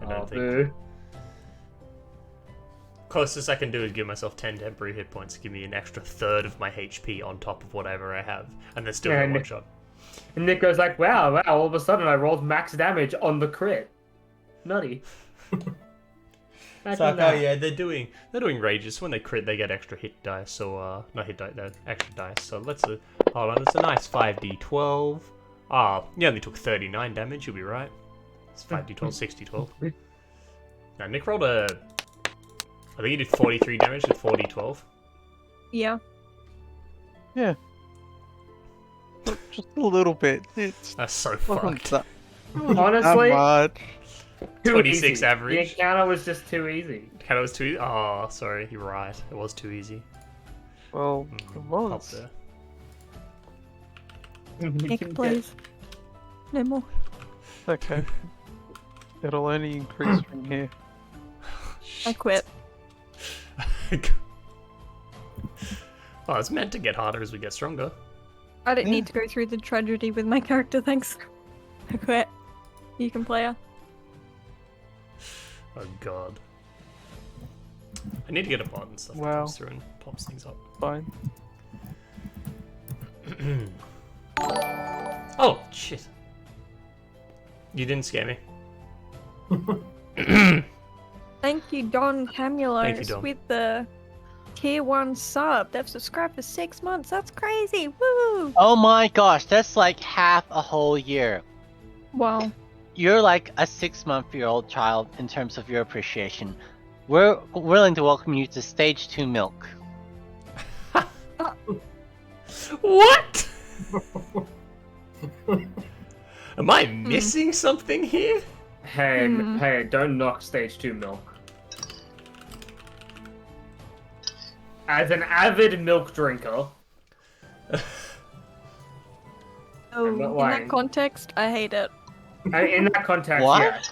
I don't think. Boo. Closest I can do is give myself 10 temporary hit points to give me an extra third of my HP on top of whatever I have, and then still get one shot. And Nick goes like, wow, all of a sudden I rolled max damage on the crit. Nutty. So, oh yeah, they're doing rages. When they crit, they get extra hit dice. So, not hit dice, extra dice. So let's hold on. It's a nice 5d12. You only took 39 damage. You'll be right. It's 5d12, 6d12. Now Nick rolled I think he did 43 damage with 4d12. Yeah. Yeah. Just a little bit. That's so Wasn't fucked. that Honestly, much. 26 easy. average. The encounter was just too easy. It was too easy. Oh, sorry. You're right. It was too easy. Well, it Up was. there. Nick, please. No more. Okay. It'll only increase from here. I quit. Well, it's meant to get harder as we get stronger. I don't Yeah. need to go through the tragedy with my character, thanks. I quit. You can play her. Oh god. I need to get a bot and stuff that Wow. comes through and pops things up. Fine. Oh, shit. You didn't scare me. Thank you, Don Camulos, Thank you, Don. with the tier 1 sub. They've subscribed for 6 months. That's crazy. Woo! Oh my gosh, that's like half a whole year. Wow. You're like a 6-month-old child in terms of your appreciation. We're willing to welcome you to Stage 2 Milk. What? Am I missing something here? Hey, hey, don't knock stage 2 milk. As an avid milk drinker, Oh, I'm not in lying. that context, I hate it. in that context, What? yeah.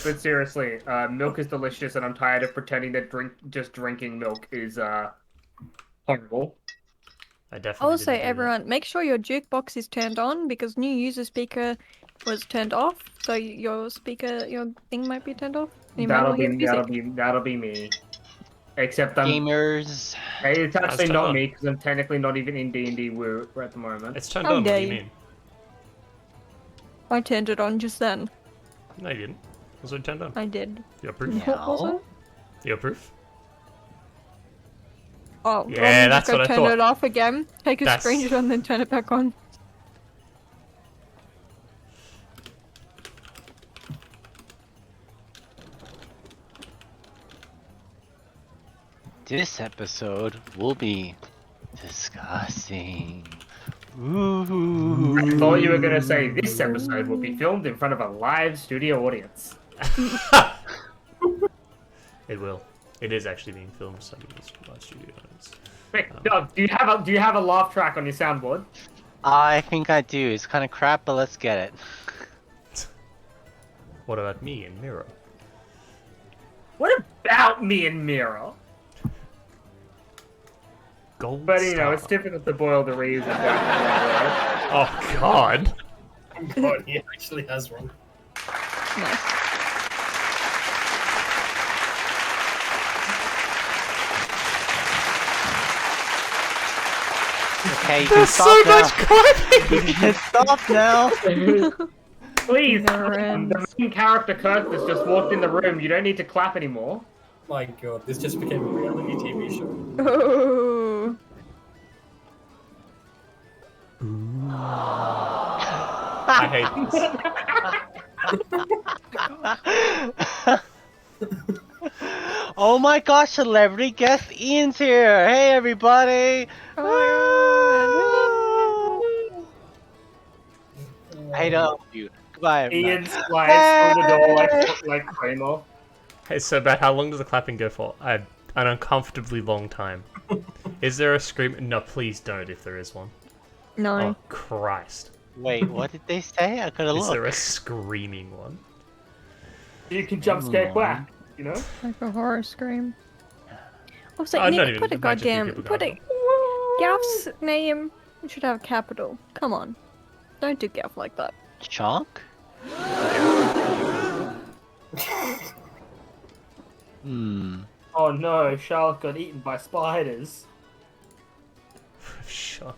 But seriously, milk is delicious, and I'm tired of pretending that just drinking milk is horrible. I definitely Also, didn't do that. everyone, make sure your jukebox is turned on because new user speaker was turned off. So your thing might be turned off. You might not hear music. That'll be me. Except Gamers. hey, it's actually turned not on. me because I'm technically not even in D&D Woo at the moment. It's turned How on, what do dare you you. mean? I turned it on just then. No, you didn't. That's what it turned on. I did. Your proof? What was No. it? Your proof? Oh, Yeah, well, that's just go what I turn thought. it off again. Take a That's- screenshot and then turn it back on. This episode will be disgusting. Ooh. I thought you were gonna say this episode will be filmed in front of a live studio audience. It will. It is actually being filmed, so it's live studio audience. Wait, Doug, do you have a laugh track on your soundboard? I think I do. It's kind of crap, but let's get it. What about me and Miro? What about me and Mira? Gold But you know, star. it's difficult to boil the reason. Nice. Oh god! God, he actually has one. Okay, you can There's stop so now. much clapping! You can stop now. Please, Never the ends. main character Kirk that's just walked in the room. You don't need to clap anymore. My god, this just became a reality TV show. Oh. I hate this. Oh my gosh, celebrity guest Ian's here! Hey everybody! I hate all of you. Goodbye everybody. Ian slides through the door like Kramer. Hey, so about how long does the clapping go for? An uncomfortably long time. Is there a scream? No, please don't if there is one. No. Oh, Christ. Wait, what did they say? I gotta Is look. there a screaming one? You can jump scare quack, you know? Like a horror scream. Also, Not Nick, even- put a it might just be goddamn... people Put a... going, Gaff's name should have a capital. Come on. Don't do Gaff like that. Chalk? Hmm. Oh no, Charlotte got eaten by spiders. Shock.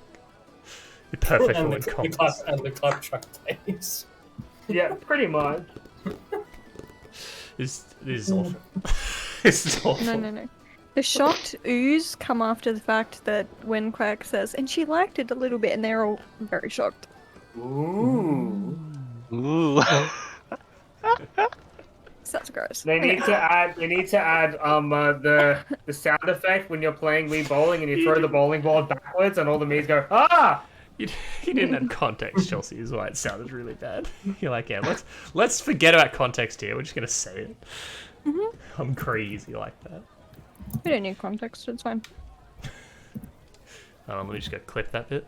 You're perfect for and, when the comps. clap and the claptrap days. Yeah, pretty much. This is awful. This is awful. No, no, no. The shocked ooze come after the fact that when Quack says, and she liked it a little bit, and they're all very shocked. Ooh. Ooh. So that's gross. They need to add. They need to add the sound effect when you're playing Wii bowling and you throw the bowling ball backwards and all the Mii's go ah. You didn't have context, Chelsea, is why it sounded really bad. You're like, yeah, let's forget about context here. We're just gonna say it. I'm crazy like that. We don't need context, it's fine. Let me just go clip that bit.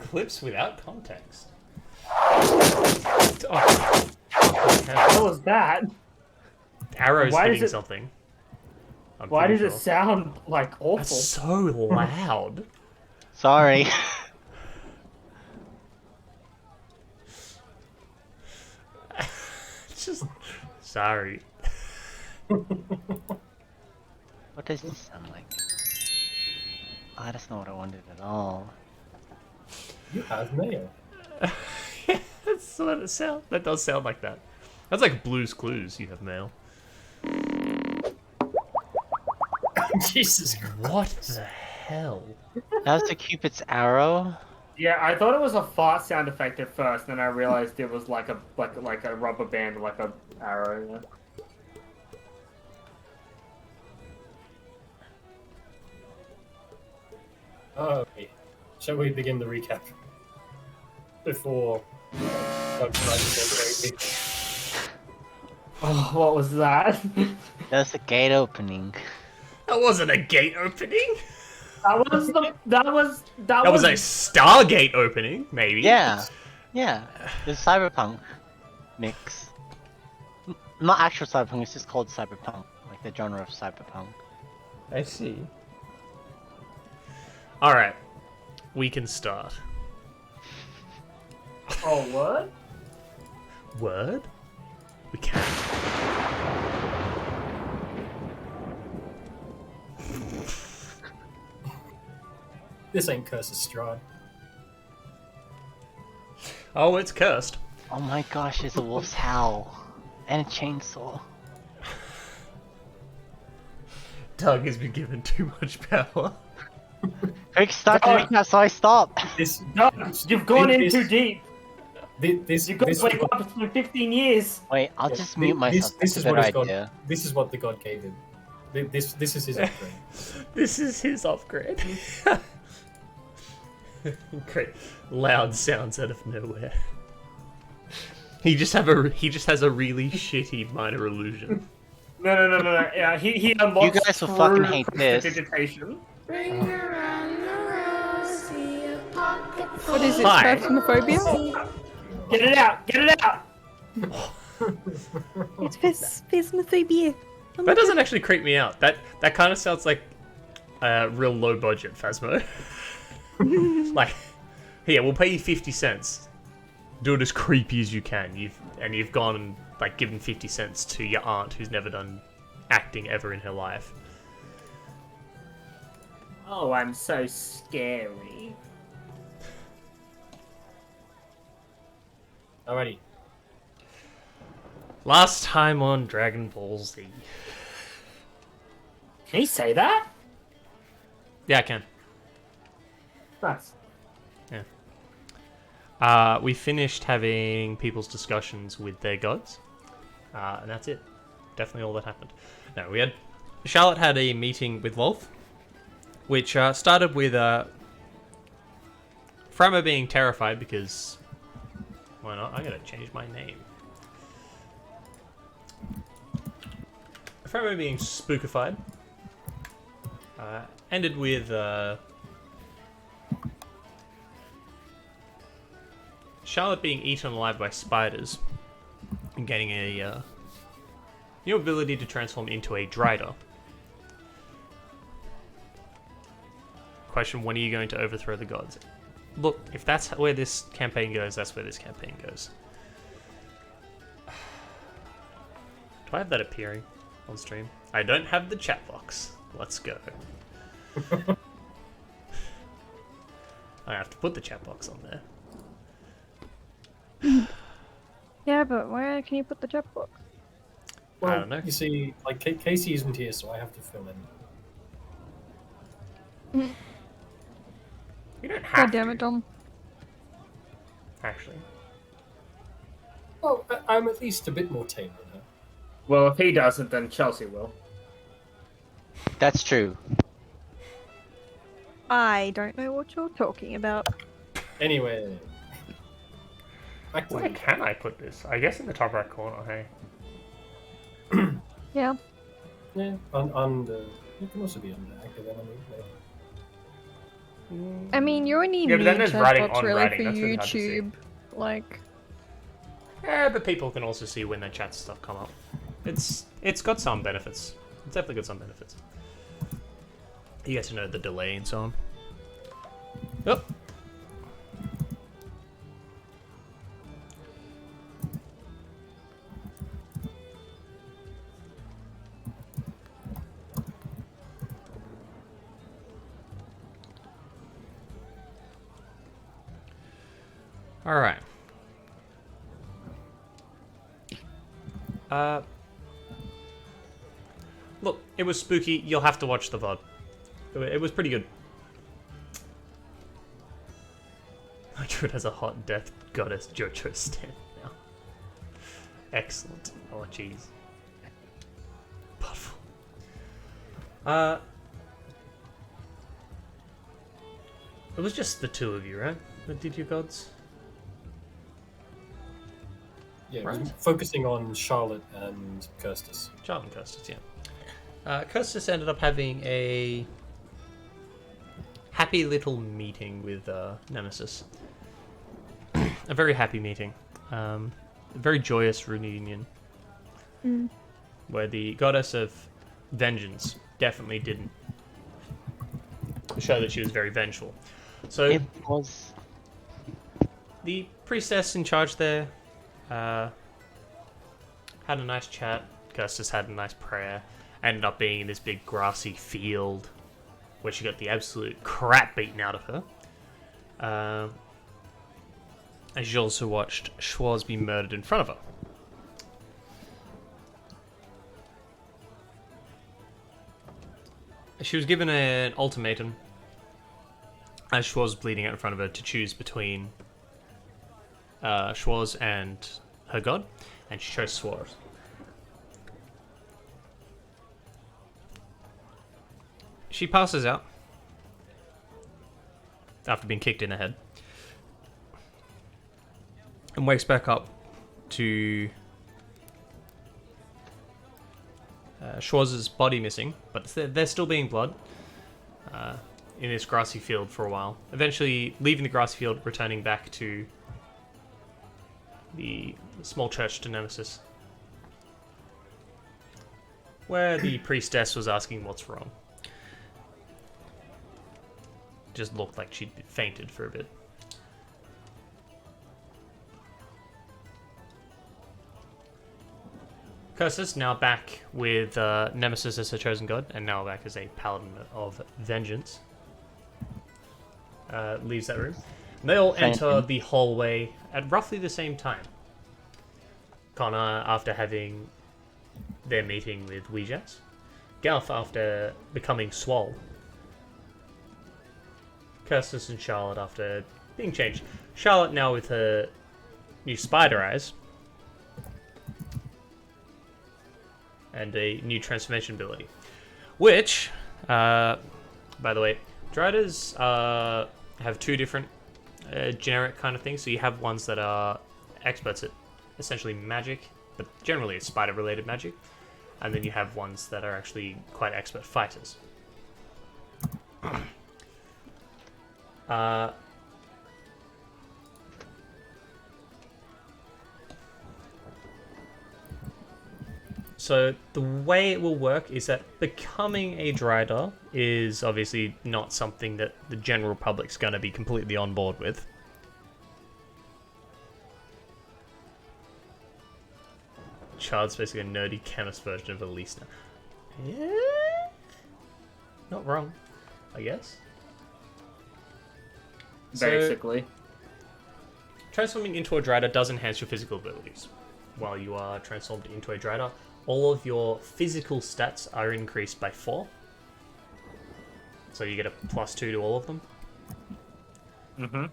Clips without context. Oh, What was that? arrows Why does hitting it- something. I'm Why pretty does it sure. sound like awful? That's so loud. Sorry. Just sorry. What does this sound like? Oh, that's not what I wanted at all. You have mail. That's what it sounds. That does sound like that. That's like Blue's Clues. You have mail. Jesus Christ. What the hell? That was the Cupid's arrow. Yeah, I thought it was a fart sound effect at first, then I realized it was like a rubber band, like a arrow. Yeah. Okay. Shall we begin the recap? Before Doug tries to get crazy. Oh, what was that? That's the gate opening. That wasn't a gate opening. That was That was a Stargate opening, maybe. Yeah. Yeah. The cyberpunk mix. Not actual cyberpunk, it's just called cyberpunk. Like the genre of cyberpunk. I see. All right, we can start. Oh, what? Word? We can. This ain't Curse's Stride. Oh, it's cursed. Oh my gosh, it's a wolf's howl. And a chainsaw. Doug has been given too much power. Quick, start the Doug! recap so I stop. This, No, you've gone in this- too deep. this, You've got this, to wake up for 15 years. Wait, I'll just mute myself. This That's is a what good his god. idea. This is what the god gave him. This is his upgrade. This is his upgrade. Great, loud sounds out of nowhere. He just has a really shitty minor illusion. No. Yeah, he unlocks. You guys will fucking true hate this. prestidigitation. What is it, Hi. phasmophobia? Get it out! Get it out! It's phasmophobia. That doesn't actually creep me out. That kind of sounds like real low budget Phasmo. Like, here, we'll pay you 50 cents. Do it as creepy as you can. You've gone and like given 50 cents to your aunt who's never done acting ever in her life. Oh, I'm so scary. Alrighty. Last time on Dragon Ball Z. Can you say that? Yeah, I can. Nice. We finished having people's discussions with their gods, and that's it. Definitely all that happened. No, Charlotte had a meeting with Wolf, which started with Framo being terrified because why not? I'm gonna change my name. Framo being spookified. Ended with Charlotte being eaten alive by spiders and getting a new ability to transform into a Drider. Question, when are you going to overthrow the gods? look, if that's where this campaign goes, that's where this campaign goes. Do I have that appearing on stream? I don't have the chat box. Let's go. I have to put the chat box on there. Yeah, but where can you put the chat box? Well, I don't know. You see, like Casey isn't here, so I have to fill in. You don't God have damn to, it, Dom. actually. Well, I'm at least a bit more tame than her. Well, if he doesn't, then Chelsea will. That's true. I don't know what you're talking about. Anyway. Back to Where the can I put this? I guess in the top right corner, hey. Yeah. Yeah, under. It can also be under active enemy. Maybe. I mean, you only Yeah, but then need there's chat writing bots on really writing, for that's really hard to see. YouTube. Like, Yeah, but people can also see when their chat stuff come up. It's got some benefits. It's definitely got some benefits. You get to know the delay and so on. Oh. All right. Look, it was spooky. You'll have to watch the VOD. It was pretty good. I drew it as a hot death goddess JoJo stand now. Excellent. Oh, jeez. Puffle. It was just the two of you, right? That did your gods? Yeah, Right. we're focusing on Charlotte and Kirstus. Charlotte and Kirstus, yeah. Kirstus ended up having a happy little meeting with Nemesis. A very happy meeting. A very joyous reunion. Where the goddess of vengeance definitely didn't show that she was very vengeful. So It was. the priestess in charge there had a nice chat. Kirstus had a nice prayer. Ended up being in this big grassy field where she got the absolute crap beaten out of her. And she also watched Schwarz be murdered in front of her. She was given an ultimatum as Schwarz was bleeding out in front of her to choose between Schwarz and her god, and she chose Schwarz. She passes out after being kicked in the head and wakes back up to Schwarz's body missing, but there's still being blood in this grassy field for a while. Eventually leaving the grassy field, returning back to the small church to Nemesis, where the priestess was asking what's wrong. Just looked like she'd fainted for a bit. Kirstus, now back with Nemesis as her chosen god, and now back as a paladin of vengeance, leaves that room. And they all enter the hallway at roughly the same time. Connor, after having their meeting with Weejas. Galf, after becoming Swole. Kirstus and Charlotte after being changed. Charlotte now with her new spider eyes. And a new transformation ability. Which, by the way, Drydas have two different generic kind of things. So you have ones that are experts at essentially magic, but generally it's spider-related magic. And then you have ones that are actually quite expert fighters. So the way it will work is that becoming a Dryder is obviously not something that the general public's going to be completely on board with. Child's basically a nerdy chemist version of Elisa. Yeah? Not wrong, I guess. Basically. Transforming into a Dryder does enhance your physical abilities. While you are transformed into a Dryder, all of your physical stats are increased by 4. So you get a +2 to all of them. Mm-hmm.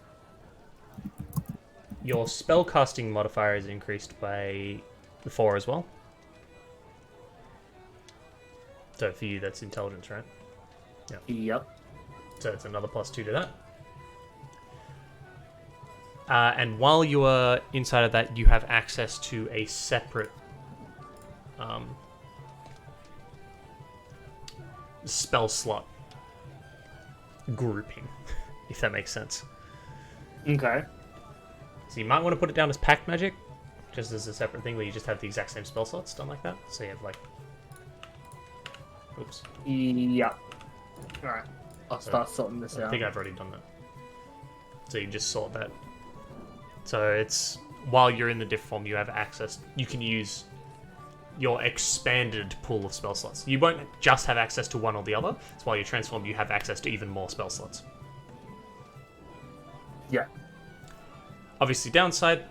Your spellcasting modifier is increased by 4 as well. So for you, that's intelligence, right? Yep. So it's another +2 to that. And while you are inside of that, you have access to a separate spell slot grouping, if that makes sense. Okay. So you might want to put it down as pact magic, just as a separate thing where you just have the exact same spell slots done like that. So you have like, oops, Yep. Alright. I'll start sorting this I out. think I've already done that. So you just sort that. So it's while you're in the diff form, you have access. You can use your expanded pool of spell slots. You won't just have access to one or the other. It's while you're transformed, you have access to even more spell slots. Yeah. Obviously, downside: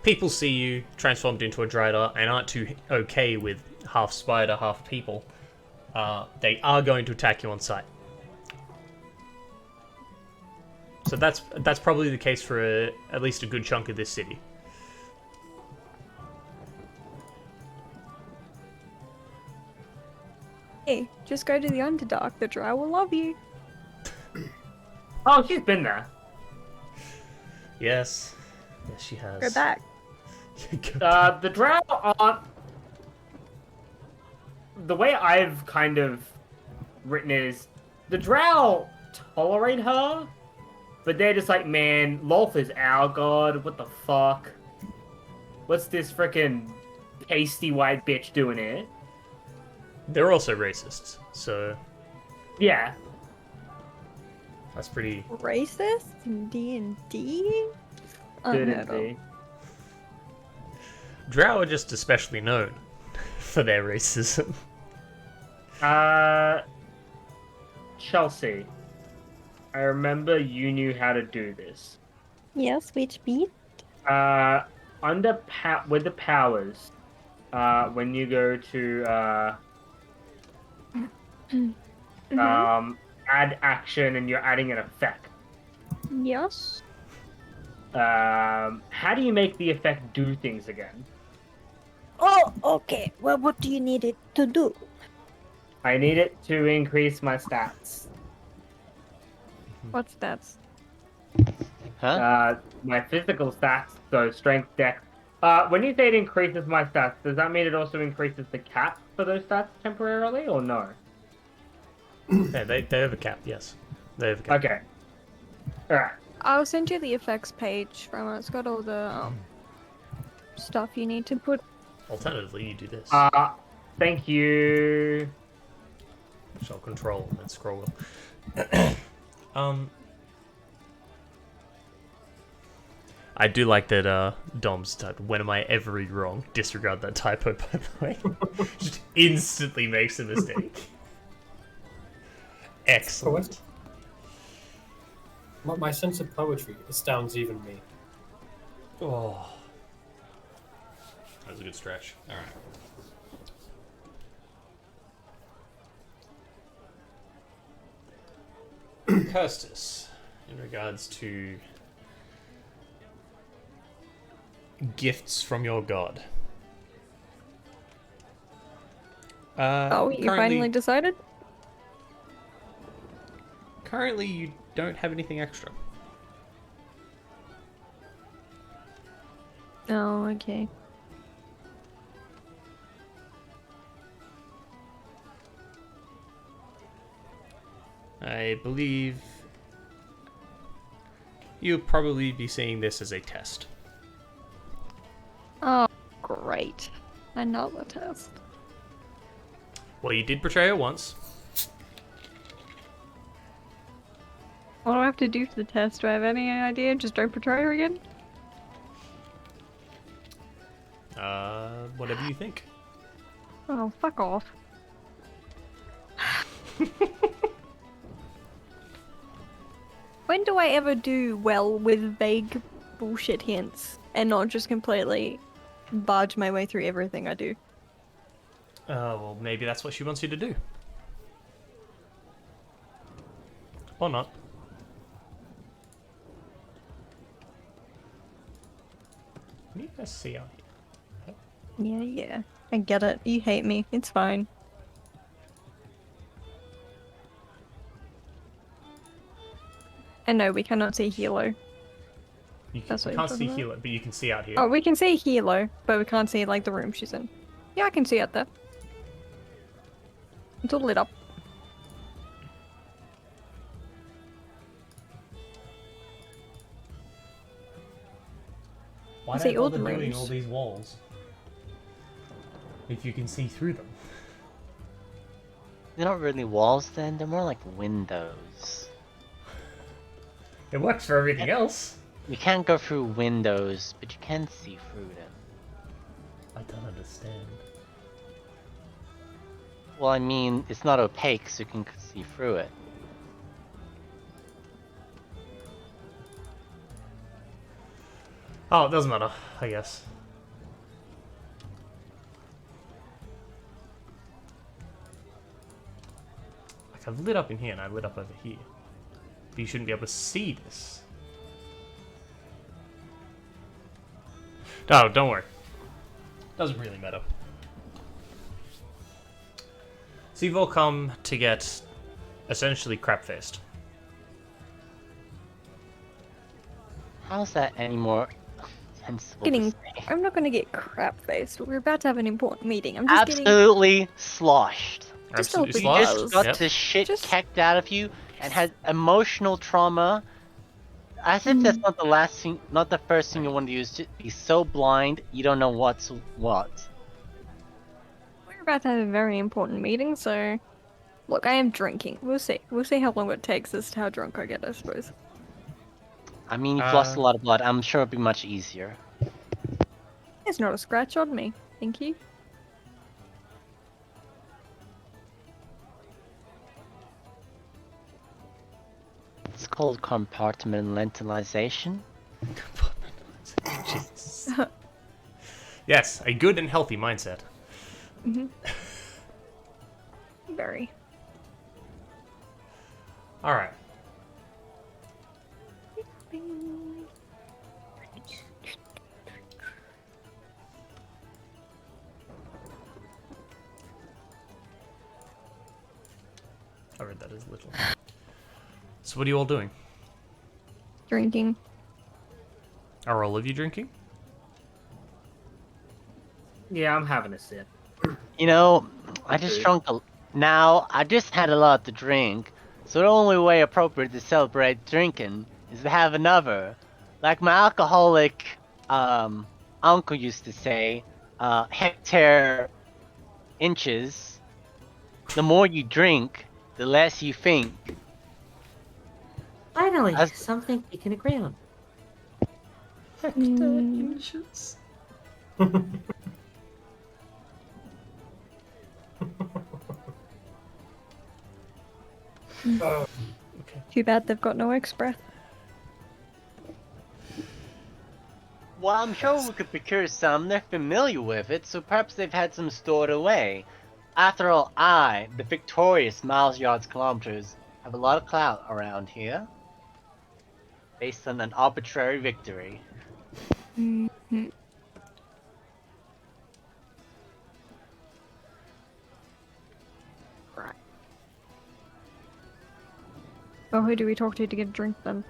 people see you transformed into a Dryder and aren't too okay with half spider, half people. They are going to attack you on sight. So that's probably the case for at least a good chunk of this city. Hey, just go to the Underdark. The Drow will love you. Oh, she's been there. Yes, yes, she has. Go back. The Drow aren't... The way I've kind of written it is, the Drow tolerate her, but they're just like, man, Lolth is our god, what the fuck? What's this frickin' pasty white bitch doing here? They're also racists, so Yeah. that's pretty. Racist in D&D? Good Unheard of. indeed. Drow are just especially known for their racism. Chelsea, I remember you knew how to do this. Yes, which beat? With the powers, when you go to add action and you're adding an effect, Yes. how do you make the effect do things again? Oh, okay. Well, what do you need it to do? I need it to increase my stats. What's that? Huh? My physical stats, so strength, dex. When you say it increases my stats, does that mean it also increases the cap for those stats temporarily, or no? Yeah, they have a cap. Yes, they have a cap. Okay. Alright. I'll send you the effects page from it. It's got all the stuff you need to put. Alternatively, you do this. Thank you. Shall control and scroll wheel. I do like that Dom's typed, when am I ever wrong? Disregard that typo, by the way. Just instantly makes a mistake. Excellent. My sense of poetry astounds even me. Oh. That was a good stretch. Alright. Kirstus, in regards to gifts from your god. Oh, you finally decided? Currently, you don't have anything extra. Oh, okay. I believe you'll probably be seeing this as a test. Oh, great. Another test. Well, you did betray her once. What do I have to do for the test? Do I have any idea? Just don't betray her again? Whatever you think. Oh, fuck off. When do I ever do well with vague bullshit hints and not just completely barge my way through everything I do? Well, maybe that's what she wants you to do. Or not. What do you guys see out here? Yeah. I get it. You hate me. It's fine. And no, we cannot see Hilo. That's what you're can't see talking about? Hilo, but you can see out here. Oh, we can see Hilo, but we can't see, like, the room she's in. Yeah, I can see out there. It's all lit up. Why see don't all bother the doing rooms. all these walls? If you can see through them. They're not really walls then, they're more like windows. It works for everything else. You can't go through windows, but you can see through them. I don't understand. Well, I mean, it's not opaque, so you can see through it. Oh, it doesn't matter, I guess. Like, I've lit up in here and I lit up over here. But you shouldn't be able to see this. No, don't worry. Doesn't really matter. So you've all come to get essentially crap-faced. How's that any more sensible Getting. to say? I'm not gonna get crap faced. We're about to have an important meeting. I'm just getting. Absolutely sloshed. Just Absolutely open sloshed. buzz. Just got Yep. the shit Just- kicked out of you and had emotional trauma. As if that's not the last thing, not the first thing you want to use. To be so blind, you don't know what's what. We're about to have a very important meeting, so. Look, I am drinking. We'll see. We'll see how long it takes as to how drunk I get, I suppose. I mean, you've lost a lot of blood. I'm sure it'll be much easier. There's not a scratch on me. Thank you. It's called compartmentalization. Jesus. Yes, a good and healthy mindset. Very. Alright. I read that as little. So what are you all doing? Drinking. Are all of you drinking? Yeah, I'm having a sip. You know, I just Okay. drunk a... Now, I just had a lot to drink, so the only way appropriate to celebrate drinking is to have another. Like my alcoholic, uncle used to say, hectare inches. The more you drink, the less you think. Finally, That's- something we can agree on. Inches. Too bad they've got no express. Well, I'm sure we could procure some. They're familiar with it, so perhaps they've had some stored away. After all, I, the victorious miles, yards, kilometers, have a lot of clout around here. Based on an arbitrary victory. Right. Well, who do we talk to get a drink then?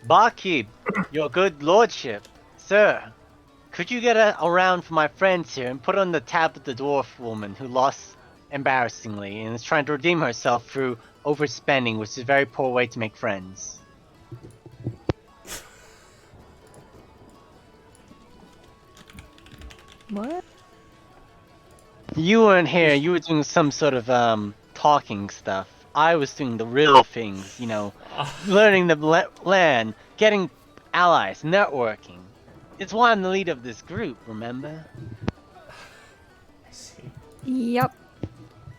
Barkeep, your good lordship. Sir, could you get around for my friends here and put on the tab of the dwarf woman who lost embarrassingly and is trying to redeem herself through overspending, which is a very poor way to make friends. What? You weren't here. You were doing some sort of talking stuff. I was doing the real things. You know, learning the land, getting allies, networking. It's why I'm the leader of this group. Remember? I see. Yep.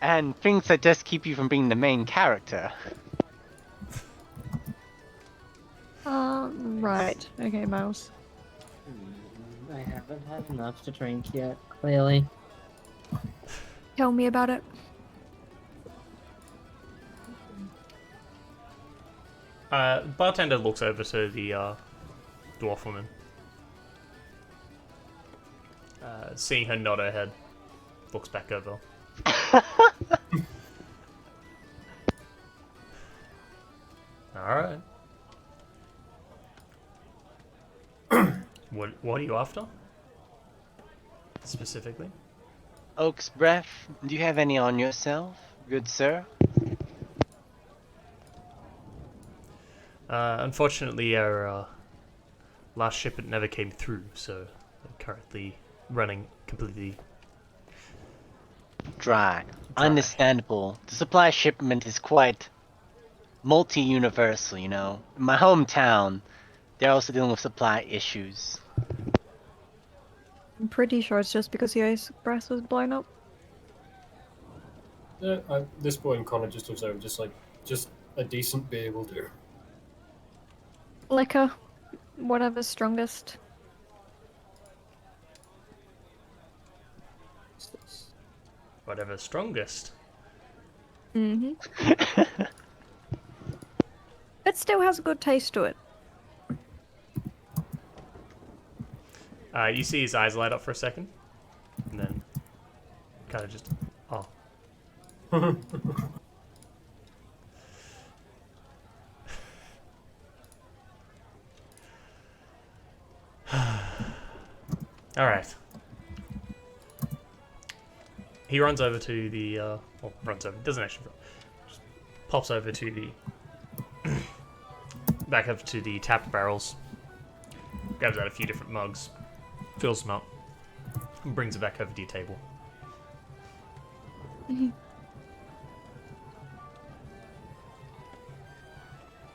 And things that just keep you from being the main character. Right. Okay, Miles. I haven't had enough to drink yet, clearly. Tell me about it. Bartender looks over to the dwarf woman. Seeing her nod her head, looks back over. Alright. What are you after? Specifically? Oak's breath. Do you have any on yourself, good sir? Unfortunately, our last shipment never came through, so we're currently running completely Dry. Understandable. The supply shipment is quite multi-universal, you know. In my hometown, they're also dealing with supply issues. I'm pretty sure it's just because the Ice Express was blown up. Yeah, this point, Connor just looks over, just a decent beer will do. Liquor. Whatever's strongest. whatever's strongest. Mm-hmm. It still has a good taste to it. You see his eyes light up for a second, and then kind of just, oh. All right. He runs over to the, runs over, doesn't actually run, just pops over to the, back over to the tapped barrels, grabs out a few different mugs, fills them up, and brings it back over to your table.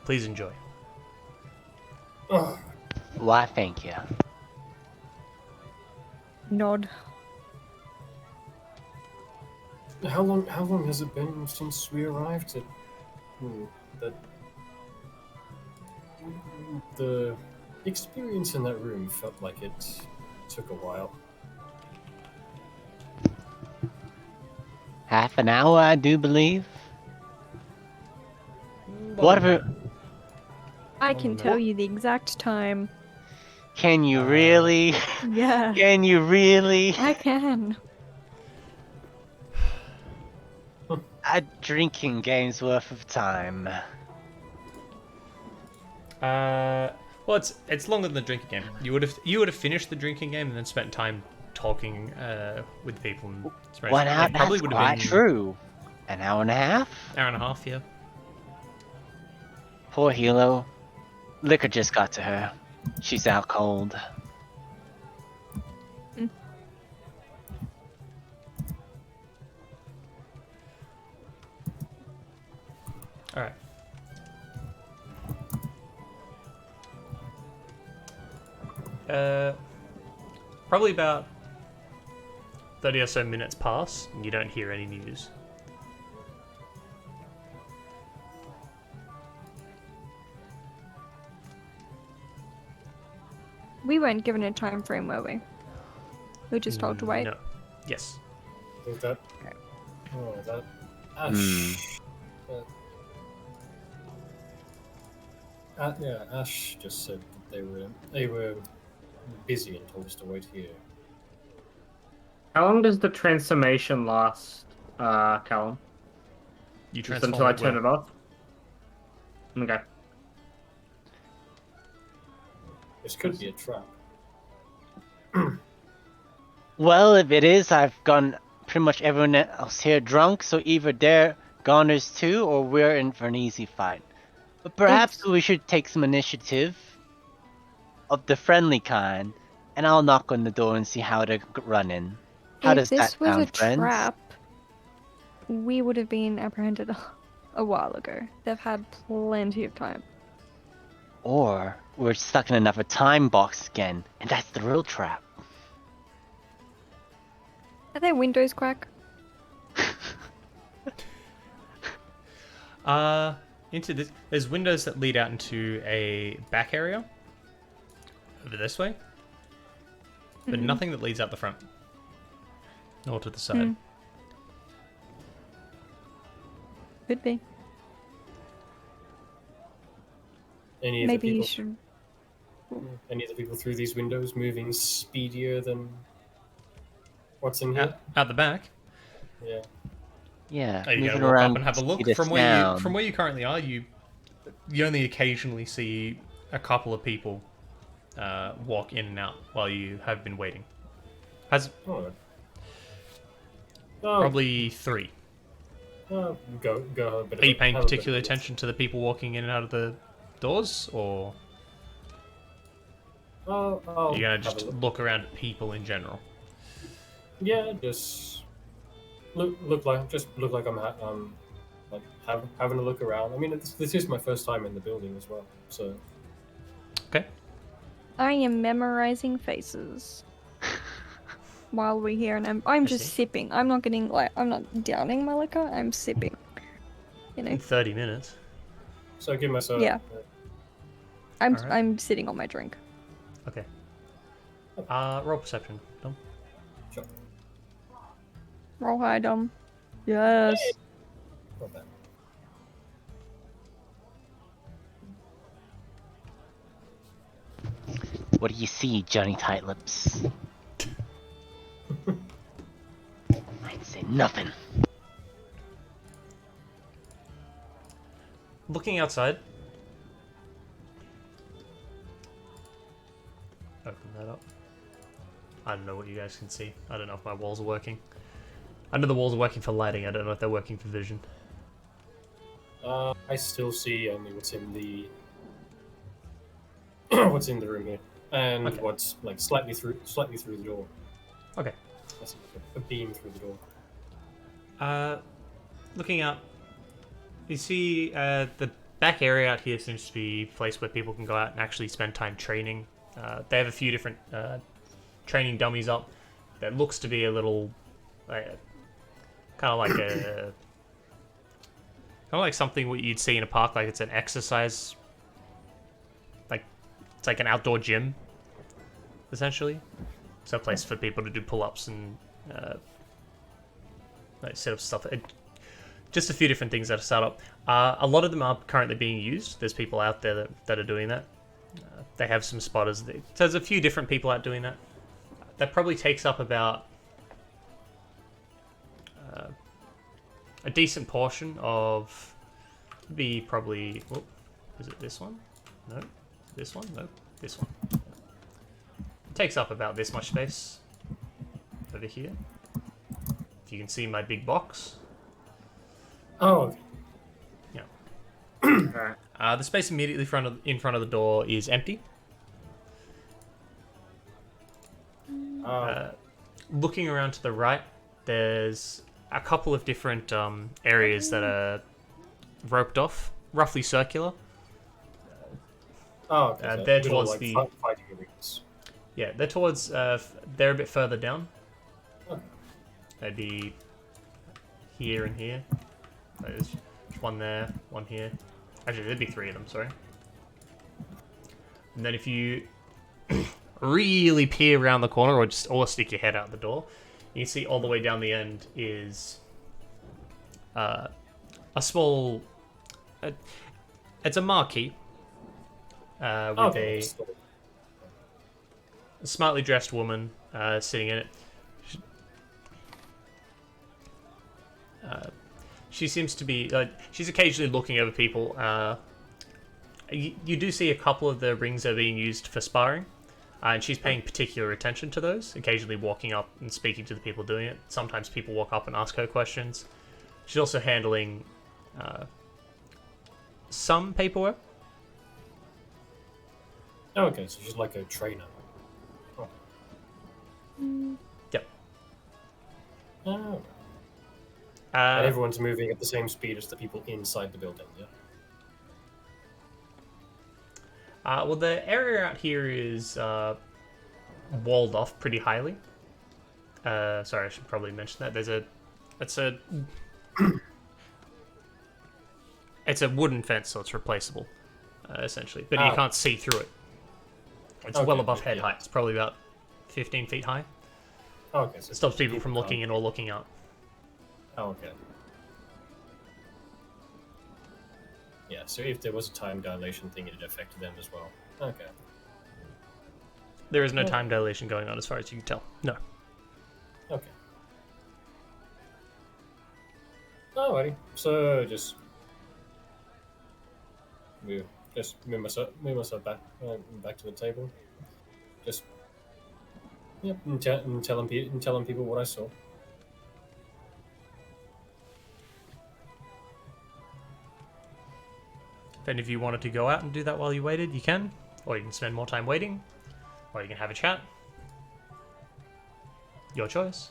Please enjoy. Why, thank you. Nod. How long has it been since we arrived at the experience in that room felt like it took a while. Half an hour, I do believe. Whatever. I can tell you the exact time. Can you really? Yeah. Can you really? I can. A drinking game's worth of time. Well, it's longer than the drinking game. You would have finished the drinking game and then spent time talking with people. And 1 hour. it probably That's would quite have been true. An hour and a half. hour and a half, yeah. Poor Hilo. Liquor just got to her. She's out cold. All right. Probably about 30 or so minutes pass, and you don't hear any news. We weren't given a time frame, were we? We were just told to wait. No. Yes. Was that? Okay. Oh, that. Ash. Yeah, Ash just said that they were busy and told us to wait here. How long does the transformation last, Callum? You Just transform until I turn it off? Okay. This could be a trap. Well, if it is, I've gotten pretty much everyone else here drunk, so either they're goners too, or we're in for an easy fight. But perhaps we should take some initiative of the friendly kind and I'll knock on the door and see how they're running. How if does that this was sound, a friends? trap, we would have been apprehended a while ago. They've had plenty of time. Or we're stuck in another time box again, and that's the real trap. Are their windows crack? Into this, there's windows that lead out into a back area over this way, but nothing that leads out the front nor to the side. Could be. Any of Maybe the you people, should. any of the people through these windows moving speedier than what's in here? Out the back. Yeah. Yeah, Oh, you moving gotta walk around up and have a look. speed of From sound. where you currently are, you only occasionally see a couple of people walk in and out while you have been waiting. Has Oh. probably 3. Go. A bit Are you paying have a bit particular of a- attention to the people walking in and out of the doors, or I'll are you gonna have a just look. look around at people in general? Yeah, just look like I'm like having a look around. I mean, this is my first time in the building as well, so Okay. I am memorizing faces while we're here, and I'm just see. sipping. I'm not getting I'm not downing my liquor. I'm sipping. You know. In 30 minutes. so I give myself Yeah. Alright. I'm sitting on my drink. Okay. Roll perception. Dom. Sure. Roll high, Dom. Yes. Not bad. What do you see, Johnny Tight Lips? I ain't say nothing. Looking outside. Open that up. I don't know what you guys can see. I don't know if my walls are working. I know the walls are working for lighting. I don't know if they're working for vision. I still see only what's in the what's in the room here, and Okay. what's like slightly through the door. Okay. I see a beam through the door. Looking out, you see the back area out here seems to be a place where people can go out and actually spend time training. They have a few different training dummies up. That looks to be a little, kind of like a, kind of like something what you'd see in a park. Like it's an exercise, like it's like an outdoor gym, essentially. So a place for people to do pull-ups and like set up stuff. Just a few different things that are set up. A lot of them are currently being used. There's people out there that are doing that. They have some spotters. So there's a few different people out doing that. That probably takes up about a decent portion of probably. Oh, is it this one? No. This one? No. This one. It takes up about this much space over here. If you can see my big box. Oh, Yeah. Okay. The space immediately in front of the door is empty. Looking around to the right, there's a couple of different areas that are roped off, roughly circular. okay. So they're little, towards like, the- fighting arenas. Yeah, they're towards. They're a bit further down. Oh. Maybe here and here. There's one there, one here. Actually, there'd be 3 of them. Sorry. And then if you really peer around the corner, or stick your head out the door, you can see all the way down the end is a small. It's a marquee with Okay. a smartly dressed woman sitting in it. She seems to be. She's occasionally looking over people. You do see a couple of the rings that are being used for sparring, and she's paying particular attention to those, occasionally walking up and speaking to the people doing it. Sometimes people walk up and ask her questions. She's also handling some paperwork. Okay, so she's like a trainer. Yep. Oh. Uh, And everyone's moving at the same speed as the people inside the building, yeah? well, the area out here is walled off pretty highly. Sorry, I should probably mention that. It's a wooden fence, so it's replaceable, essentially. But you can't see through it. It's well above head height. It's probably about 15 feet high. Oh, okay, so It stops people from looking in or looking out. Oh, okay. Yeah, so if there was a time dilation thing, it'd affect them as well. Okay. There is no time dilation going on as far as you can tell. No. Okay. Alrighty. So just move myself back to the table. Just and telling people what I saw. If any of you wanted to go out and do that while you waited, you can. Or you can spend more time waiting. Or you can have a chat. Your choice.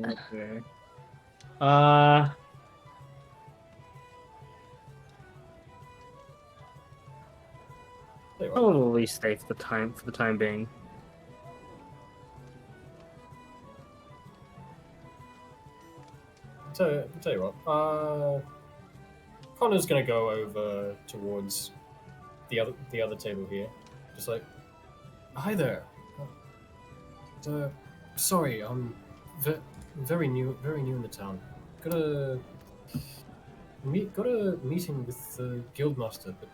Okay. Probably stay for the time being. So I'll tell you what. Connor's gonna go over towards the other table here, just like, hi there. Sorry, I'm very new in the town. Got a meeting with the guildmaster, but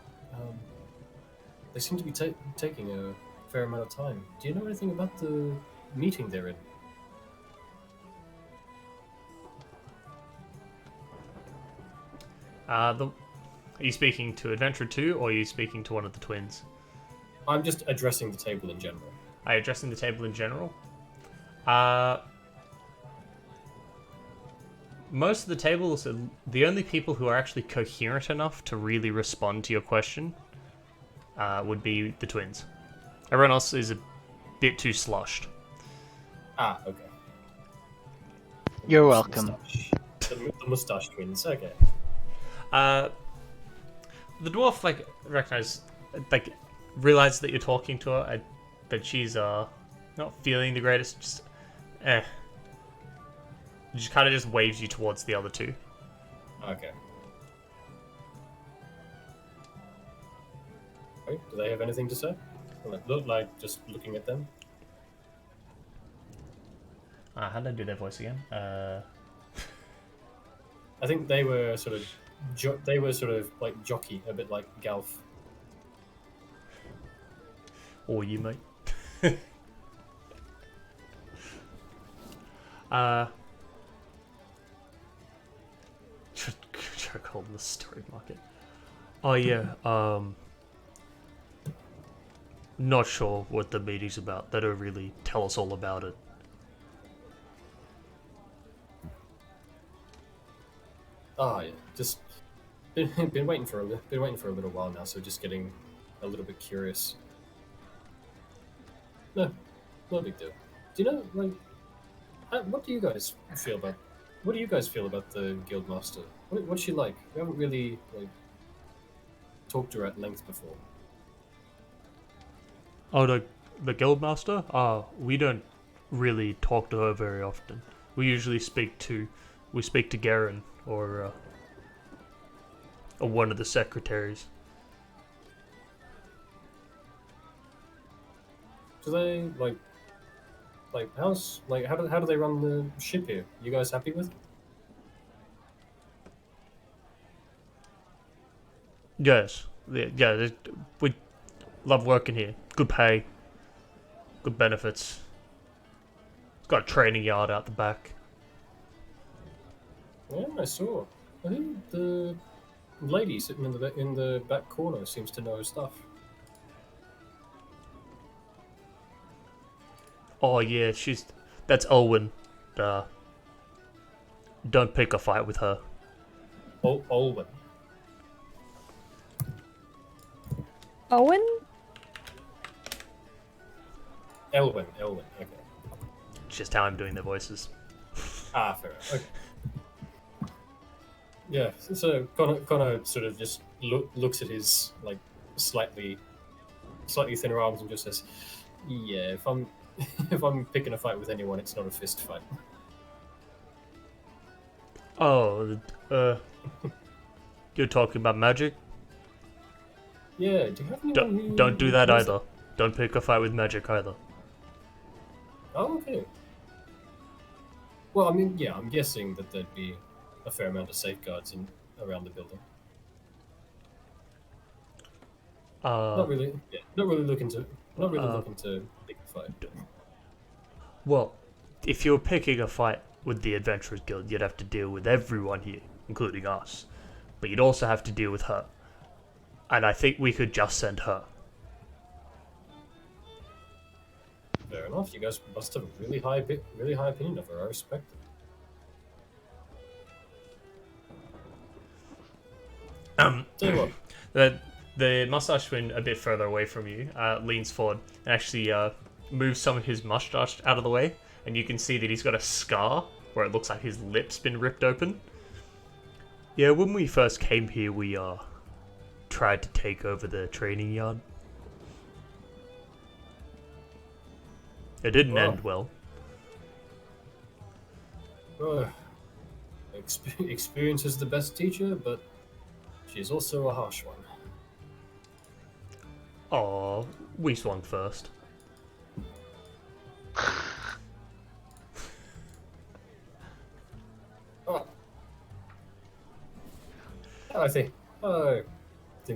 they seem to be taking a fair amount of time. Do you know anything about the meeting they're in? Are you speaking to Adventure 2 or are you speaking to one of the twins? I'm just addressing the table in general. Are you addressing the table in general? Most of the tables, the only people who are actually coherent enough to really respond to your question would be the twins. Everyone else is a bit too sloshed. Ah, okay. You're welcome. The mustache twins, okay. The dwarf, realizes that you're talking to her, that she's, not feeling the greatest, just, Just kind of just waves you towards the other two. Okay. Okay, do they have anything to say? Look like just looking at them. How did I do their voice again? I think they were sort of like jockey, a bit like Galf. Or you, mate. Charcoal in the story market. Oh yeah, not sure what the meeting's about. They don't really tell us all about it. Ah, yeah, just been waiting for a little while now, so just getting a little bit curious. No big deal. Do you know, like, what do you guys feel about? What do you guys feel about the guildmaster? What's she like? We haven't really talked to her at length before. Oh, the guildmaster? We don't really talk to her very often. We usually speak to Garen or one of the secretaries. Do they how do they run the ship here? You guys happy with? Yes, yeah. We love working here. Good pay, good benefits. It's got a training yard out the back. Yeah, I saw. I think the lady sitting in the back corner seems to know her stuff. Oh yeah, that's Owen. Don't pick a fight with her. Olwen. Owen? Elwyn. Okay. It's just how I'm doing their voices. Ah, fair enough. Okay. Yeah, so Connor sort of just looks at his like slightly thinner arms and just says, "Yeah, if I'm if I'm picking a fight with anyone, it's not a fist fight." Oh, you're talking about magic? Yeah, do you have anyone who... Don't do that knows- either. Don't pick a fight with magic either. Oh, okay. Well, I mean, yeah, I'm guessing that there'd be a fair amount of safeguards around the building. Not really. Yeah, not really looking to pick a fight. Well, if you're picking a fight with the Adventurers Guild, you'd have to deal with everyone here, including us. But you'd also have to deal with her. And I think we could just send her. Fair enough. You guys must have a really high opinion of her. I respect it. Tell you what. The mustache twin, a bit further away from you, leans forward and actually moves some of his mustache out of the way, and you can see that he's got a scar where it looks like his lip's been ripped open. Yeah, when we first came here, we tried to take over the training yard. It didn't Wow. end well. Experience is the best teacher, but she's also a harsh one. Aw, we swung first. Oh. I think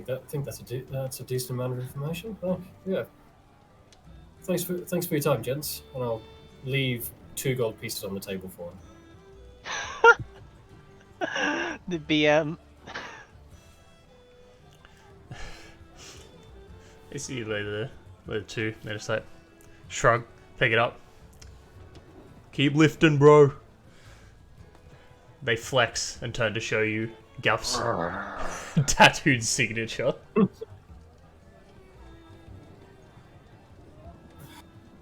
that's a decent amount of information. Oh, yeah. Thanks for your time, gents. And I'll leave 2 gold pieces on the table for him. The BM. I see you later, too. They just like shrug, pick it up. Keep lifting, bro. They flex and turn to show you Guff's tattooed signature. Yeah,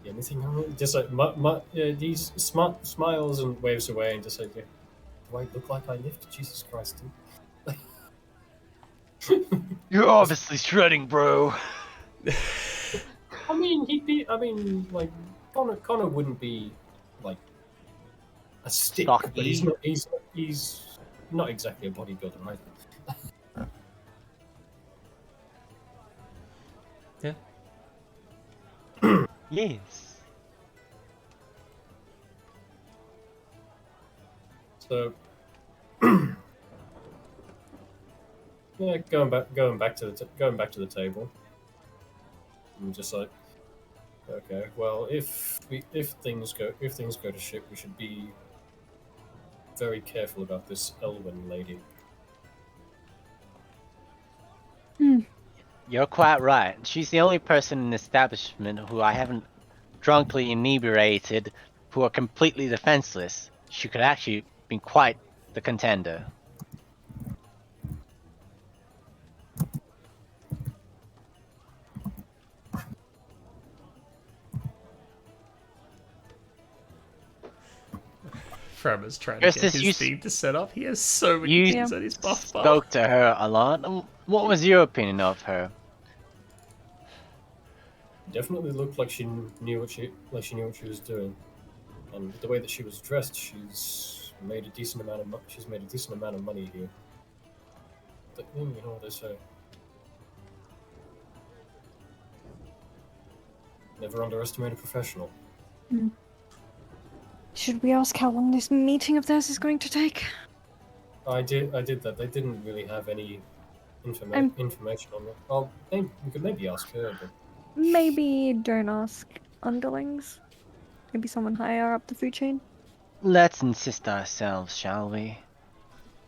anything wrong? Just like these smiles and waves away and just like, yeah, do I look like I lift? Jesus Christ, dude. You're obviously shredding, bro. I mean, like Connor wouldn't be like a stick, Stocky. but he's not exactly a bodybuilder either. Yeah. Yes. So, yeah, going back to the table. I'm just like, okay, well, if things go to shit, we should be very careful about this Elwyn lady. You're quite right. She's the only person in the establishment who I haven't drunkenly inebriated who are completely defenseless. She could actually be quite the contender. Tremor's trying to Chris, get this his you theme to set up. He has so many You things on his buff bar. spoke to her a lot. What was your opinion of her? Definitely looked like she knew what she was doing, and the way that she was dressed, she's made a decent amount of money here. But, you know what they say. Never underestimate a professional. Should we ask how long this meeting of theirs is going to take? I did that. They didn't really have any I'm- information on it. Well, we could maybe ask her, but Maybe don't ask underlings. Maybe someone higher up the food chain. Let's insist ourselves, shall we?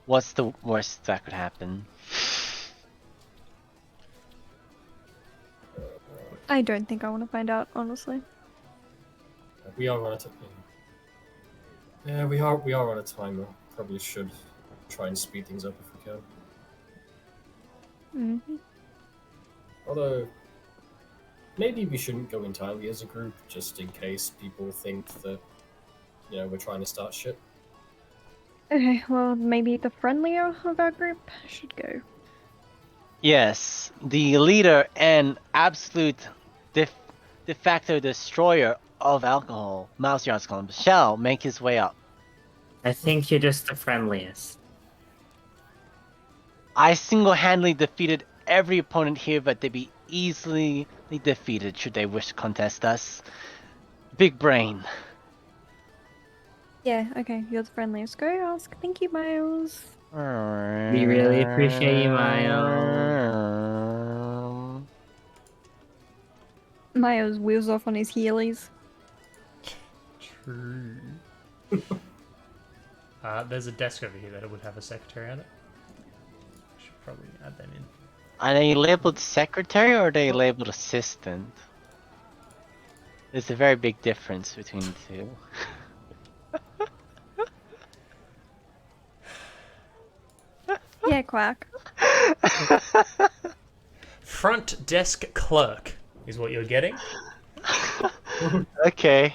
What's the worst that could happen? I don't think I want to find out, honestly. we are on a we are on a timer. Probably should try and speed things up if we can. Hmm. Although, maybe we shouldn't go entirely as a group, just in case people think that, we're trying to start shit. Okay, well, maybe the friendlier of our group should go. Yes, the leader and absolute de facto destroyer of alcohol, Mouse Yards Club, shall make his way up. I think you're just the friendliest. I single-handedly defeated every opponent here, but they'd be easily defeated should they wish to contest us. Big brain. Yeah, okay, you're the friendliest. Go ask. Thank you, Miles. We really appreciate you, Miles. Miles wheels off on his heelys. True. There's a desk over here that would have a secretary on it. Should probably add that in. Are they labeled secretary or are they labeled assistant? There's a very big difference between the two. Yeah, Quack. Front desk clerk is what you're getting. Okay.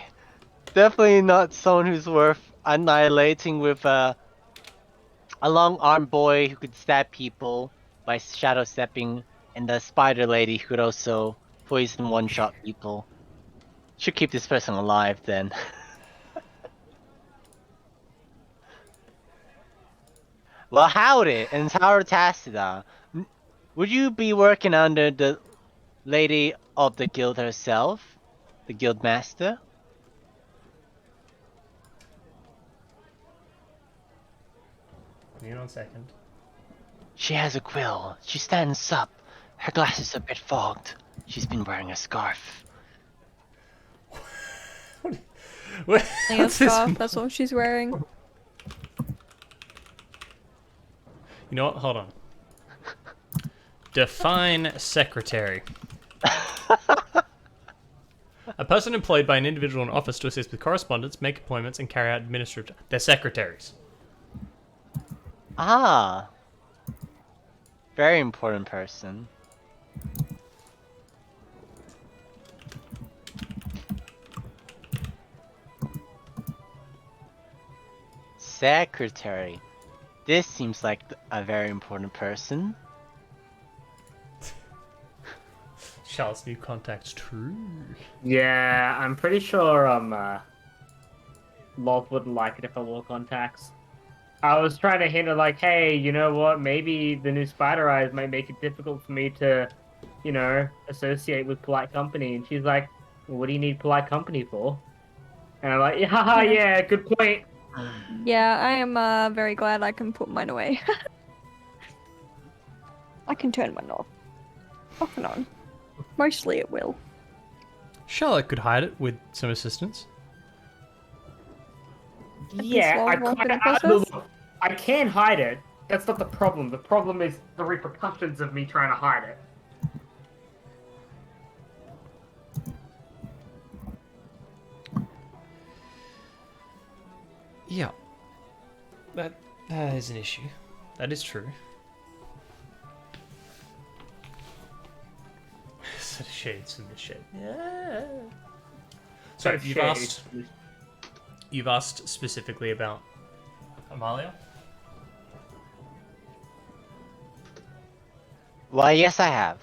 Definitely not someone who's worth annihilating with a long-armed boy who could stab people by shadow stepping, and the spider lady who could also poison one-shot people. Should keep this person alive then. Well, howdy, and Tower Tacida. Would you be working under the lady of the guild herself? The guild master? Hang on a second. She has a quill. She stands up. Her glasses are a bit fogged. She's been wearing a scarf. What? A scarf, that's all she's wearing. You know what? Hold on. Define secretary. A person employed by an individual in office to assist with correspondence, make appointments, and carry out administrative. They're secretaries. Ah. Very important person. Secretary. This seems like a very important person. Charles' new contacts, true. Yeah, I'm pretty sure Love wouldn't like it if I wore contacts. I was trying to hint at like, hey, you know what? Maybe the new spider eyes might make it difficult for me to, associate with polite company. And she's like, what do you need polite company for? And I'm like, yeah, good point. Yeah, I am very glad I can put mine away. I can turn mine off and on. Mostly it will. Charlotte could hide it with some assistance. Yeah, This long process? I can hide it. That's not the problem. The problem is the repercussions of me trying to hide it. Yeah. That is an issue. That is true. Set of shades from this shade. Yeah. So you've asked specifically about Amalia? Why, yes, I have.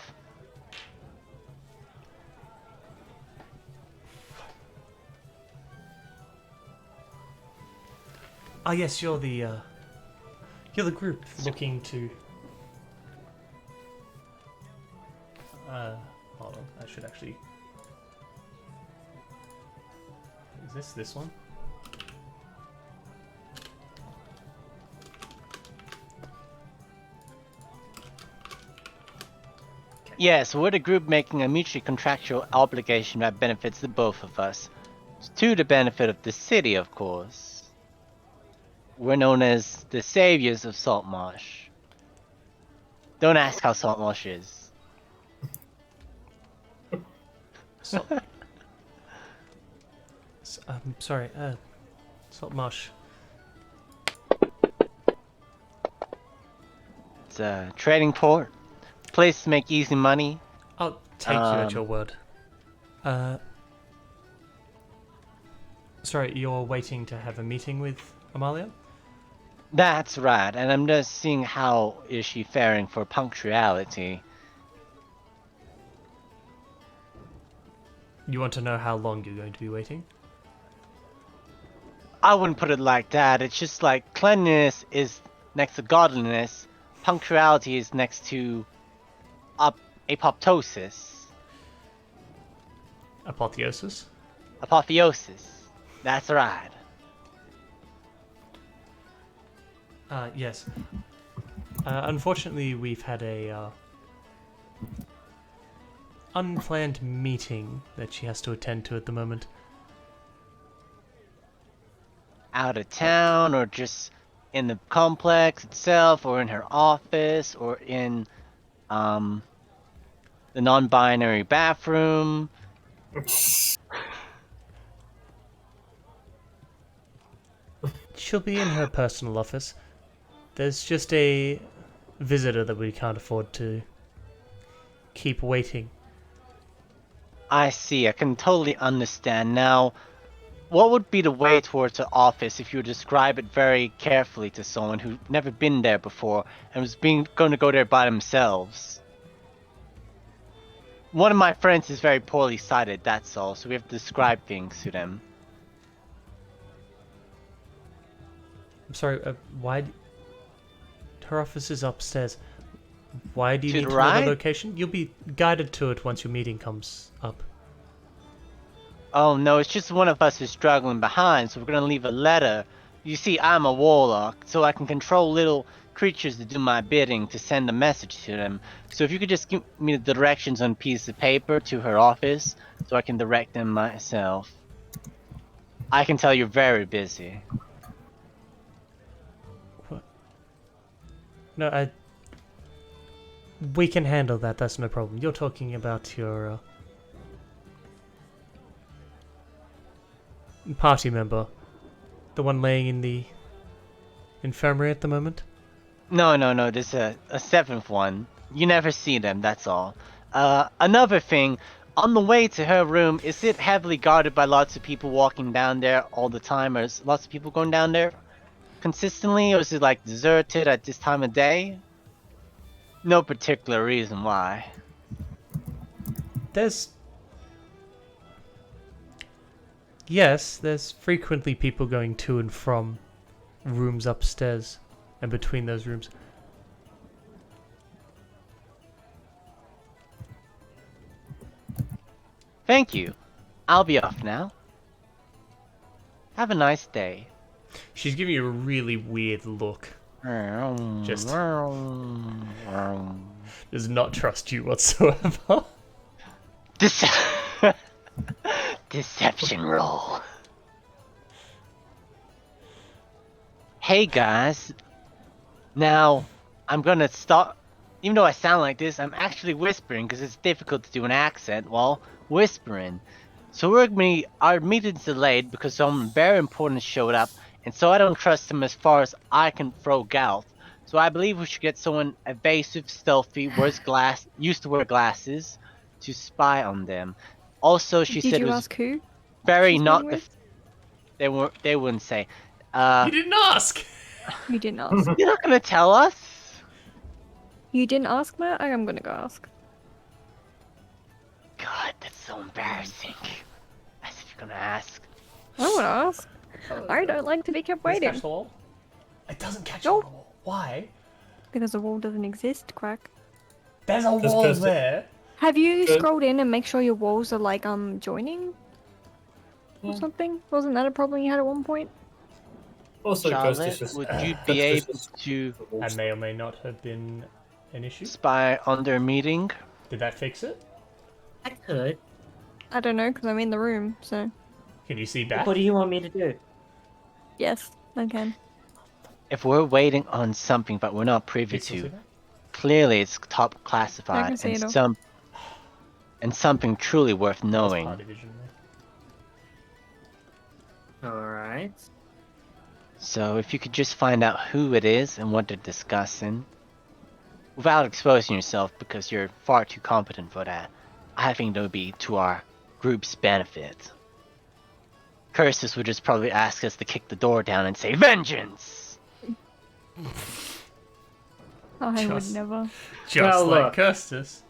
Ah, yes, you're the group looking to. Hold on, I should actually. Is this one? Yes, we're the group making a mutually contractual obligation that benefits the both of us. To the benefit of the city, of course. We're known as the Saviours of Saltmarsh. Don't ask how Saltmarsh is. Sorry, Saltmarsh. It's a trading port, place to make easy money. I'll take you at your word. Sorry, you're waiting to have a meeting with Amalia? That's right, and I'm just seeing how is she faring for punctuality. You want to know how long you're going to be waiting? I wouldn't put it like that. It's just like cleanliness is next to godliness, punctuality is next to apoptosis. Apotheosis? Apotheosis. That's right. Yes. Unfortunately, we've had a unplanned meeting that she has to attend to at the moment. Out of town, or just in the complex itself, or in her office, or in the non-binary bathroom. She'll be in her personal office. There's just a visitor that we can't afford to keep waiting. I see, I can totally understand. Now, what would be the way towards her office if you describe it very carefully to someone who's never been there before and was going to go there by themselves? One of my friends is very poorly sighted, that's all, so we have to describe things to them. I'm sorry, her office is upstairs. Why do you To need the to know right? the location? You'll be guided to it once your meeting comes up. Oh no, it's just one of us is struggling behind, so we're gonna leave a letter. You see, I'm a warlock, so I can control little creatures to do my bidding to send a message to them. So if you could just give me the directions on a piece of paper to her office, so I can direct them myself. I can tell you're very busy. No, we can handle that, that's no problem. You're talking about your party member. The one laying in the infirmary at the moment? No, there's a seventh one. You never see them, that's all. Another thing, on the way to her room, is it heavily guarded by lots of people walking down there all the time? Or is lots of people going down there consistently? Or is it like deserted at this time of day? No particular reason why. Yes, there's frequently people going to and from rooms upstairs and between those rooms. Thank you. I'll be off now. Have a nice day. She's giving you a really weird look. Just does not trust you whatsoever. Deception roll. Hey guys. Now, I'm gonna stop. Even though I sound like this, I'm actually whispering because it's difficult to do an accent while whispering. So our meeting's delayed because someone very important showed up, and so I don't trust him as far as I can throw Galth. So I believe we should get someone evasive, stealthy, used to wear glasses, to spy on them. Also, she Did said you it was ask who? very she's not. meeting with? They wouldn't say. You didn't ask! You didn't ask. You're not gonna tell us? You didn't ask, Matt? I'm gonna go ask. God, that's so embarrassing. As if you're gonna ask. I want to ask. I don't like to be kept Does it waiting. catch the wall? It doesn't catch Nope. the wall. Why? Because the wall doesn't exist, Quack. There's a Just wall 'cause there. Have you Good. scrolled in and make sure your walls are like joining? Or something? Wasn't that a problem you had at one point? Also, Ghost is Charlotte, just. would you Ghost be is able just- to That may or may not have been an issue. spy on their meeting? Did that fix it? I could. I don't know, because I'm in the room, so... Can you see back? What do you want me to do? Yes, I can. If we're waiting on something but we're not privy Can you still see to, that? clearly it's top I can classified see it all. and something truly worth That's knowing. party vision there. Alright. So if you could just find out who it is and what they're discussing. without exposing yourself because you're far too competent for that, I think that would be to our group's benefit. Curses would just probably ask us to kick the door down and say, "Vengeance!" I would Just- never. Just Well, like look. Custis.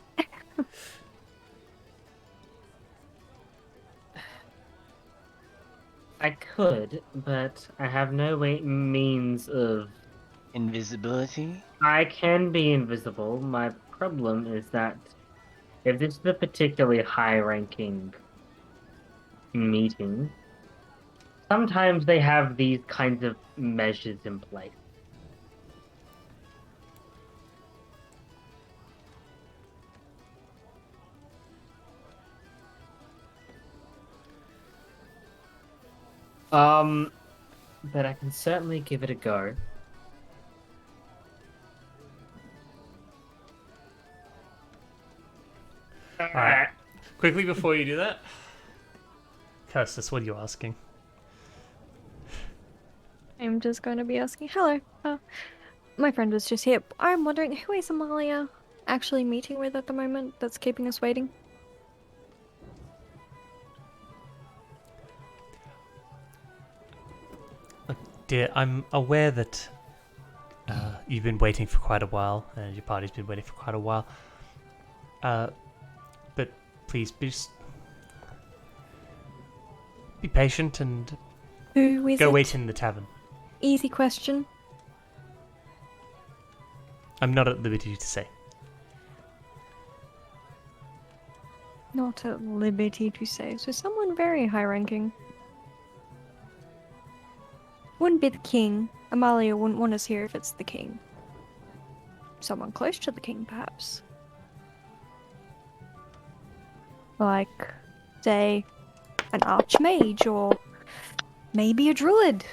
I could, but I have no means of. Invisibility? I can be invisible. My problem is that if this is a particularly high-ranking meeting, sometimes they have these kinds of measures in place. But I can certainly give it a go. Alright. Quickly before you do that, Custis, what are you asking? I'm just going to be asking. Hello. My friend was just here. I'm wondering who is Amalia actually meeting with at the moment that's keeping us waiting? Dear, I'm aware that you've been waiting for quite a while, and your party's been waiting for quite a while. But please, be patient and Who is go it? wait in the tavern. Easy question. I'm not at liberty to say. Not at liberty to say. So someone very high ranking. Wouldn't be the king. Amalia wouldn't want us here if it's the king. Someone close to the king, perhaps. Like, say, an archmage or maybe a druid.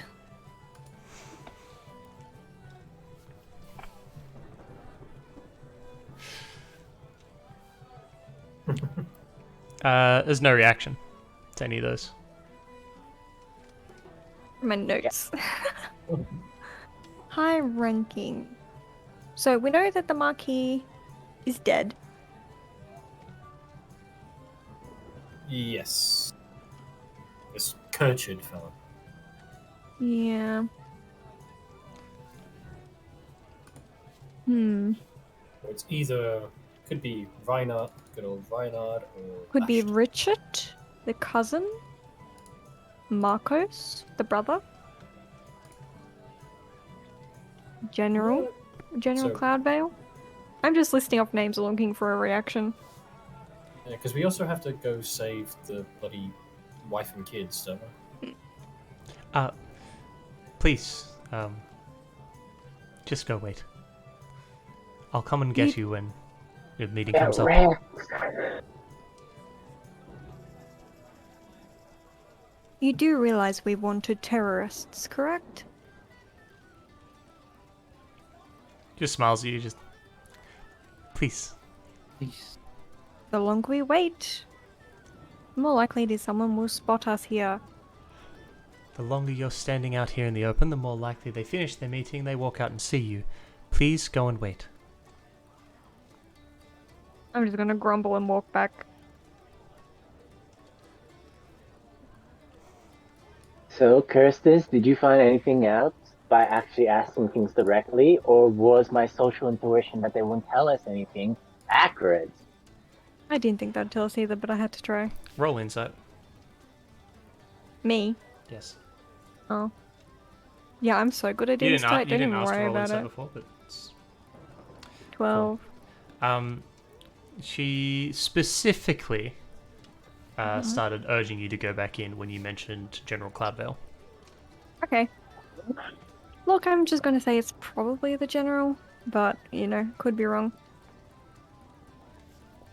There's no reaction to any of those. My notes. High ranking. So we know that the Marquis is dead. Yes. This Kirchard fella. Yeah. Hmm. So it's either could be Reinhard, good old Reinhard, or Could be Ashton. Richard, the cousin. Marcos, the brother. General. General So- Cloudvale. I'm just listing off names looking for a reaction. Yeah, because we also have to go save the bloody wife and kids, don't we? Please, just go wait. I'll come and get you when the meeting comes up. You do realize we wanted terrorists, correct? Just smiles at you, just... Please. Please. The longer we wait, the more likely it is someone will spot us here. The longer you're standing out here in the open, the more likely they finish their meeting, they walk out and see you. Please go and wait. I'm just gonna grumble and walk back. So, Kirstis, did you find anything out by actually asking things directly, or was my social intuition that they wouldn't tell us anything accurate? I didn't think that'd tell us either, but I had to try. Roll insight. Me? Yes. Oh. Yeah, I'm so good at You didn't, insight, you don't didn't even ask to worry roll about insight it. before, but it's... 12. She specifically started urging you to go back in when you mentioned General Cloudvale. Okay. Look, I'm just gonna say it's probably the general, but, you know, could be wrong.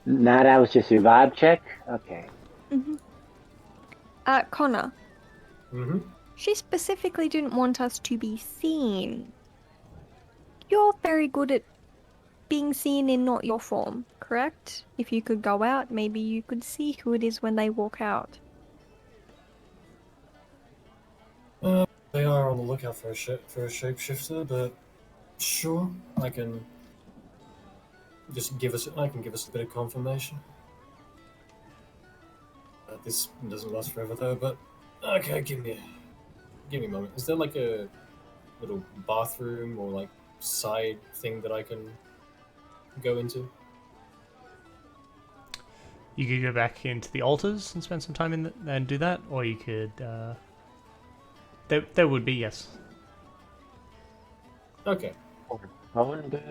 Nah, that was just your vibe check? Okay. Connor, Mm-hmm. she specifically didn't want us to be seen. You're very good at being seen in not your form, correct? If you could go out, maybe you could see who it is when they walk out. They are on the lookout for a shapeshifter, but sure, I can just give us. I can give us a bit of confirmation. This doesn't last forever though, but okay, give me a moment. Is there like a little bathroom or like side thing that I can go into? You could go back into the altars and spend some time in and do that, or you could. There would be, yes. Okay. Phone booth.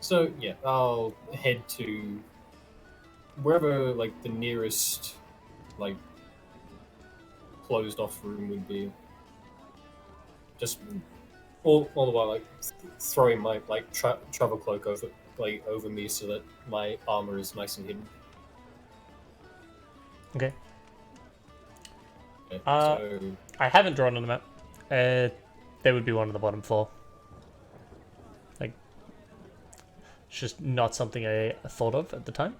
So yeah, I'll head to wherever like the nearest like closed off room would be. Just all the while like throwing my like travel cloak over me so that my armor is nice and hidden. Okay. Okay, So I haven't drawn on the map. There would be one on the bottom floor. Like, it's just not something I thought of at the time.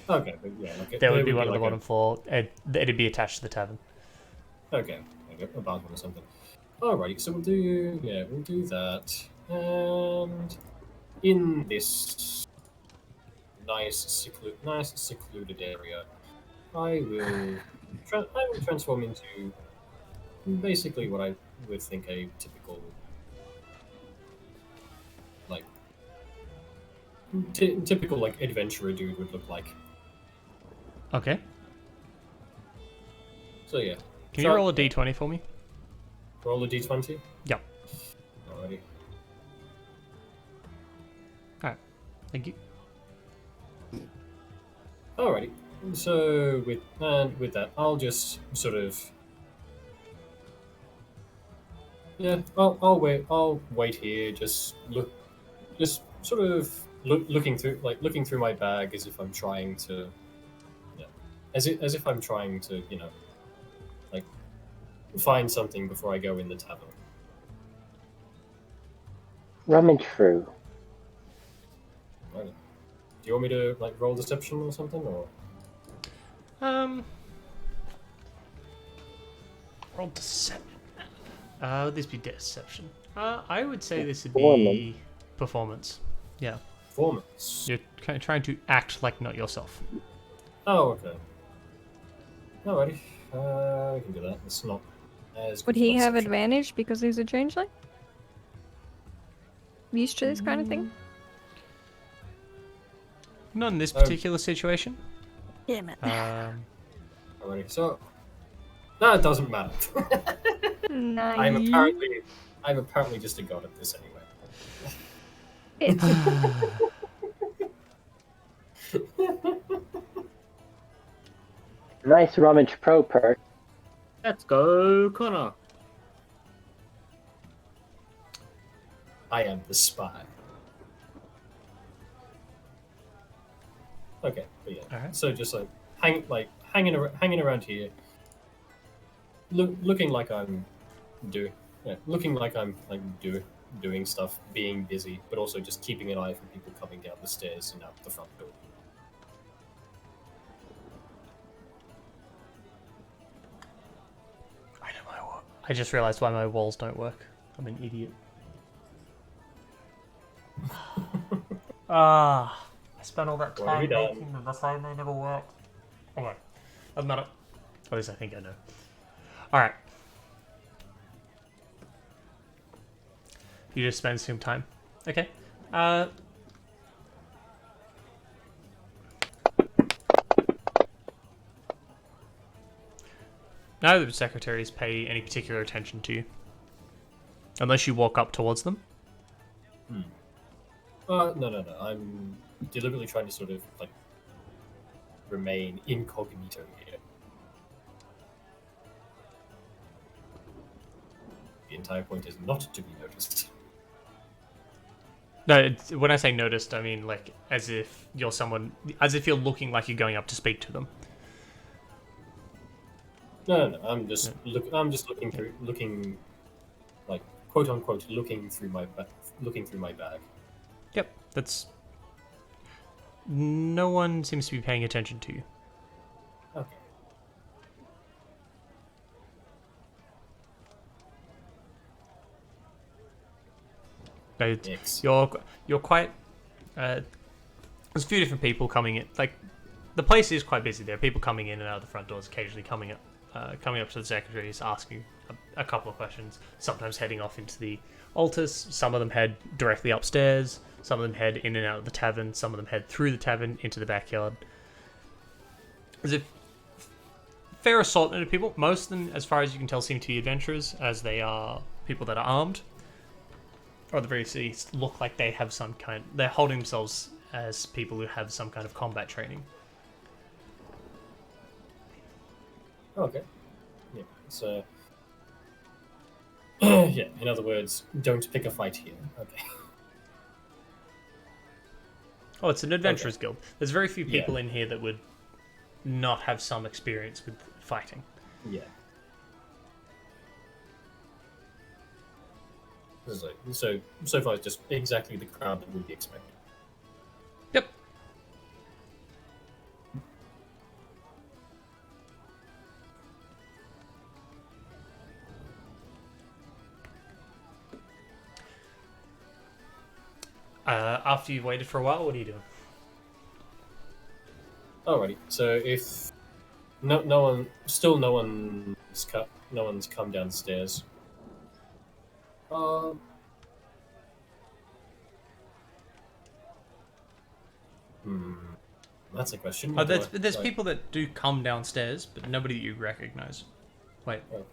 okay, but yeah, like There would be one on the like bottom floor. It'd be attached to the tavern. Okay, like a bathroom or something. Alrighty, so we'll do that, and in this nice secluded area, I will transform into basically what I would think a typical like typical like adventurer dude would look like. Okay. So yeah, Can you roll a d20 for me? roll a d20? Yep. Alrighty. Alright. Thank you. Alrighty. So with that, I'll just sort of I'll wait here. Just sort of looking through my bag as if I'm trying to, as if I'm trying to like find something before I go in the tavern. Rummage through. Right. Do you want me to like roll deception or something, or? Roll deception. Would this be deception? I would say this would be performance. Yeah. Performance. You're kind of trying to act like not yourself. Oh, okay. Alrighty. We can do that. It's not as. Would good he as have deception. advantage because he's a changeling? Used to this kind of thing? Not in this Oh. particular situation. Damn it. Alrighty. So. No, it doesn't matter. Nice. I'm apparently just a god at this anyway. Nice rummage pro perk. Let's go, Connor. I am the spy. Okay, but yeah. Alright. So just like hanging around here, looking like I'm doing stuff, being busy, but also just keeping an eye for people coming down the stairs and out the front door. I know my wall. I just realized why my walls don't work. I'm an idiot. I spent all that What have time you done? making them the same, they never worked. Okay. Doesn't matter. At least I think I know. Alright. You just spend some time. Okay. Neither of the secretaries pay any particular attention to you. Unless you walk up towards them. No. I'm deliberately trying to sort of like remain incognito here. The entire point is not to be noticed. No, when I say noticed, I mean like as if you're someone, as if you're looking like you're going up to speak to them. No. I'm just looking, like quote unquote, looking through my bag. Yep, that's. No one seems to be paying attention to you. Okay. No, Yes. you're quite there's a few different people coming in. Like, the place is quite busy. There are people coming in and out of the front doors, occasionally coming up to the secretaries, asking a couple of questions. Sometimes heading off into the altars. Some of them head directly upstairs. Some of them head in and out of the tavern. Some of them head through the tavern into the backyard. There's a fair assortment of people. Most of them, as far as you can tell, seem to be adventurers, as they are people that are armed, or at the very least look like they have some kind. They're holding themselves as people who have some kind of combat training. Okay. Yeah. So. Yeah. In other words, don't pick a fight here. Okay. Oh, it's an adventurers Okay. guild. There's very few people Yeah. in here that would not have some experience with fighting. Yeah. This is like, so far it's just exactly the crowd that we'd be expecting. Yep. After you've waited for a while, what are you doing? Alrighty. So if no one's come downstairs. Um. That's a question. Oh, Do there's I- people that do come downstairs, but nobody that you recognize. Wait, Okay.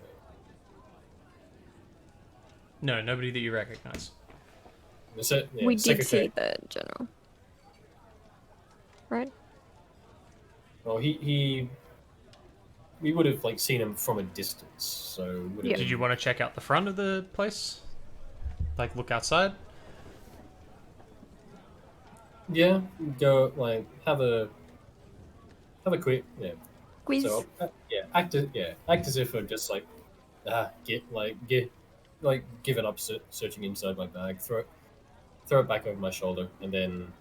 no, nobody that you recognize. Yeah, We did secretary. see the general. Right? Well, we would have like seen him from a distance, so would have Yeah. Did you want to check out the front of the place? Like, look outside? Yeah, go like have a quick Quiz. So act as if I'm just like given up searching inside my bag, throw it back over my shoulder, and then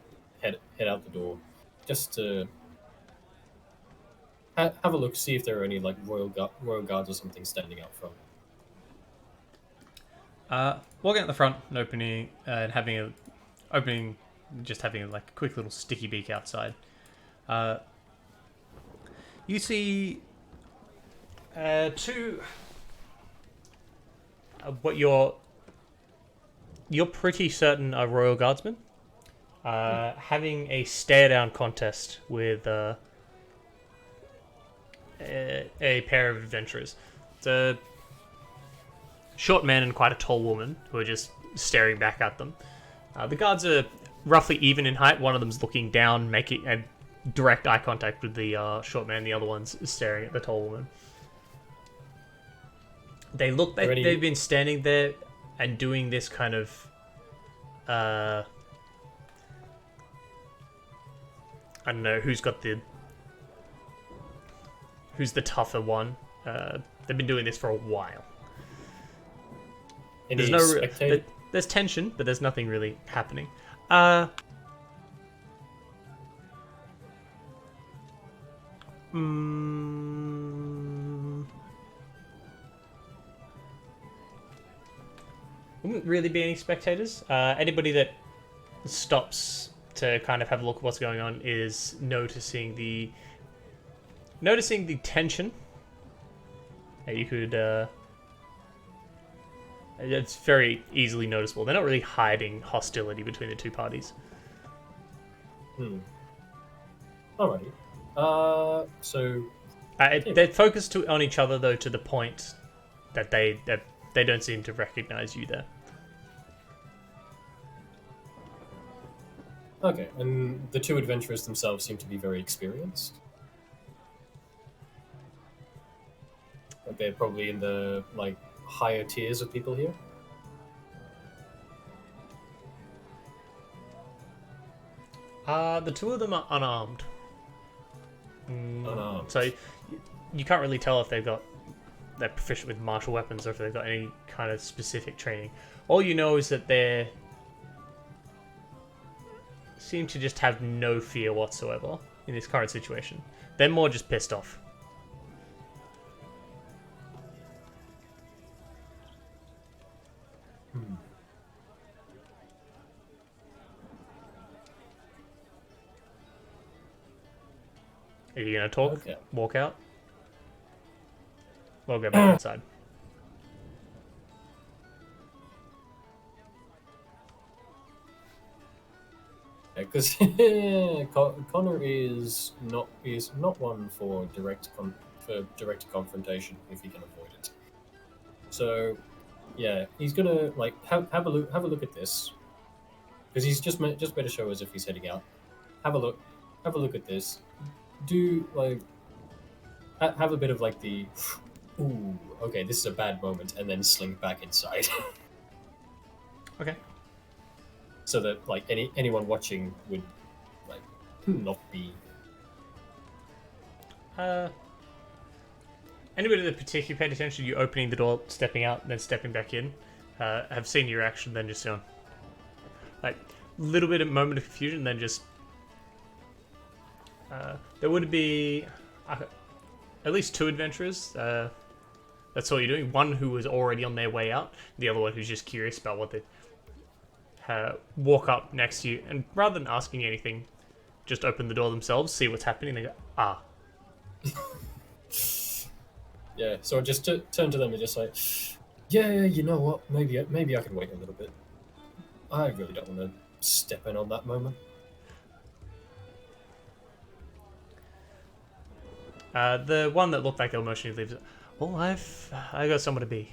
head out the door, just to have a look, see if there are any like royal guards or something standing out front. Walking out the front and opening and just having like a quick little sticky beak outside. You see two. What you're pretty certain are royal guardsmen. Having a stare down contest with a pair of adventurers. It's a short man and quite a tall woman who are just staring back at them. The guards are roughly even in height. One of them's looking down, making a direct eye contact with the short man. The other one's staring at the tall woman. They look like they've been standing there and doing this kind of I don't know who's the tougher one. They've been doing this for a while. Any There's spectator? there's tension, but there's nothing really happening. Wouldn't really be any spectators. Anybody that stops to kind of have a look at what's going on is noticing the tension. You could it's very easily noticeable. They're not really hiding hostility between the two parties. Alrighty. So They're focused on each other though, to the point that they don't seem to recognize you there. okay, and the two adventurers themselves seem to be very experienced. Like they're probably in the like higher tiers of people here. The two of them are unarmed. Unarmed. So you can't really tell if they're proficient with martial weapons or if they've got any kind of specific training. All you know is that they seem to just have no fear whatsoever in this current situation. They're more just pissed off. Are you gonna talk? Okay. Walk out? We'll go back inside. Because Connor is not one for direct confrontation if he can avoid it. So, yeah, he's gonna like have a look at this, because he's just made to show us if he's heading out. Have a look at this. Do like have a bit of like the ooh, okay, this is a bad moment, and then slink back inside. Okay. So that like anyone watching would like not be. Anybody that particularly paid attention to you opening the door, stepping out, then stepping back in, have seen your action, then just gone. Like, little bit of moment of confusion, then just. There would be at least 2 adventurers. That's all you're doing. One who was already on their way out, the other one who's just curious about what they. Walk up next to you, and rather than asking anything, just open the door themselves, see what's happening, and they go, ah. Yeah, so I just turn to them and just like, yeah, you know what? Maybe I can wait a little bit. I really don't want to step in on that moment. The one that looked like they were motioning leaves. Well, I got somewhere to be.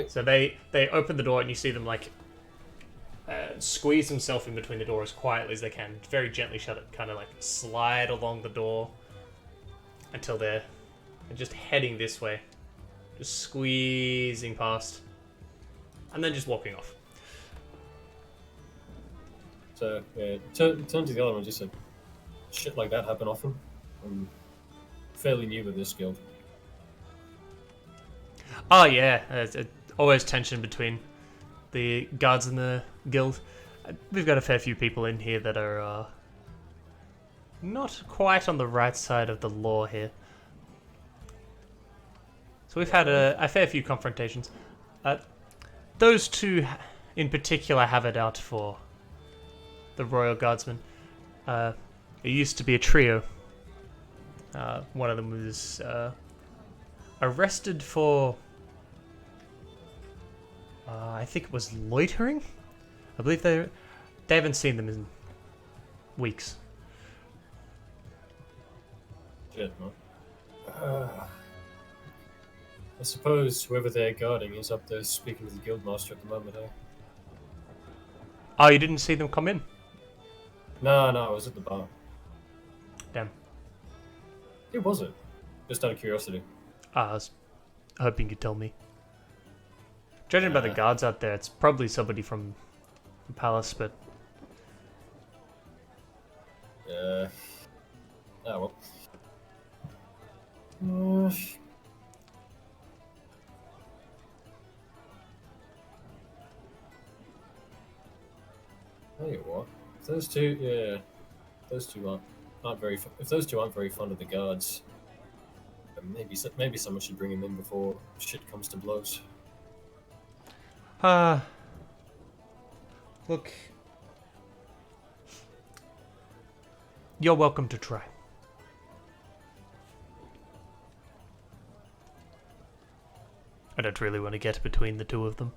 So they open the door, and you see them like squeeze themselves in between the door as quietly as they can, very gently shut it, kind of like slide along the door until they're just heading this way, just squeezing past, and then just walking off. So turn to the other one and just said, shit like that happen often. I'm fairly new with this guild. Oh yeah, always tension between the guards and the guild. We've got a fair few people in here that are not quite on the right side of the law here. So we've had a fair few confrontations. Those 2 in particular have it out for the Royal Guardsmen. It used to be a trio. One of them was arrested for I think it was loitering. I believe they haven't seen them in weeks. Shit, man. I suppose whoever they're guarding is up there speaking to the guildmaster at the moment, eh? Oh, you didn't see them come in? No, I was at the bar. Damn. Who was it? Just out of curiosity. I was hoping you'd tell me. Judging by the guards out there, it's probably somebody from the palace, but... Oh well. Tell you what, if those two aren't very. If those 2 aren't very fond of the guards, then maybe someone should bring them in before shit comes to blows. Look, you're welcome to try. I don't really want to get between the 2 of them.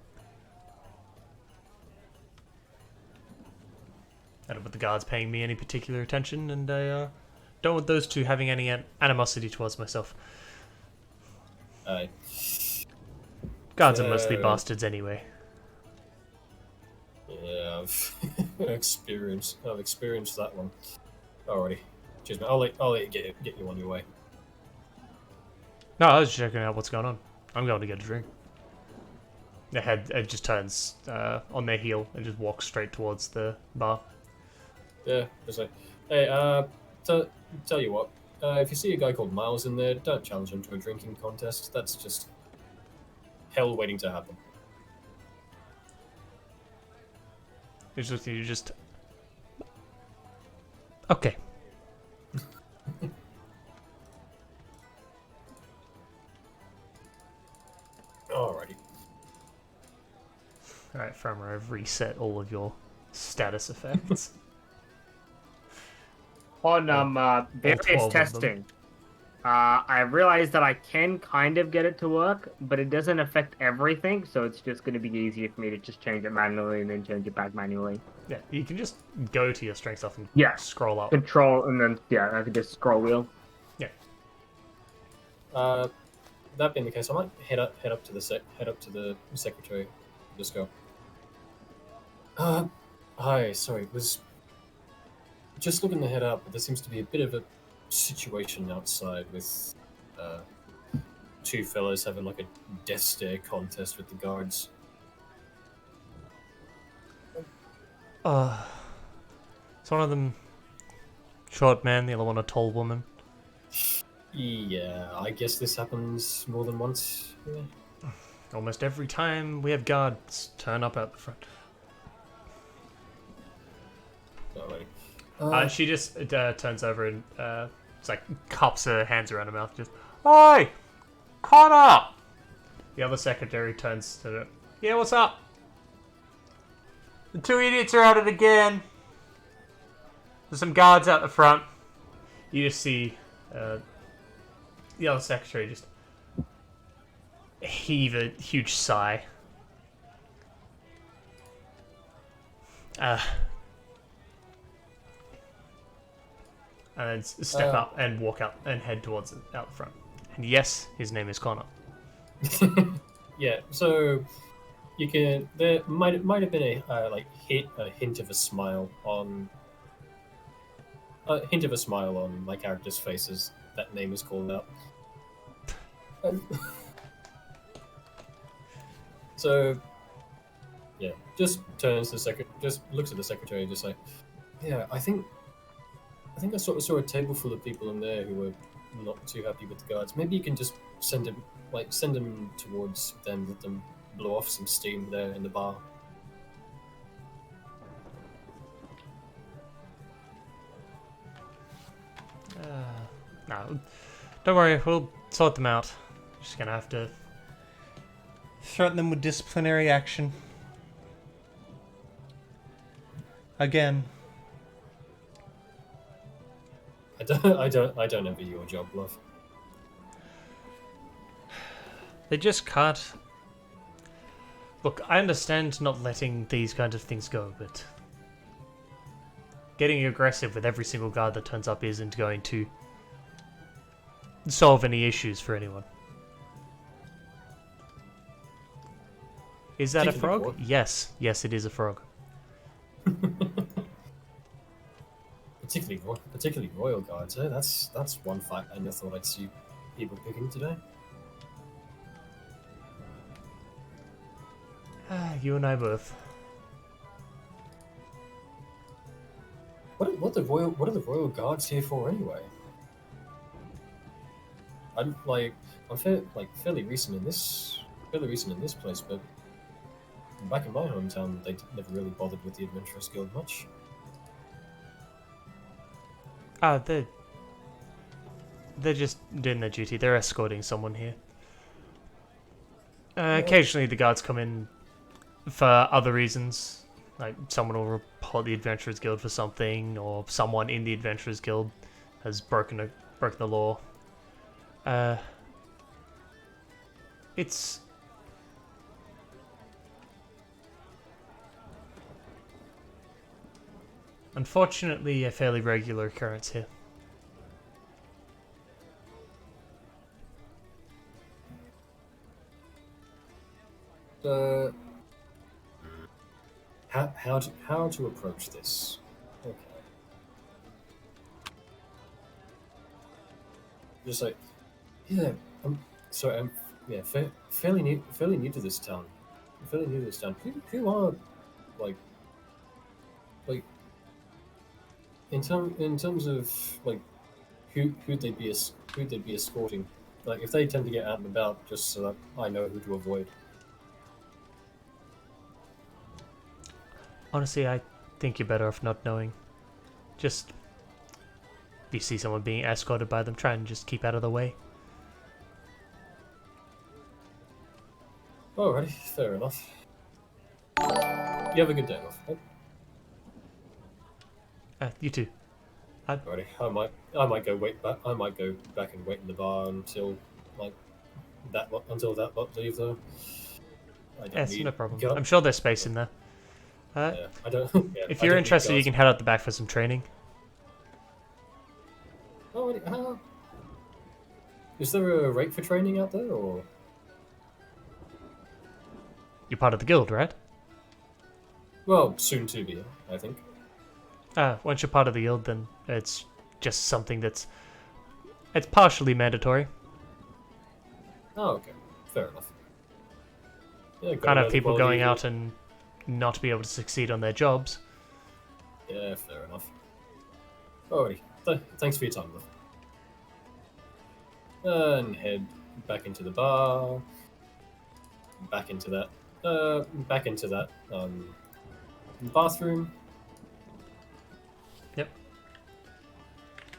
I don't want the guards paying me any particular attention, and I don't want those 2 having any animosity towards myself. Guards are mostly bastards anyway. Yeah, I've experienced that one already. Cheers, mate. I'll let you get you on your way. No, I was just checking out what's going on. I'm going to get a drink. The head just turns on their heel and just walks straight towards the bar. Yeah, just like, hey, tell you what, if you see a guy called Miles in there, don't challenge him to a drinking contest. That's just hell waiting to happen. It's just you just okay. Alrighty. Alright, Farmer, I've reset all of your status effects. On various 12 of them. testing, I realized that I can kind of get it to work, but it doesn't affect everything, so it's just going to be easier for me to just change it manually and then change it back manually. Yeah, you can just go to your strength stuff and Yeah. scroll up. Control, and then, yeah, I can just scroll wheel. Yeah. That being the case, I might head up to the secretary. Just go. Hi. Sorry, was just looking to head out, but there seems to be a bit of a situation outside with two fellows having like a death stare contest with the guards. It's one of them short man, the other one a tall woman. Yeah, I guess this happens more than once. Yeah. Almost every time we have guards turn up out the front. Alrighty. She just turns over and it's like cups her hands around her mouth. Just, "Oi, Connor!" The other secretary turns to her. "Yeah, what's up? The two idiots are at it again. There's some guards out the front." You just see the other secretary just heave a huge sigh. And then step up and walk up and head towards it out the front. And yes, his name is Connor. Yeah, so you can. There might have been a hint of a smile on my character's faces. That name is called out. So yeah, just turns to the just looks at the secretary, and just like, yeah, I think I sort of saw a table full of people in there who were not too happy with the guards. Maybe you can just send them towards them, let them blow off some steam there in the bar. No, don't worry, we'll sort them out. Just gonna have to threaten them with disciplinary action. Again. I don't envy your job, love. They just can't. Look, I understand not letting these kinds of things go, but getting aggressive with every single guard that turns up isn't going to solve any issues for anyone. Is that a frog? Yes, it is a frog. Particularly royal guards. Eh? That's one fact I never thought I'd see people picking today. You and I both. What are the royal guards here for anyway? I'm fairly recent in this place, but back in my hometown, they never really bothered with the Adventurers Guild much. They're just doing their duty. They're escorting someone here. Occasionally the guards come in for other reasons. Like someone will report the Adventurers Guild for something, or someone in the Adventurers Guild has broken the law. It's unfortunately a fairly regular occurrence here. How to approach this? Okay. Just like, yeah, I'm fairly new to this town. Who are like in terms of like who'd they be escorting? Like if they tend to get out and about, just so that I know who to avoid. Honestly, I think you're better off not knowing. Just if you see someone being escorted by them, try and just keep out of the way. Alrighty, fair enough. You have a good day, love. You too. Alrighty, I might go wait back. I might go back and wait in the bar until like until that lot leave though. I don't Yes, need no problem. guard. I'm sure there's space in there. Yeah, I don't. Yeah, If I you're don't need interested, you guards. can head out the back for some training. Oh, is there a rate for training out there, or? You're part of the guild, right? Well, soon to be, I think. Once you're part of the guild, then it's just something it's partially mandatory. Oh, okay, fair enough. Yeah, Can't gotta know have the people quality going of out and not be able to succeed on their jobs. Yeah, fair enough. Alrighty, thanks for your time, though. And head back into the bar. Back into that bathroom. Yep.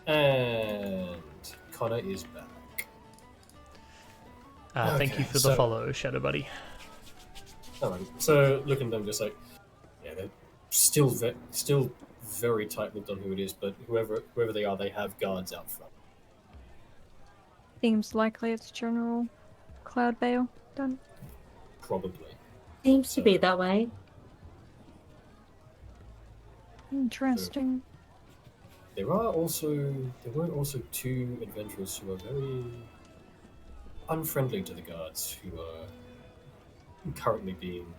And Connor is back. Thank you Okay, for the so- follow, Shadow Buddy. Alright, so looking at them, just like, yeah, they're still very tight-lipped on who it is, but whoever they are, they have guards out front. Seems likely it's General Cloudvale. Done. Probably. Seems to be So- that way. Interesting. There were also two adventurers who are very unfriendly to the guards, who are currently being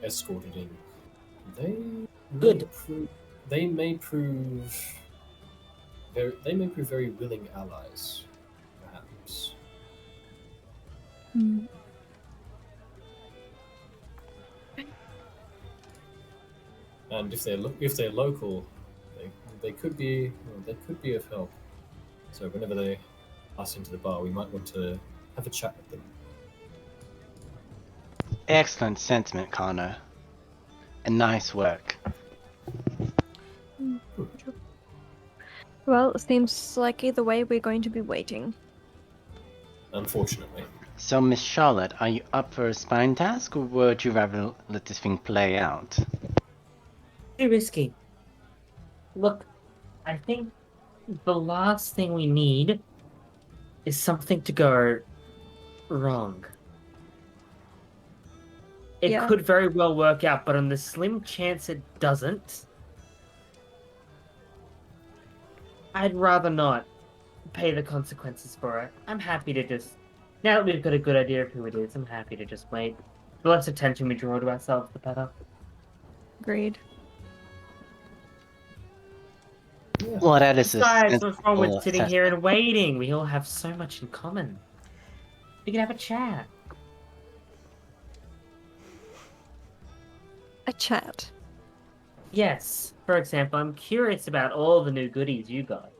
escorted in. They Good. They may prove very willing allies, perhaps. Hmm. And if they're local, they could be of help. So whenever they pass into the bar, we might want to have a chat with them. Excellent sentiment, Connor. And nice work. Well, it seems like either way we're going to be waiting. Unfortunately. So, Miss Charlotte, are you up for a spine task, or would you rather let this thing play out? Too risky. Look, I think the last thing we need is something to go wrong. It Yeah. could very well work out, but on the slim chance it doesn't, I'd rather not pay the consequences for it. I'm happy to just, now that we've got a good idea of who it is, I'm happy to just wait. The less attention we draw to ourselves, the better. Agreed. Well, that is a Besides, what's wrong sensible with sitting here and waiting? We all have so much in common. We can have a chat. A chat. Yes. For example, I'm curious about all the new goodies you got.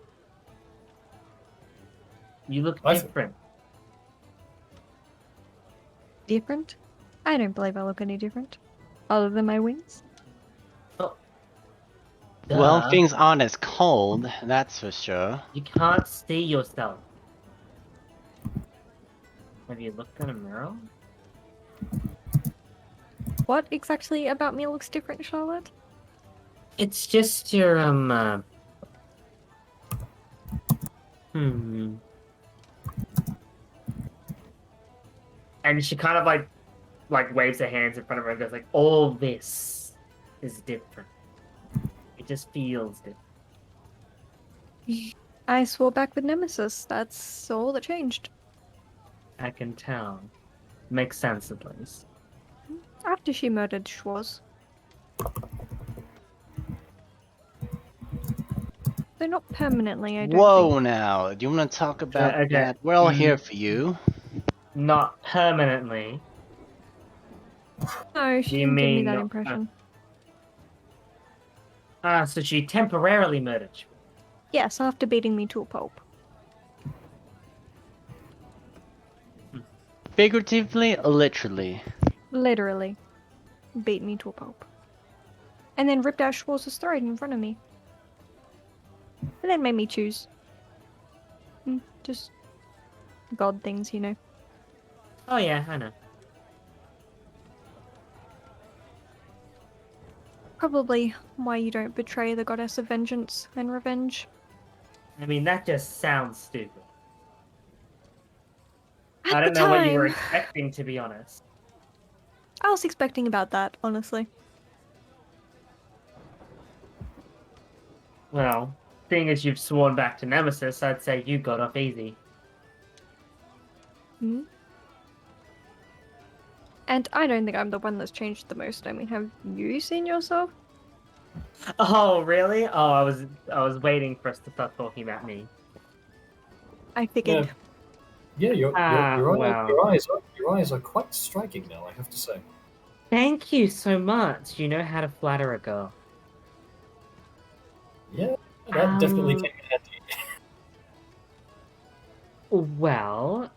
You look I- different. Different? I don't believe I look any different. Other than my wings. Well, Duh. things aren't as cold, that's for sure. You can't see yourself. Have you looked in a mirror? What exactly about me looks different, Charlotte? It's just your, And she kind of like waves her hands in front of her and goes like, all this is different. It just feels different. I swore back with Nemesis. That's all that changed. I can tell. Makes sense at least. After she murdered Schwarz. They're not permanently, I don't Whoa think. now, do you want to talk about okay. that? We're all here for you. Not permanently. No, she Do you didn't give me mean that not- impression. So she temporarily murdered you. Yes, after beating me to a pulp. Figuratively or literally? Literally. Beat me to a pulp. And then ripped out Schwarz's throat in front of me. And then made me choose. Just God things, you know. Oh yeah, I know. probably why you don't betray the goddess of vengeance and revenge. I mean, that just sounds stupid. At I the don't know what you were time, expecting, to be honest. I was expecting about that, honestly. Well, seeing as you've sworn back to Nemesis, I'd say you got off easy. Hmm? And I don't think I'm the one that's changed the most. I mean, have you seen yourself? Oh, really? Oh, I was waiting for us to start talking about me. I figured. Yeah, Well. your eyes are quite striking now, I have to say. Thank you so much. You know how to flatter a girl. Yeah, that definitely came in handy. Well,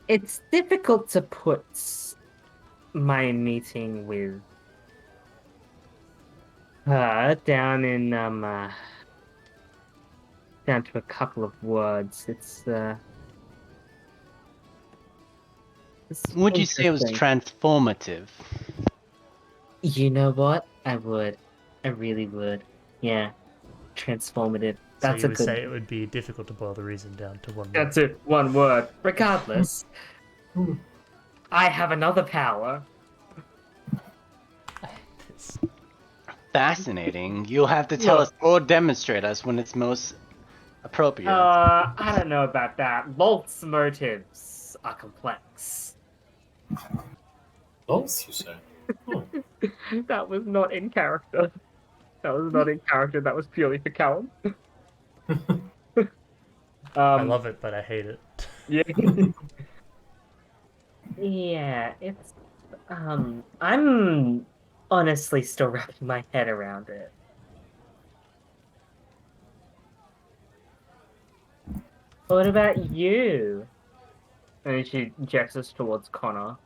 it's difficult to put my meeting with her down in down to a couple of words. It's Would you say it was interesting. transformative? You know what? I would. I really would. Yeah. Transformative. So That's you a would good. say it would be difficult to boil the reason down to one word. That's it. One word. Regardless, Hmm. I have another power. It's- Fascinating. You'll have to tell Look. us or demonstrate us when it's most appropriate. I don't know about that. Bolt's motives are complex. Both, you say? Hmm. That was not in character. That was not in character. That was purely for Callum. I love it, but I hate it. Yeah. Yeah, it's I'm honestly still wrapping my head around it. What about you? And she gestures towards Connor.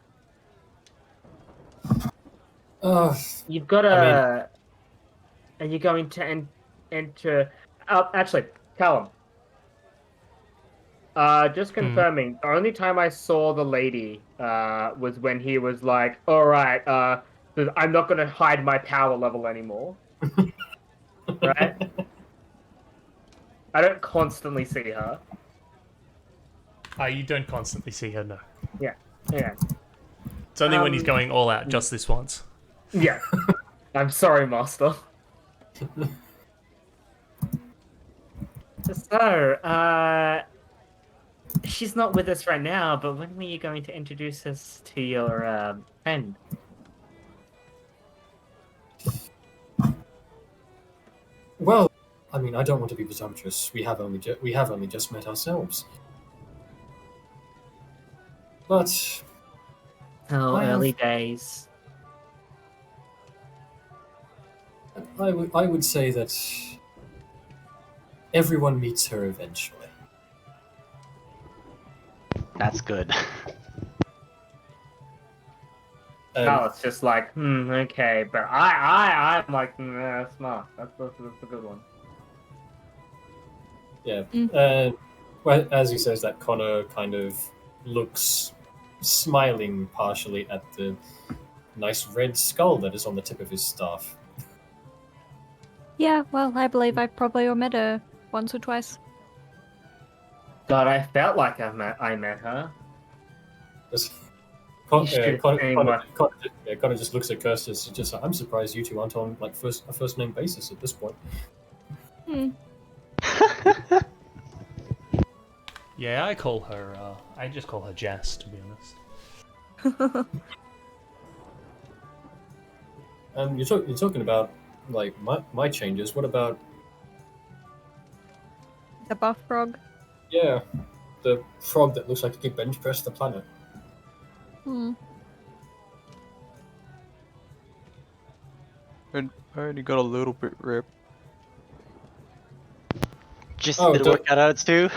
Uh, You've got I mean, a. Are you going to enter? Actually, Callum. Just confirming. The only time I saw the lady, was when he was like, "All right, I'm not gonna hide my power level anymore." Right? I don't constantly see her. You don't constantly see her, no. Yeah, yeah, It's only when he's going all out, just this once. yeah. I'm sorry, Master. So, she's not with us right now, but when were you going to introduce us to your friend? well, I mean, I don't want to be presumptuous. We have only just met ourselves. But Oh, I have- early days. I would say that everyone meets her eventually. That's good. Oh, it's just like, okay, but I'm like, that's smart. That's a good one. Yeah. Mm. Well, as he says that, Connor kind of looks smiling partially at the nice red skull that is on the tip of his staff. Yeah, well, I believe I've probably met her once or twice. God, I felt like I met her. Just- You should have seen what. Connor just looks at Kirsten. It's just like, I'm surprised you two aren't on like a first name basis at this point. Hmm. Yeah, I call her, I just call her Jess, to be honest. You're talking about like my changes. What about The buff frog. the frog that looks like it could bench press the planet? Hmm. And I only got a little bit ripped. Just Oh, a bit of workout out too.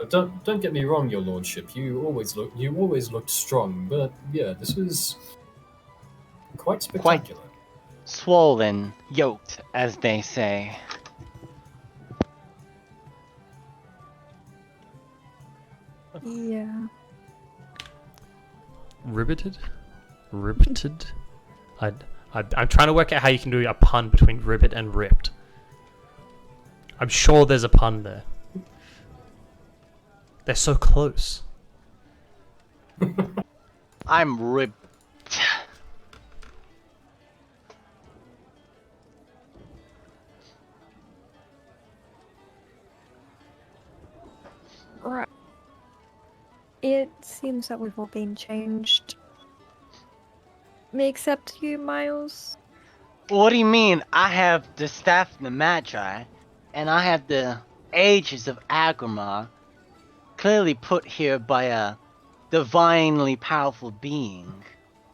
Don't get me wrong, Your Lordship. You always looked strong, but yeah, this is quite spectacular. Swollen, yoked, as they say. Yeah. Riveted? Riveted? I'm trying to work out how you can do a pun between ribbit and ripped. I'm sure there's a pun there. They're so close. I'm ripped. Right. It seems that we've all been changed. Except you, Miles. What do you mean? I have the staff of the Magi, and I have the ages of Agrimar, clearly put here by a divinely powerful being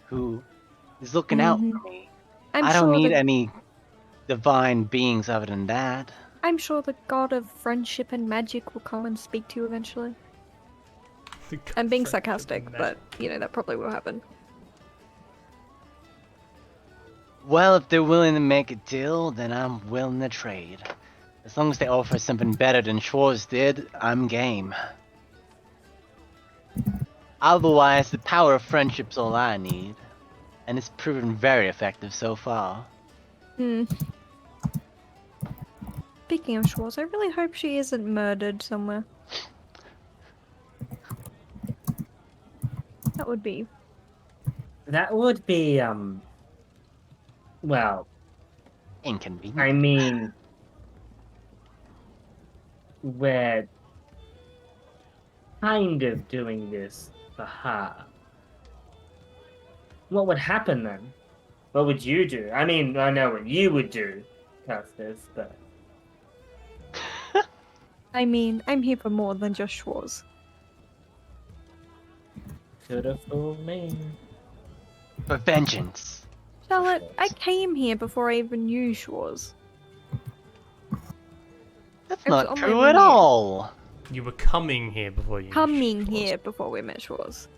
who is looking out for me. I don't need any divine beings other than that. I'm sure the god of friendship and magic will come and speak to you eventually. I'm being sarcastic, but, you know, that probably will happen. Well, if they're willing to make a deal, then I'm willing to trade. As long as they offer something better than Schwartz did, I'm game. Otherwise, the power of friendship's all I need. And it's proven very effective so far. Speaking of Schwartz, I really hope she isn't murdered somewhere. That would be... That would be, well, Inconvenient. I mean, we're kind of doing this for her. What would happen then? What would you do? I mean, I know what you would do, Custis, but... I mean, I'm here for more than just Schwartz. Could've fooled me. For vengeance. Charlotte, I came here before I even knew Schwartz. That's I was not on my true way at here. all. You were coming here before you... Coming here before we met Schwartz.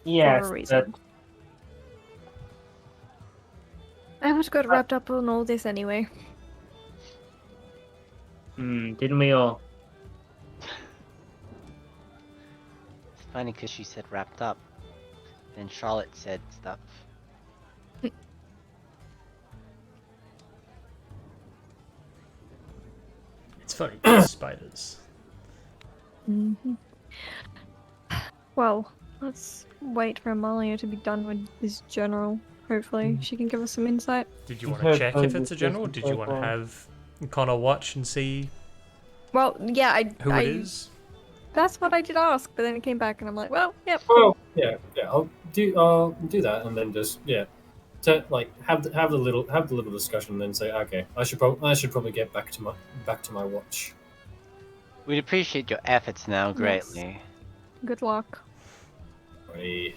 Yes, For a reason. I almost got wrapped up in all this anyway. didn't we all? It's funny because she said wrapped up. Then Charlotte said stuff. It's funny, because spiders. Well, let's wait for Amalia to be done with this general. Hopefully, she can give us some insight. Did you want to check if it's a general, or did you want to have Connor watch and see Well, yeah, who it is? That's what I did ask, but then it came back and I'm like, well, yep. Well, yeah. I'll do that, and then just have the little discussion, and then say, okay, I should probably get back to my watch. We'd appreciate your efforts now greatly. Good luck. Right.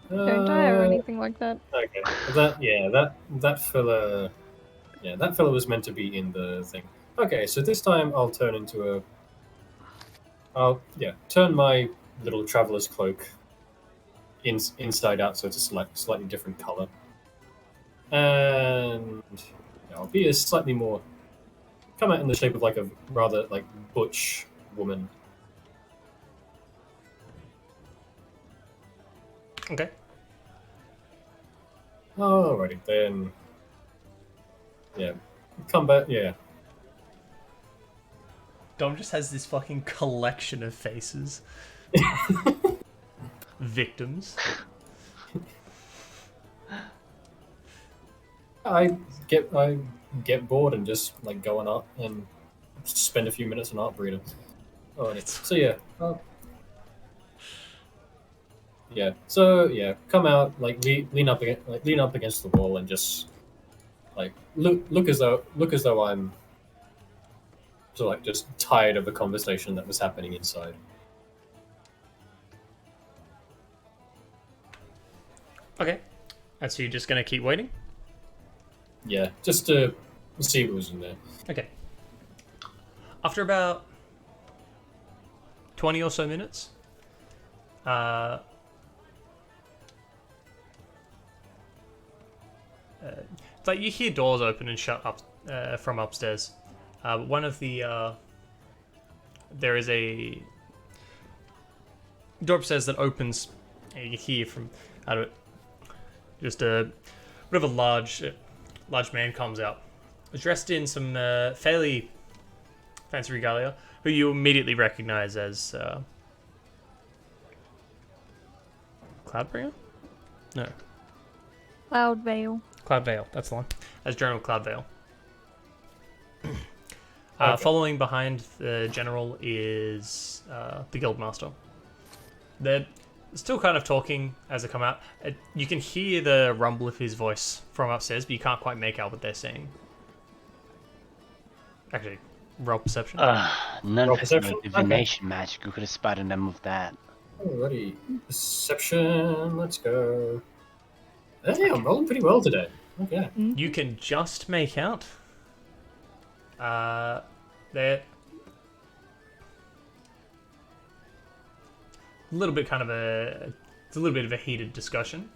Don't die or anything like that. Okay. That fella was meant to be in the thing. Okay, so this time I'll turn my little traveler's cloak inside out, so it's a slightly different color, and I'll be a slightly more come out in the shape of like a rather like butch woman. Okay. Alrighty then. Yeah, come back. Yeah. Dom just has this fucking collection of faces. Victims. I get bored and just like go on art and spend a few minutes on Art Breeder. Alrighty. So yeah. Come out, like lean up against the wall and just like look as though I'm so like just tired of the conversation that was happening inside. Okay. And so you're just gonna keep waiting? Yeah, just to see what was in there. Okay. After about 20 or so minutes, it's like you hear doors open and shut up from upstairs. One of the there is a door upstairs that opens And you hear from out of it, just a bit of a large man comes out, dressed in some fairly fancy regalia, who you immediately recognize as Cloudbringer? No. Cloudvale. Cloudvale, that's the one. As General Cloudvale. Okay. Following behind the general is the guildmaster. They're still kind of talking as they come out. You can hear the rumble of his voice from upstairs, but you can't quite make out what they're saying. Actually, roll perception. None Roll of us know perception? divination magic. Who could have spotted them with that? Alrighty. Perception, let's go. Hey, I'm rolling pretty well today. Okay. You can just make out. They're a little bit it's a little bit of a heated discussion.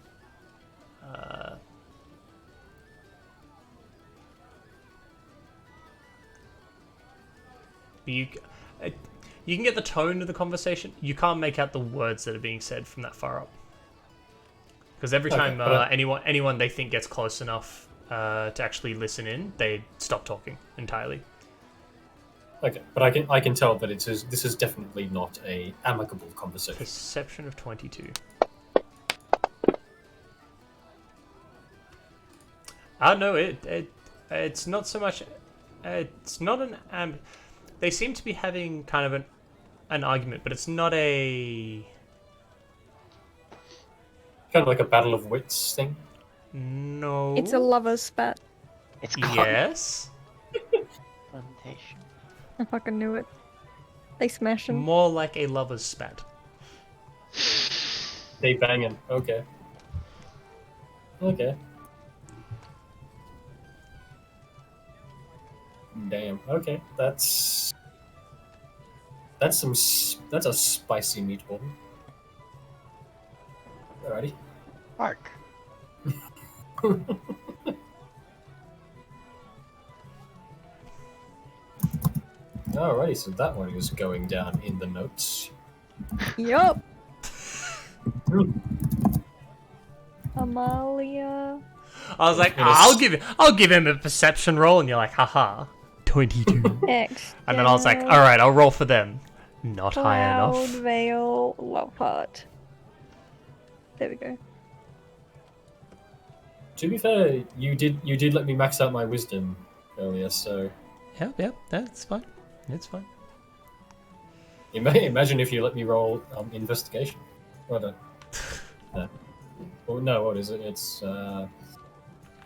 You can get the tone of the conversation. You can't make out the words that are being said from that far up. Because every Okay, time but anyone they think gets close enough to actually listen in, they stop talking entirely. Okay, but I can tell that this is definitely not a amicable conversation. Perception of 22. No, it's not so much. It's not an they seem to be having kind of an argument, but it's not a. Kind of like a battle of wits thing. No. It's a lover's spat. It's Yes. confrontation. I fucking knew it. They smash him. More like a lover's spat. They banging. Okay. Okay. Damn. Okay. That's a spicy meatball. Alrighty. Mark. Alrighty, so that one is going down in the notes. Yup. Amalia. I was like, It is- I'll give him a perception roll, and you're like, haha, 22. X. And then I was like, all right, I'll roll for them. Not high enough. Cloudvale. Lockhart. There we go. To be fair, you did let me max out my wisdom earlier, so Yeah, that's fine. It's fine. imagine if you let me roll investigation. Well done. Well, no, what is it? It's not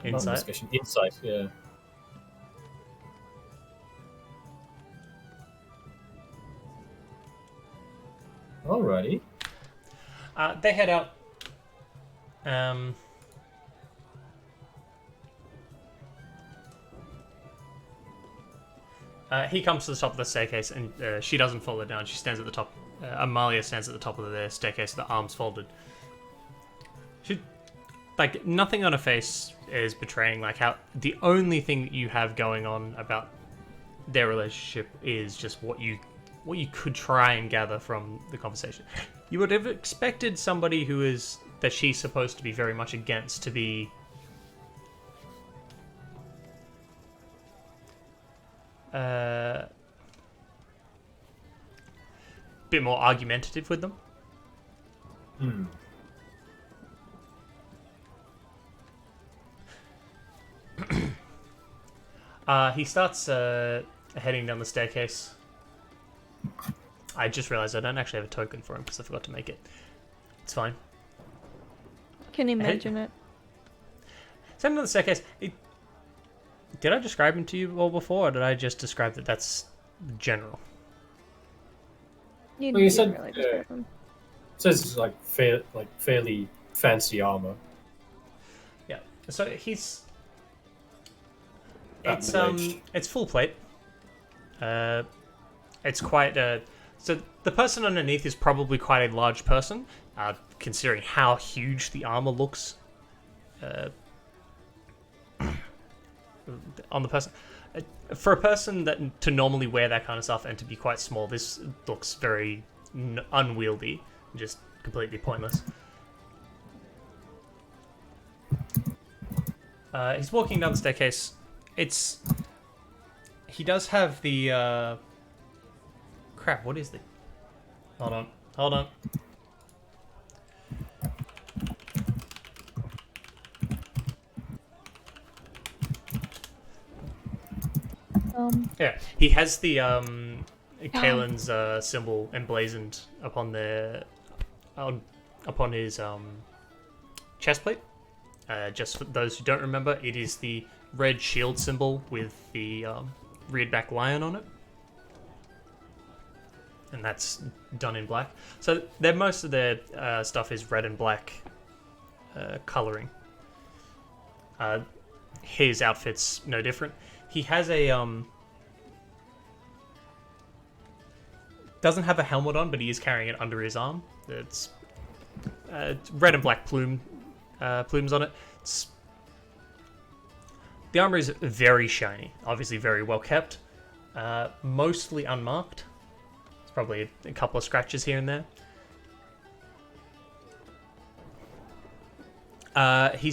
Insight. investigation. Insight. Yeah. Alrighty. They head out. He comes to the top of the staircase, and she doesn't follow down. She stands at the top. Amalia stands at the top of the staircase, the arms folded. She, like, nothing on her face is betraying like how the only thing that you have going on about their relationship is just what you could try and gather from the conversation. You would have expected somebody who is that she's supposed to be very much against to be bit more argumentative with them. Hmm. He starts heading down the staircase. I just realized I don't actually have a token for him because I forgot to make it. It's fine. Can imagine it. Standing on the staircase. Did I describe him to you all before, or did I just describe that that's general? You Well, you didn't said, really describe him. Says it's like fairly fancy armor. Yeah. So he's. That's It's full plate. It's quite so the person underneath is probably quite a large person, considering how huge the armor looks. On the person, for a person that to normally wear that kind of stuff and to be quite small, this looks very unwieldy, just completely pointless. He's walking down the staircase. He does have the, crap, what is the... Hold on. Yeah, he has the, Kalen's, symbol emblazoned upon upon his, chest plate. Just for those who don't remember, it is the red shield symbol with the reared back lion on it. And that's done in black. So most of their stuff is red and black colouring. His outfit's no different. He has a doesn't have a helmet on, but he is carrying it under his arm. It's red and black plumes on it. The armor is very shiny, obviously very well kept, mostly unmarked. There's probably a couple of scratches here and there. He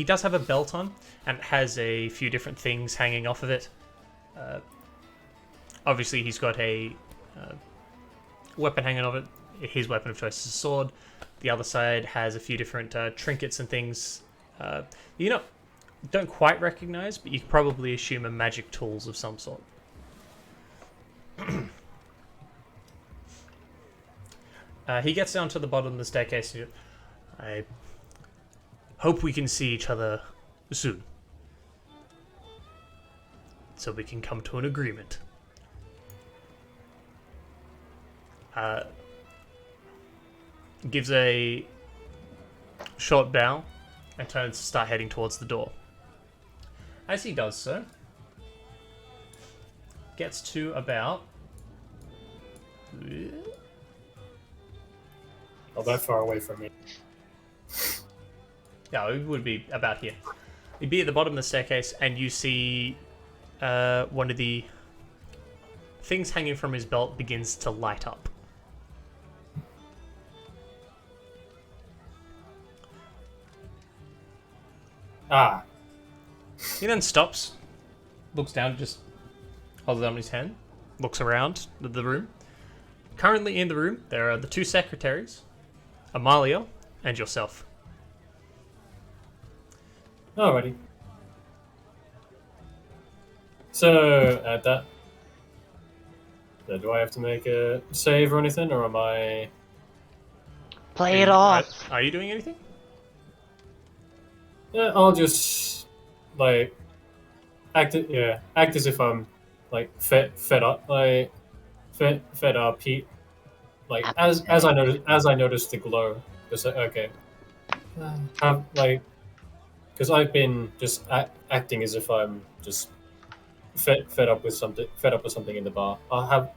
does have a belt on, and it has a few different things hanging off of it. Obviously, he's got a weapon hanging off it. His weapon of choice is a sword. The other side has a few different trinkets and things don't quite recognize, but you can probably assume are magic tools of some sort. He gets down to the bottom of the staircase. I hope we can see each other soon, so we can come to an agreement. Gives a short bow and turns to start heading towards the door. As he does so, gets to about... Not that far away from me. Yeah, it would be about here. You'd be at the bottom of the staircase, and you see one of the things hanging from his belt begins to light up. Ah. He then stops, looks down, just holds it on his hand, looks around the room. Currently in the room, there are the two secretaries, Amalia and yourself. Alrighty. So, at that... So do I have to make a save or anything, or am I... Play it off. Are you doing anything? Yeah, I'll just, like, act as if I'm, like, fed up, like, fed up, Pete. Like, as I noticed the glow, just like, okay. Because I've been just acting as if I'm just fed up with something in the bar. I'll have,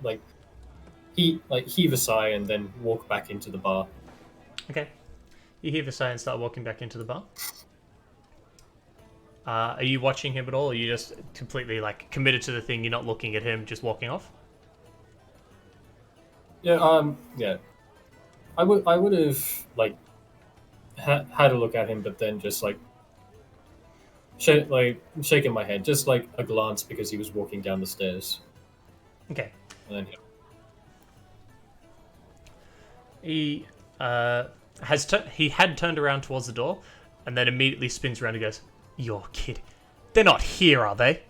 heave a sigh and then walk back into the bar. Okay. You heave a sigh and start walking back into the bar. Are you watching him at all, or are you just completely, committed to the thing, you're not looking at him, just walking off? Yeah, yeah. I would have, had a look at him, but then just, shaking my head, just, a glance because he was walking down the stairs. Okay. And then, He he had turned around towards the door, and then immediately spins around and goes, "You're kidding. They're not here, are they?"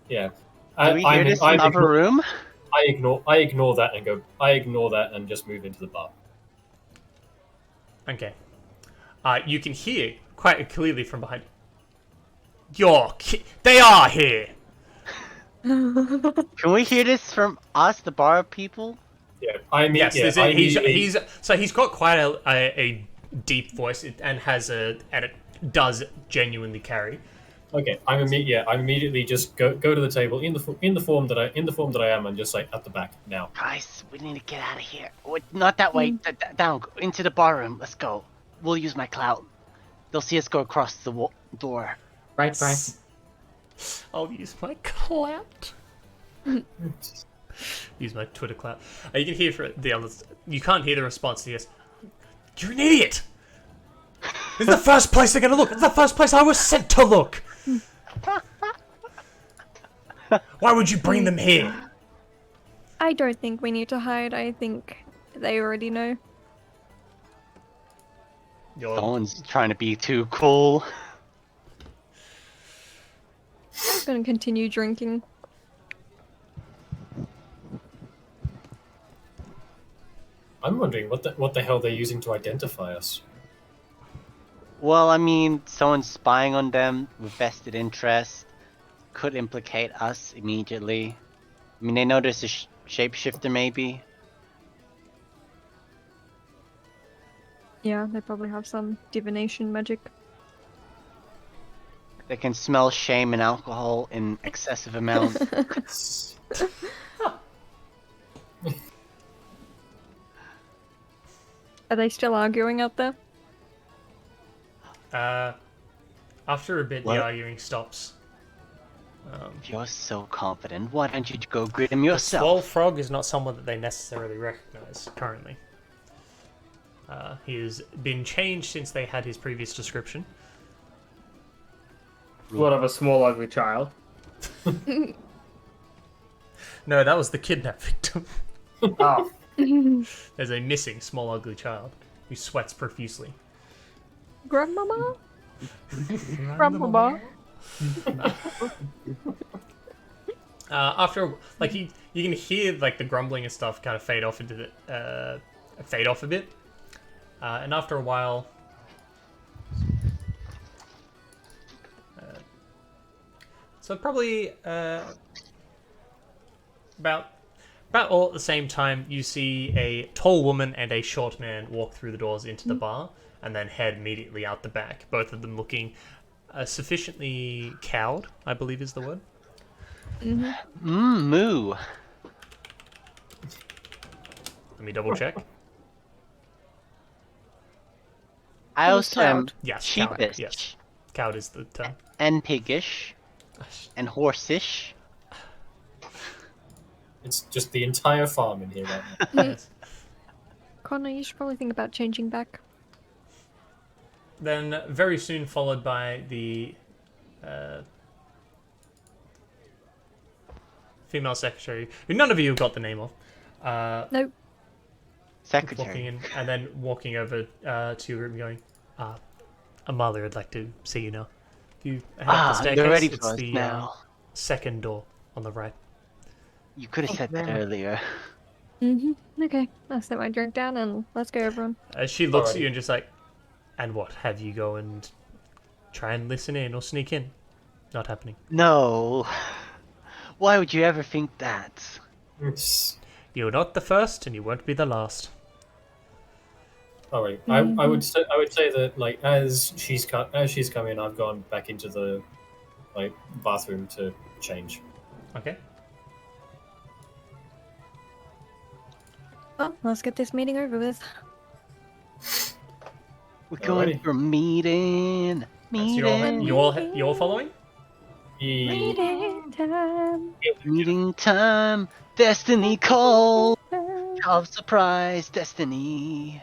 yeah. Do we hear this in the other room? I ignore that and go. I ignore that and just move into the bar. Okay. You can hear quite clearly from behind. They are here. Can we hear this from us, the bar people? Yeah, he's got quite a deep voice and it does genuinely carry. Okay, I'm immediately just go to the table in the form that I am, and just at the back now. Guys, we need to get out of here. Wait, not that way. Down into the bar room. Let's go. We'll use my clout. They'll see us go across the door. Right. I'll use my clout. Use my Twitter clout. You can hear you can't hear the response. He goes, You're an idiot! This is the first place they're gonna look! It's the first place I was sent to look! Why would you bring them here? I don't think we need to hide. I think they already know. Someone's trying to be too cool. I'm gonna continue drinking. I'm wondering what the hell they're using to identify us. Well, I mean, someone spying on them with vested interest could implicate us immediately. I mean, they know there's a shapeshifter, maybe. Yeah, they probably have some divination magic. They can smell shame and alcohol in excessive amounts. Are they still arguing out there? After a bit, What? the arguing stops. If you're so confident, why don't you go greet him The yourself? Swole Frog is not someone that they necessarily recognize currently. He has been changed since they had his previous description. What of a small ugly child? No, that was the kidnap victim. Oh, There's a missing small ugly child who sweats profusely. Grandmama? Grandmama? After, like, you can hear like the grumbling and stuff kind of fade off into the fade off a bit, and after a while, so probably about all at the same time, you see a tall woman and a short man walk through the doors into the bar, and then head immediately out the back. Both of them looking sufficiently cowed, I believe is the word. Moo. Let me double check. I also am Yes, cowed. sheepish Yes, cowed is the term. and piggish and horseish. It's just the entire farm in here right now. Yes. Connor, you should probably think about changing back. Then very soon followed by the female secretary, who none of you have got the name of. Nope. Walking Secretary. in and then walking over to your room, going, "Amalia, I'd like to see you now. You head up the You're staircase. ready It's for us the now. second door on the right." You could have said that earlier. Okay, I'll set my drink down and let's go, everyone. She looks at Alrighty. you and just like, "And what? Have you go and try and listen in or sneak in? Not happening. No. Why would you ever think that? You're not the first, and you won't be the last." All right. I would say that like as she's come in, I've gone back into the like bathroom to change. Okay. Well, let's get this meeting over with. We're going Alrighty. for a meeting. So Meeting. you're following? Meeting time. Meeting time. Destiny call. Of surprise. Destiny.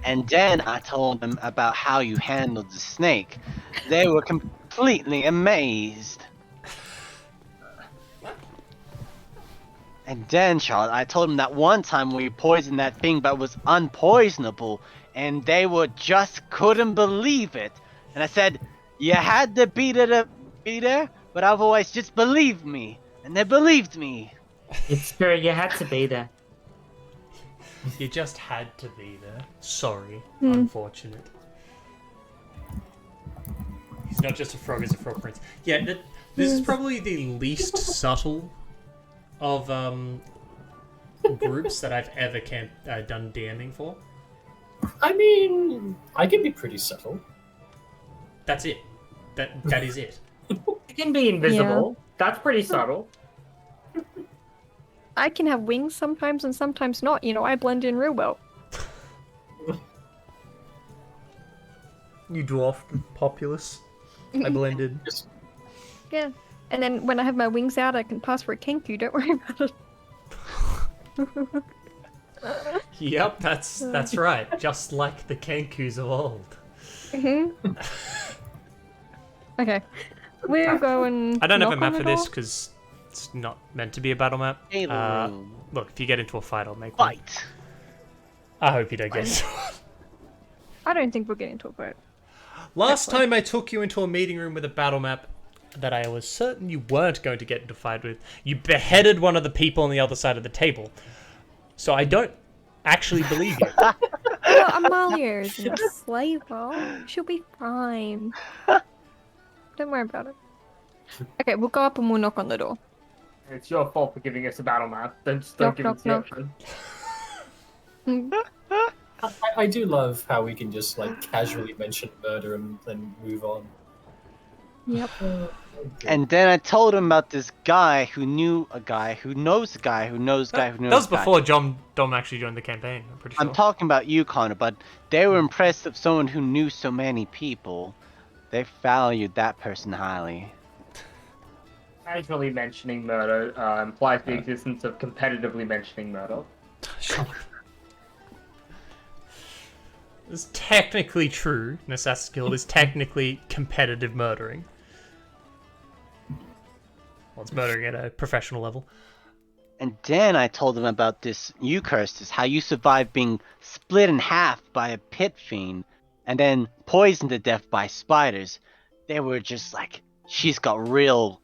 And then I told them about how you handled the snake. They were completely amazed. And then, Charlotte, I told them that one time we poisoned that thing but was unpoisonable, and they were just couldn't believe it. And I said, you had to be there, but otherwise just believe me. And they believed me. it's true. You had to be there. You just had to be there. Sorry. Unfortunate. He's not just a frog, he's a frog prince. Yeah, this is probably the least subtle of groups that I've ever done DMing for. I mean, I can be pretty subtle. That's it. That is it. You can be invisible. That's pretty subtle. I can have wings sometimes and sometimes not. You know, I blend in real well. You dwarf populace. I blended. Just Yeah. And then when I have my wings out, I can pass for a Kenku. Don't worry about it. Yep, that's right. Just like the Kenkus of old. Mm-hmm. Okay. We're going. I don't have a knock map on for the this door? because it's not meant to be a battle map. Halo room. Look, if you get into a fight, I'll make one. Fight. I hope you don't get into one. I don't think we'll get into a fight. Last time I took you into a meeting room with a battle map that I was certain you weren't going to get into a fight with, you beheaded one of the people on the other side of the table. So I don't actually believe you. Well, Amalia isn't a slaver. She'll be fine. Don't worry about it. Okay, we'll go up and we'll knock on the door. It's your fault for giving us a battle map. Then just don't Knock, give knock, us the knock. option. I do love how we can just like casually mention murder and then move on. Yep. And then I told him about this guy who knew a guy who knows a guy who knows a guy who knows That was a guy. before Dom actually joined the campaign, I'm pretty sure. I'm talking about you, Connor, but they were impressed of someone who knew so many people. They valued that person highly. Casually mentioning murder implies the existence of competitively mentioning murder. It's technically true. An Assassin's Guild is technically competitive murdering. Well, it's murdering at a professional level. And then I told them about this you curses, how you survived being split in half by a pit fiend, and then poisoned to death by spiders. They were just like, she's got real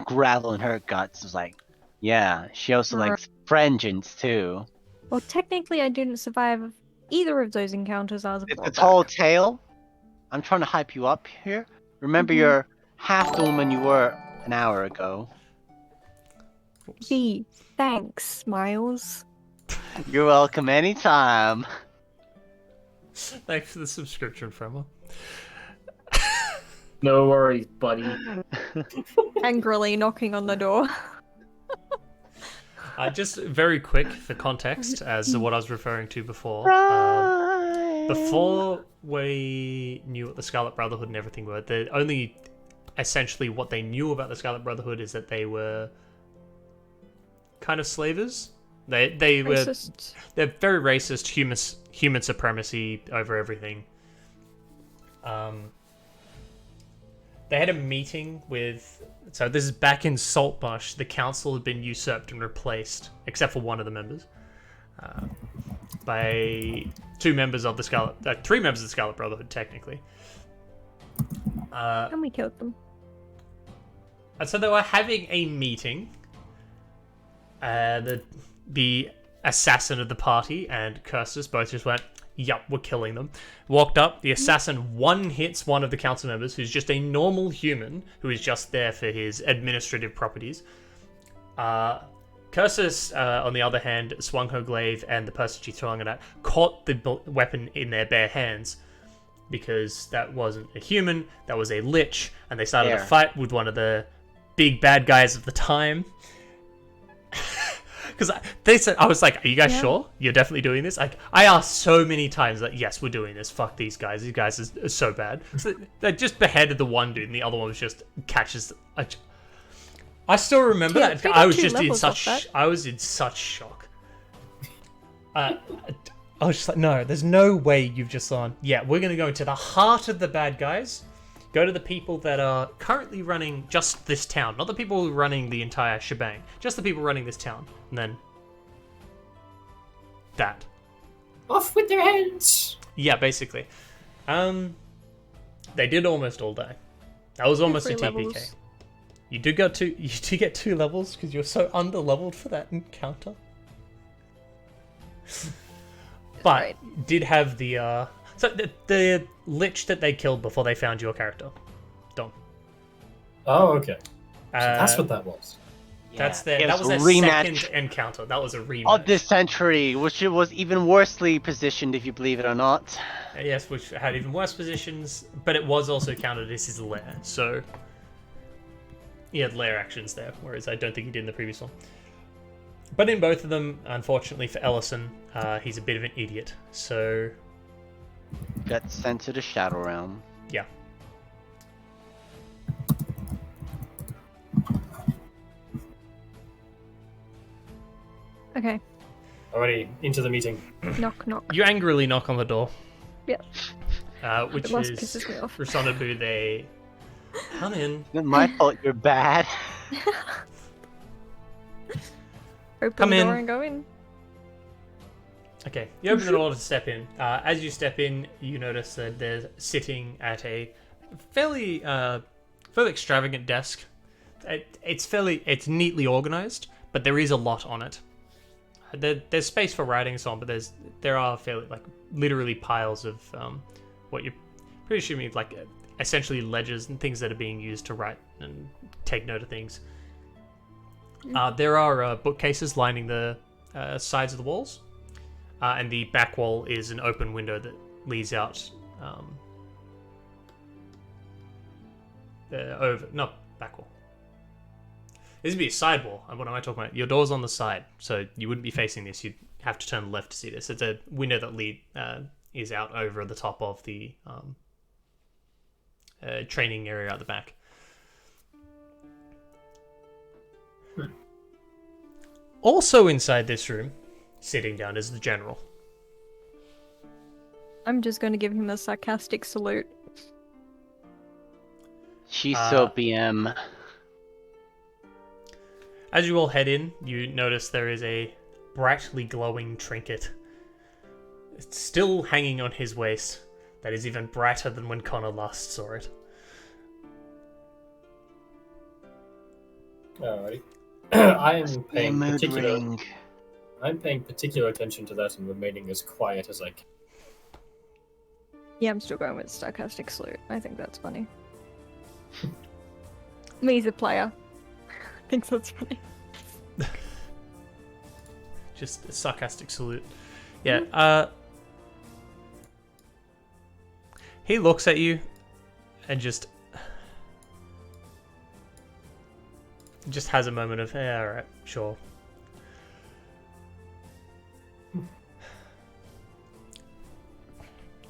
gravel in her guts. It was like, yeah, she also likes vengeance too. Well, technically, I didn't survive either of those encounters. I was It's a brought tall back. tale. I'm trying to hype you up here. Remember, you're half the woman you were an hour ago. Gee, thanks, Miles. You're welcome anytime. Thanks for the subscription, Fremel. No worries, buddy. Angrily knocking on the door. Just very quick for context, as what I was referring to before. Before we knew what the Scarlet Brotherhood and everything were, the only essentially what they knew about the Scarlet Brotherhood is that they were kind of slavers. They were Racist. they're very racist, human supremacy over everything. They had a meeting with. So this is back in Saltmarsh. The council had been usurped and replaced, except for one of the members, by three members of the Scarlet Brotherhood, technically. And we killed them. And so they were having a meeting. The assassin of the party and Cursus both just went, yup, we're killing them. Walked up, the assassin one-hits one of the council members, who's just a normal human, who is just there for his administrative properties. Cursus, on the other hand, swung her glaive, and the person she's throwing it at caught the weapon in their bare hands, because that wasn't a human, that was a lich, and they started a fight with one of the big bad guys of the time. Because they said, I was like, are you guys sure? You're definitely doing this? Like, I asked so many times that, yes, we're doing this. Fuck these guys. These guys are so bad. So they just beheaded the one dude, and the other one was just catches. I still remember that. we I got was 2 just in levels off such. that. I was in such shock. I was just like, no, there's no way you've just gone. Yeah, we're gonna go into the heart of the bad guys. Go to the people that are currently running just this town, not the people who are running the entire shebang. Just the people running this town, and then that. Off with their heads! Yeah, basically. They did almost all die. That was almost a 3 TPK. levels. You did get 2 levels because you're so under-leveled for that encounter. But right. did have the so the lich that they killed before they found your character, Dom. Oh, okay. So that's Uh, what that was. That's it that was a their rematch second encounter. That was a rematch. of this century, which it was even worsely positioned, if you believe it or not. Yes, which had even worse positions, but it was also counted as his lair, so he had lair actions there, whereas I don't think he did in the previous one. But in both of them, unfortunately for Ellison, he's a bit of an idiot, so Got sent to the Shadow Realm. yeah. Okay. Alrighty, into the meeting. Knock, knock. You angrily knock on the door. Yep. Which It must is pisses me off. Rusanabu, they come in. It's my fault you're bad. Open Come the door in. and go in. Okay, you open the door to step in. As you step in, you notice that they're sitting at a fairly extravagant desk. It's neatly organized, but there is a lot on it. There's space for writing and so on, but there are fairly literally piles of what you're pretty sure means essentially ledgers and things that are being used to write and take note of things. There are bookcases lining the sides of the walls. And the back wall is an open window that leads out not back wall. This would be a side wall. What am I talking about? Your door's on the side, so you wouldn't be facing this. You'd have to turn left to see this. It's a window that is out over the top of the training area at the back. Also inside this room, sitting down, is the general. I'm just going to give him a sarcastic salute. She's so BM. As you all head in, you notice there is a brightly glowing trinket. It's still hanging on his waist. That is even brighter than when Connor last saw it. Alrighty. I am A paying mood particular. ring. I'm paying particular attention to that and remaining as quiet as I can. Yeah, I'm still going with sarcastic salute. I think that's funny. Me as a player. Thinks that's funny. Just a sarcastic salute. Yeah, he looks at you and just has a moment of, yeah, alright, sure.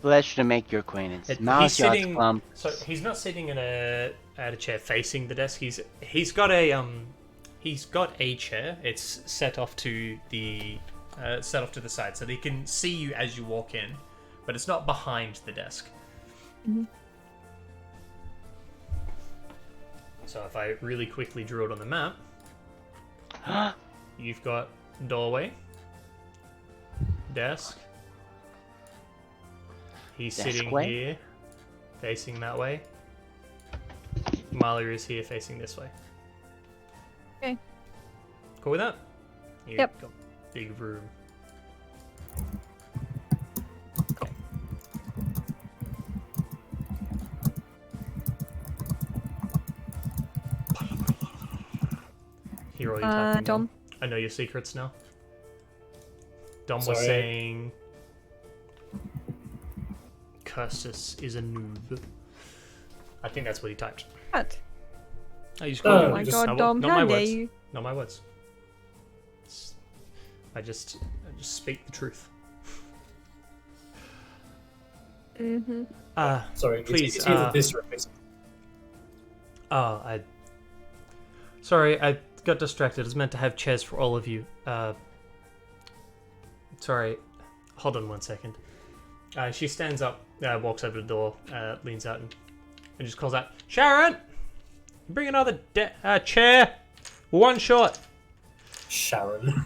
Pleasure to make your acquaintance. He's Mouse sitting. plump. So he's not sitting at a chair facing the desk. He's got a chair. It's set off to the side, so they can see you as you walk in, but it's not behind the desk. Mhm. So if I really quickly drew it on the map, you've got doorway, desk. He's sitting Deskway? here, facing that way. Malia is here, facing this way. Okay. Cool with that? You've Yep. got big room. Hear all your typing. Dom. I know your secrets now. Dom was Sorry. saying Cursus is a noob. I think that's what he typed. What? I just Oh called Oh him. my just- god, Dom, not how my dare words. you? Not my words. I just speak the truth. Mm-hmm. Sorry, Please, it's either this or this. Sorry, I got distracted. I was meant to have chairs for all of you. Sorry. Hold on 1 second. She stands up, walks over to the door, leans out, and just calls out, Sharon! Bring another chair! We're one short! Sharon.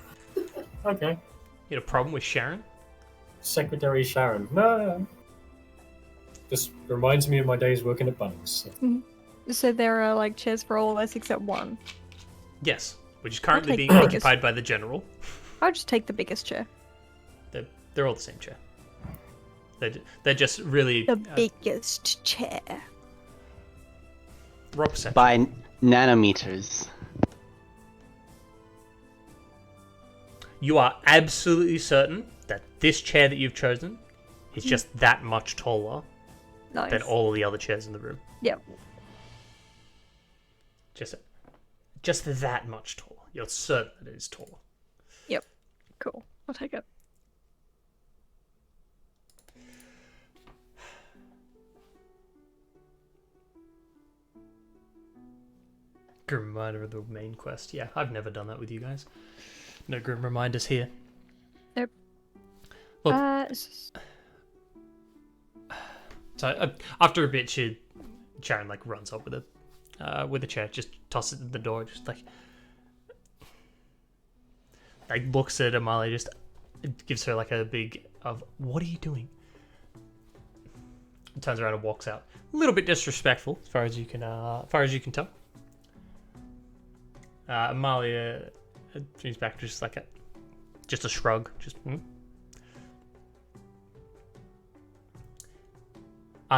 Okay. You had a problem with Sharon? Secretary Sharon. No. Just reminds me of my days working at Bunnings. So there are chairs for all of us except one. Yes, which is currently take being the biggest. occupied by the general. I'll just take the biggest chair. They're all the same chair. They're just really The biggest chair. raw perception. By nanometers. You are absolutely certain that this chair that you've chosen is just that much taller Nice. than all of the other chairs in the room. Yep. Just that much taller. You're certain that it is taller. Yep. Cool. I'll take it. Good reminder of the main quest. Yeah, I've never done that with you guys. No grim reminders here. Nope. Look. S- So after a bit, Sharon like runs up with a chair, just tosses it at the door, just like looks at Amalia, just gives her like a big of "What are you doing?" Turns around and walks out. A little bit disrespectful, as far as you can tell. Amalia turns back, just like just a shrug, just.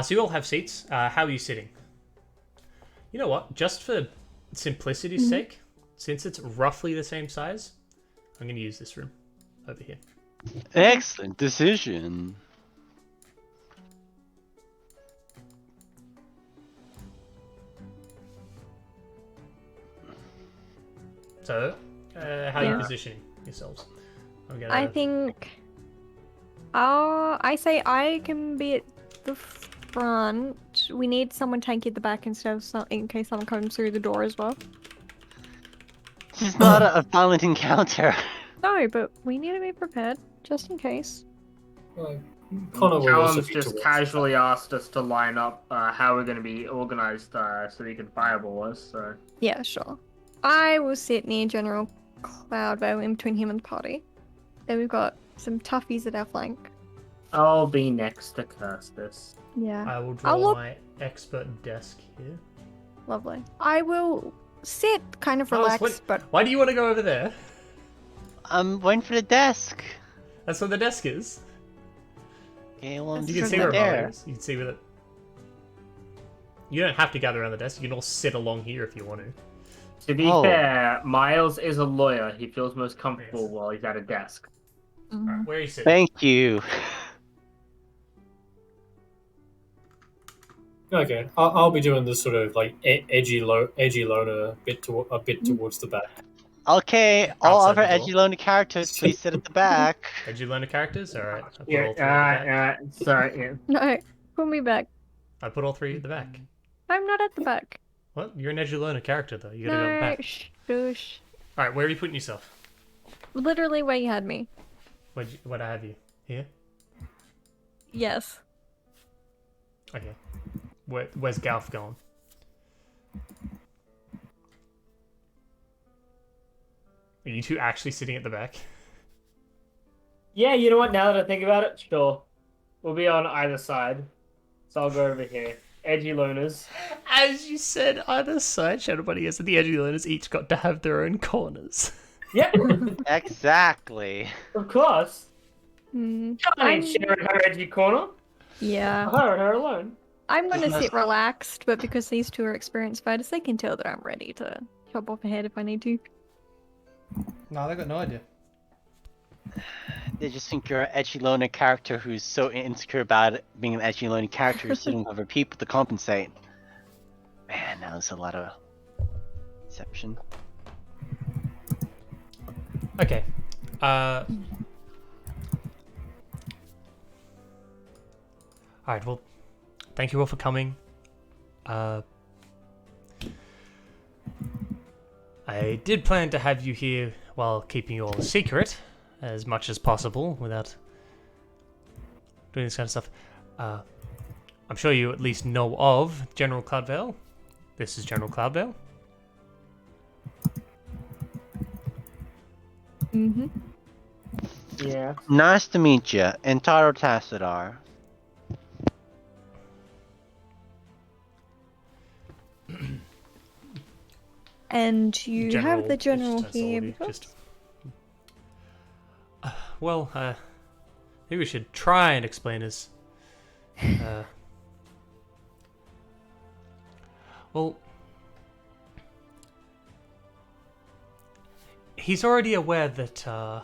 So you all have seats. How are you sitting? You know what? Just for simplicity's sake, since it's roughly the same size, I'm going to use this room over here. Excellent decision. So, how are you positioning yourselves? I think. I say I can be at the front. We need someone tanky at the back instead of in case someone comes through the door as well. This is not a violent encounter. No, but we need to be prepared just in case. Connor will also Callum's be just towards casually asked us to line up how we're going to be organized so he can fireball us. So Yeah, sure. I will sit near General Cloudvale in between him and the party. Then we've got some toughies at our flank. I'll be next to Kirstis. Yeah. I will draw my expert desk here. Lovely. I will sit kind of Miles, relaxed, but why do you want to go over there? I'm waiting for the desk. That's where the desk is. Okay, well, You can see where Amalia is. You can see where it. You don't have to gather around the desk. You can all sit along here if you want to. To be fair, Miles is a lawyer. He feels most comfortable while he's at a desk. Alright, where are you sitting? Thank you. Okay, I'll be doing this sort of like edgy loner bit towards the back. Okay, all Outside other the door. edgy loner characters, please sit at the back. Did you learn the characters? Alright. I put all Yeah, three at the back. sorry. Yeah. no, put me back. I put all three at the back. I'm not at the back. What? You're an edgy learner character though. You gotta go No, back. shush. Alright, where are you putting yourself? Literally where you had me. Where'd I have you? Here? Yes. Okay. Where's Galf going? Are you two actually sitting at the back? Yeah, you know what? Now that I think about it, sure. We'll be on either side. So I'll go over here. Edgy loners. As you said, either side, Shadow Bunny is the edgy learners each got to have their own corners. Yep, Exactly. of course. Hmm. I ain't sharing her edgy corner. Yeah. Her and her alone. I'm gonna sit relaxed, but because these two are experienced fighters, they can tell that I'm ready to chop off a head if I need to. No, they got no idea. They just think you're an edgy loner character who's so insecure about being an edgy loner character who's sitting over people to compensate. Man, that was a lot of deception. Okay. Alright, well, thank you all for coming. I did plan to have you here while keeping you all a secret as much as possible without doing this kind of stuff. I'm sure you at least know of General Cloudvale. This is General Cloudvale. Mm-hmm. Yeah. Nice to meet you, Entaro Tassadar. And you have the general that's all here. of you, just- well, maybe we should try and explain his. Well, he's already aware that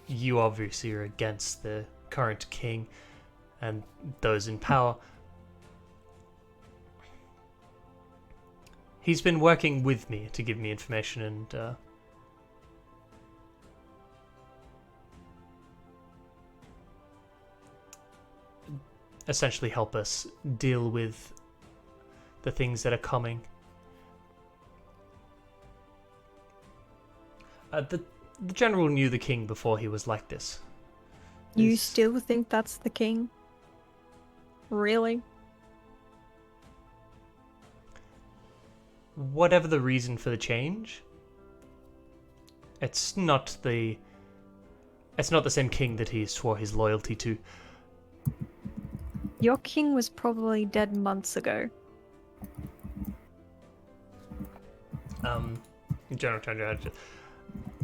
you obviously are against the current king and those in power. He's been working with me to give me information and essentially help us deal with the things that are coming. The general knew the king before he was like this. You He's- still think that's the king? Really? Whatever the reason for the change, it's not the same king that he swore his loyalty to. Your king was probably dead months ago. General Chandra,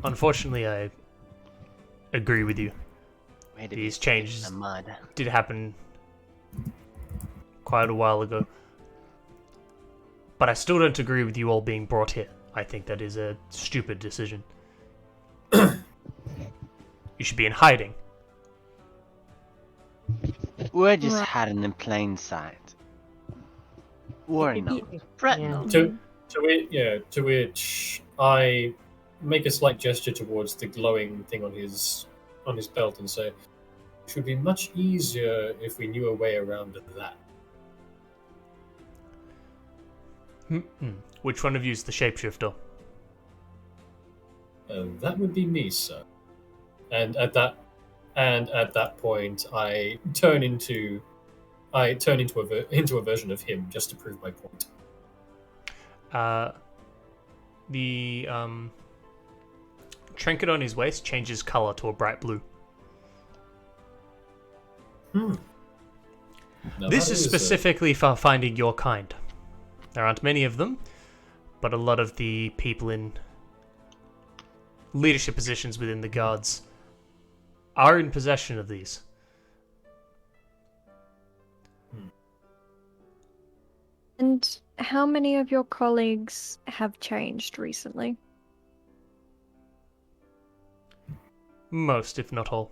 unfortunately, I agree with you. Way to These be changes in the mud. did happen quite a while ago. But I still don't agree with you all being brought here. I think that is a stupid decision. You should be in hiding. We're just Right. hiding in plain sight. Worry not. Yeah. Fret Yeah. not. To which I make a slight gesture towards the glowing thing on his belt and say, "It would be much easier if we knew a way around that." Which one of you is the shapeshifter? That would be me, sir. And at that point, I turn into a version of him just to prove my point. The trinket on his waist changes color to a bright blue. Now This that is specifically for finding your kind. There aren't many of them, but a lot of the people in leadership positions within the guards are in possession of these. And how many of your colleagues have changed recently? Most, if not all.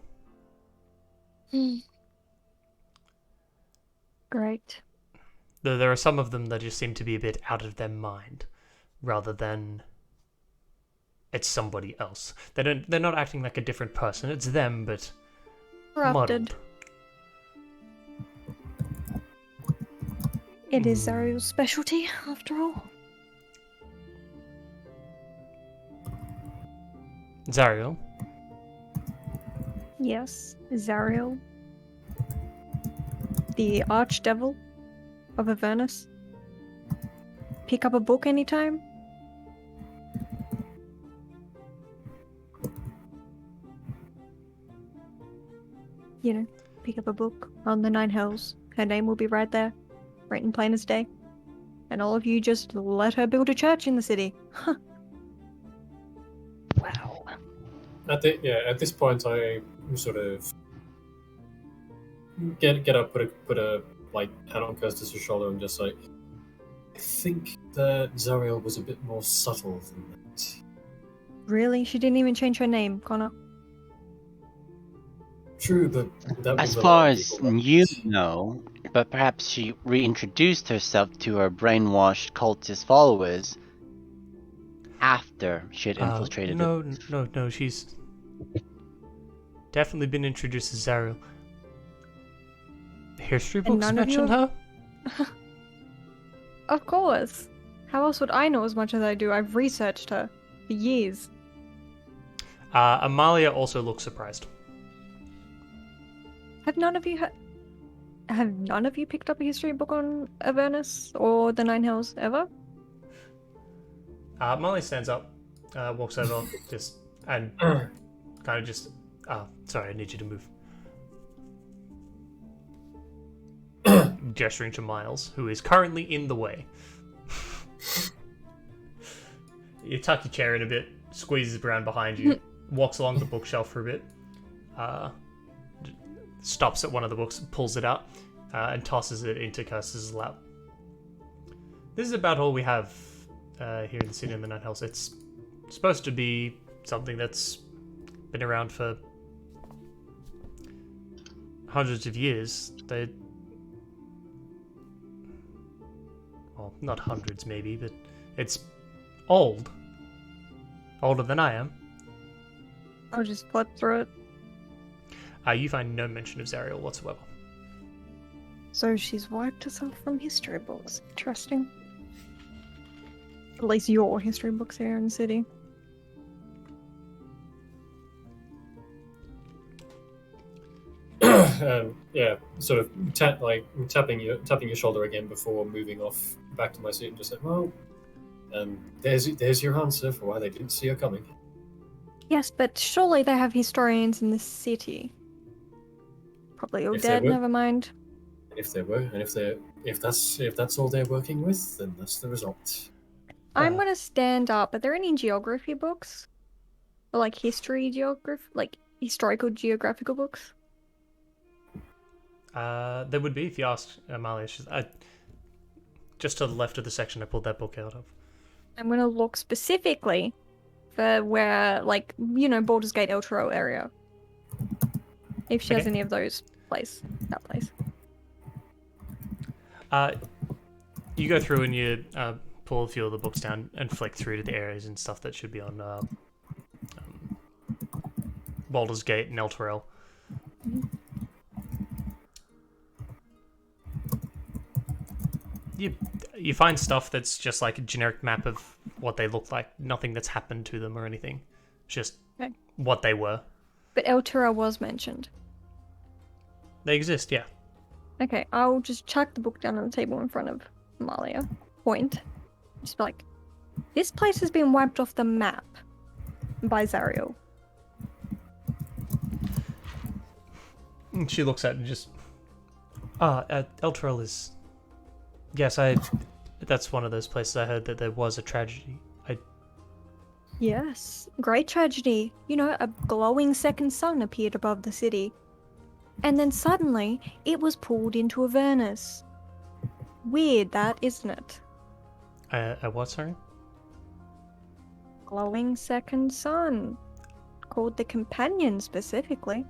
Great. Though there are some of them that just seem to be a bit out of their mind, rather than it's somebody else. They're not acting like a different person. It's them, but Corrupted. muddled. It is Zariel's specialty, after all. Zariel, Yes, Zariel. The Archdevil of Avernus. Pick up a book anytime? You know, pick up a book on the Nine Hells. Her name will be right there, written plain as day. And all of you just let her build a church in the city. Huh. Wow. At this point, I sort of get up, put a like hand on Kirsten's shoulder, and just like, I think that Zariel was a bit more subtle than that. Really? She didn't even change her name, Connor. True, but that As was a far lot of as people, right? you know, but perhaps she reintroduced herself to her brainwashed cultist followers after she had infiltrated it. No, she's definitely been introduced as Zariel. History And books none of you mention have- her? Of course. How else would I know as much as I do? I've researched her for years. Amalia also looks surprised. Have none of you picked up a history book on Avernus or the Nine Hells ever? Amalia stands up, walks over, and kind of just. Sorry, I need you to move. Gesturing to Miles, who is currently in the way. You tuck your chair in a bit, squeezes around behind you, walks along the bookshelf for a bit, stops at one of the books, pulls it out, and tosses it into Kirsten's lap. This is about all we have here in the city of the Nine Hells. It's supposed to be something that's been around for hundreds of years. Well, not hundreds maybe, but it's old. Older than I am. I'll just flip through it. You find no mention of Zariel whatsoever. So she's wiped herself from history books. Interesting. At least your history books here in the city. yeah, sort of tapping your shoulder again before moving off back to my seat and just said, "Well, there's your answer for why they didn't see her coming." Yes, but surely they have historians in the city. Probably all If they dead, were- never mind. And if that's all they're working with, then that's the result. I'm Uh. gonna stand up. Are there any geography books? Or like historical geographical books? There would be if you asked Amalia. Just to the left of the section I pulled that book out of. I'm gonna look specifically for where, like, Baldur's Gate El Toro area. If she has Okay. any of those that place. You go through and you pull a few of the books down and flick through to the areas and stuff that should be on Baldur's Gate and El Torel. You find stuff that's just like a generic map of what they look like. Nothing that's happened to them or anything. Just Okay. what they were. But El Toro was mentioned. They exist, yeah. Okay, I'll just chuck the book down on the table in front of Amalia. Point. Just be like, this place has been wiped off the map by Zariel. And she looks at it and just... El Torel is... Yes, that's one of those places I heard that there was a tragedy. Yes, great tragedy. A glowing second sun appeared above the city. And then suddenly, it was pulled into Avernus. Weird, that, isn't it? What, sorry? Glowing second sun. Called the Companion, specifically.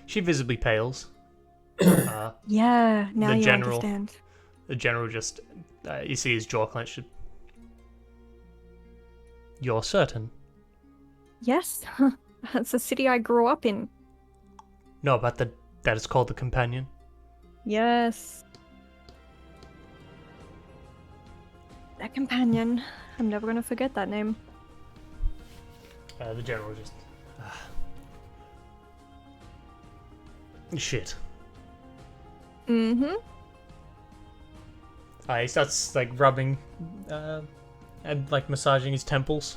She visibly pales. Yeah, now The you general- understand. The general just... you see his jaw clenched. You're certain? Yes, that's the city I grew up in. No, but that is called the Companion. Yes. The Companion. I'm never gonna forget that name. The general just... Shit. Mm-hmm. He starts, like, rubbing... and, like, massaging his temples.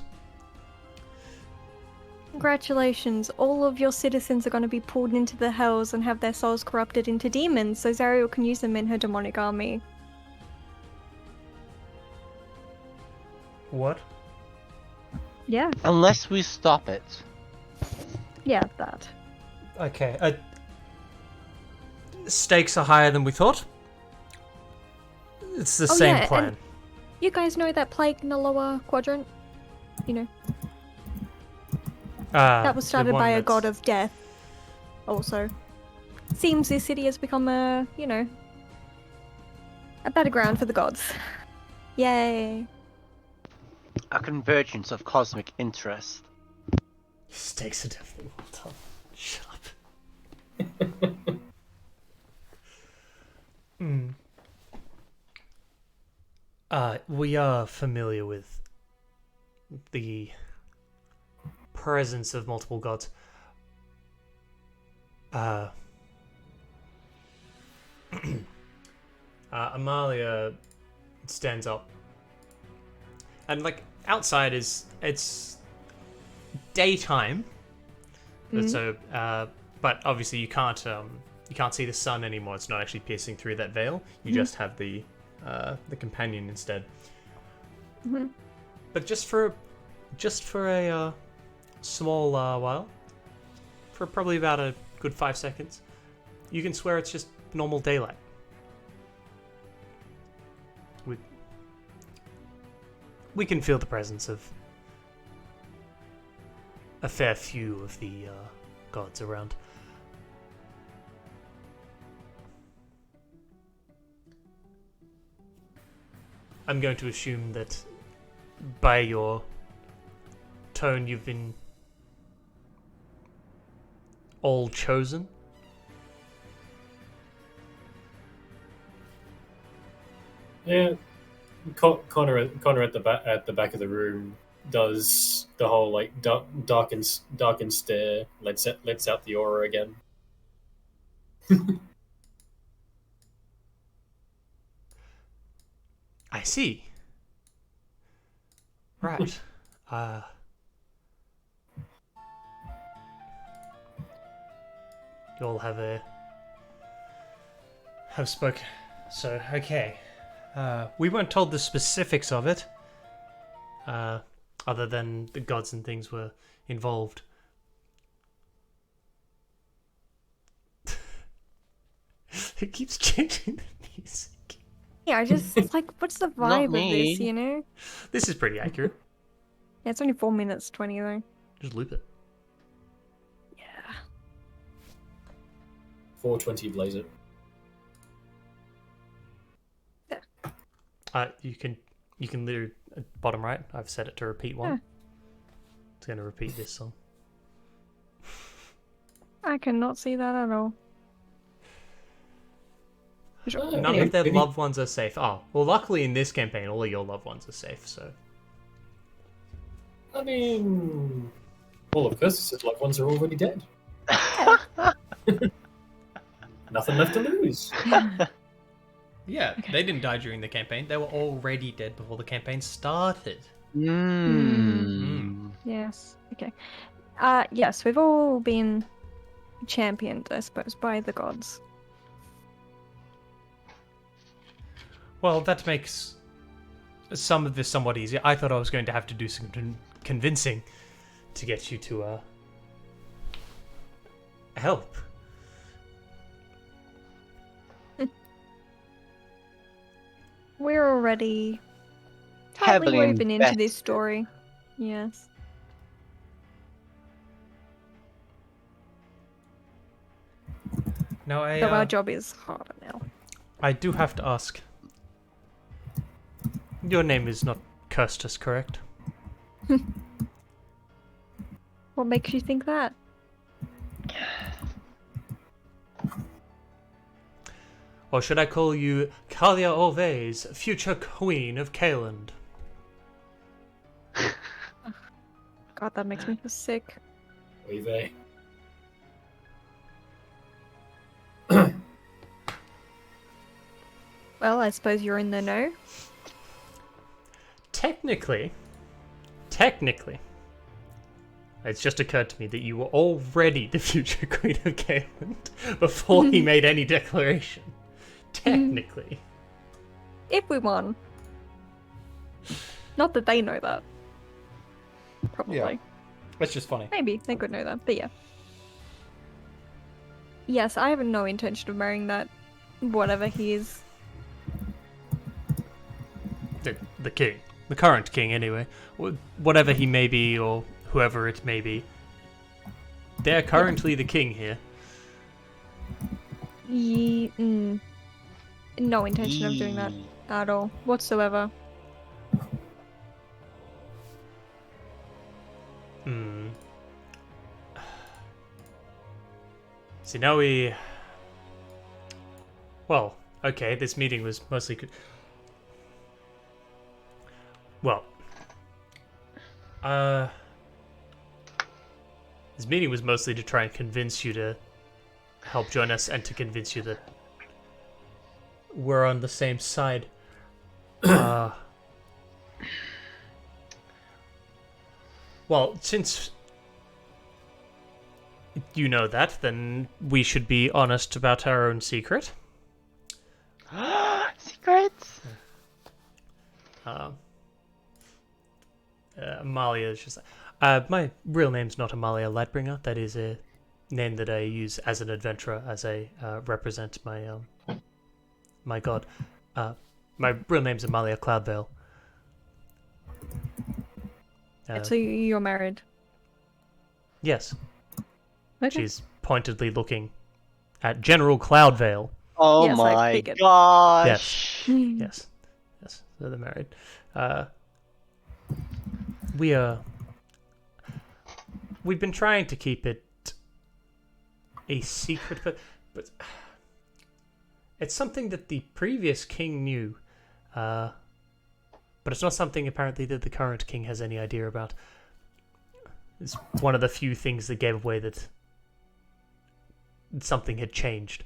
Congratulations, all of your citizens are going to be pulled into the hells and have their souls corrupted into demons, so Zariel can use them in her demonic army. What? Yeah, Unless we stop it. yeah, that. Okay, stakes are higher than we thought. It's the Oh, same yeah, plan. and- You guys know that plague in the lower quadrant? That was started by a god of death. Also. Seems this city has become a battleground for the gods. Yay. A convergence of cosmic interest. Stakes are definitely well done. Shut up. We are familiar with the presence of multiple gods. Amalia stands up, and like outside it's daytime, so but obviously you can't see the sun anymore. It's not actually piercing through that veil. You just have the companion instead. But just for a small while, for probably about a good 5 seconds, you can swear it's just normal daylight. We can feel the presence of a fair few of the gods around. I'm going to assume that by your tone you've been all chosen. Yeah, Connor at the back of the room does the whole like dark and stare, lets out the aura again. I see. Right. You all have spoken. So, okay. We weren't told the specifics of it. Other than the gods and things were involved. It keeps changing the music. Yeah, I just like, what's the vibe of me. this, you know? This is pretty accurate. Yeah, it's only 4 minutes 20 though. Just loop it. Yeah. 420 blazer. You can literally bottom right. I've set it to repeat one. Yeah. It's going to repeat this song. I cannot see that at all. None Anyway. of their Maybe- loved ones are safe. Oh, well, luckily in this campaign, all of your loved ones are safe. So I mean, all of Curtis' loved ones are already dead. Nothing left to lose. yeah, they didn't die during the campaign. They were already dead before the campaign started. Yes. Okay. Yes, we've all been championed, I suppose, by the gods. Well, that makes some of this somewhat easier. I thought I was going to have to do some convincing to get you to help. We're already tightly Heavily woven into this invested. story. Yes. Now, So our job is harder now. I do have to ask. Your name is not Kirstus, correct? What makes you think that? Or should I call you Kalia Orves, future queen of Kaeland? God, that makes me feel sick. Oy vey. Well, I suppose you're in the know. Technically, it's just occurred to me that you were already the future queen of Kaeland before he made any declaration. Technically. If we won. Not that they know that. Probably. Yeah. That's just funny. Maybe they could know that, but yeah. Yes, I have no intention of marrying that whatever he is. The king. The current king, anyway. Whatever he may be, or whoever it may be. They're currently the king here. No intention of doing that at all, whatsoever. See, now we... Well, okay, this meeting was mostly... Well... This meeting was mostly to try and convince you to help join us and to convince you that we're on the same side. Well, since you know that, then we should be honest about our own secret. Secrets? Amalia is just... my real name's not Amalia Lightbringer. That is a name that I use as an adventurer, as I represent my my god. My real name's Amalia Cloudvale. So you're married. Yes, Okay. she's pointedly looking at General Cloudvale. Oh Yes, I my figured. gosh. Yes, yes, so they're married. We've been trying to keep it a secret, but it's something that the previous king knew, but it's not something apparently that the current king has any idea about. It's one of the few things that gave away that something had changed.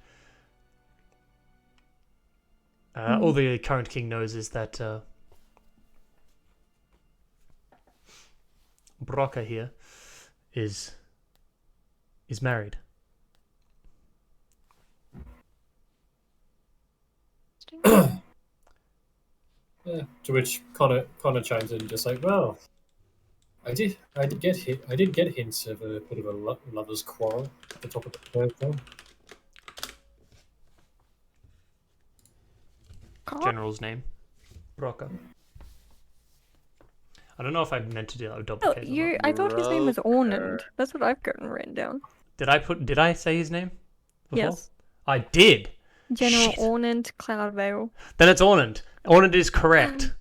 All the current king knows is that Broca here is married. Yeah, to which Connor chimes in, just like, well, I did get hints of a bit of a lovers' quarrel at the top of the third though. General's name, Broca. I don't know if I meant to do that with double Oh, K's or not. I thought his name was Ornand. That's what I've gotten written down. Did I say his name before? Yes. I did. General Shit. Ornand Cloudvale. Then it's Ornand. Ornand is correct.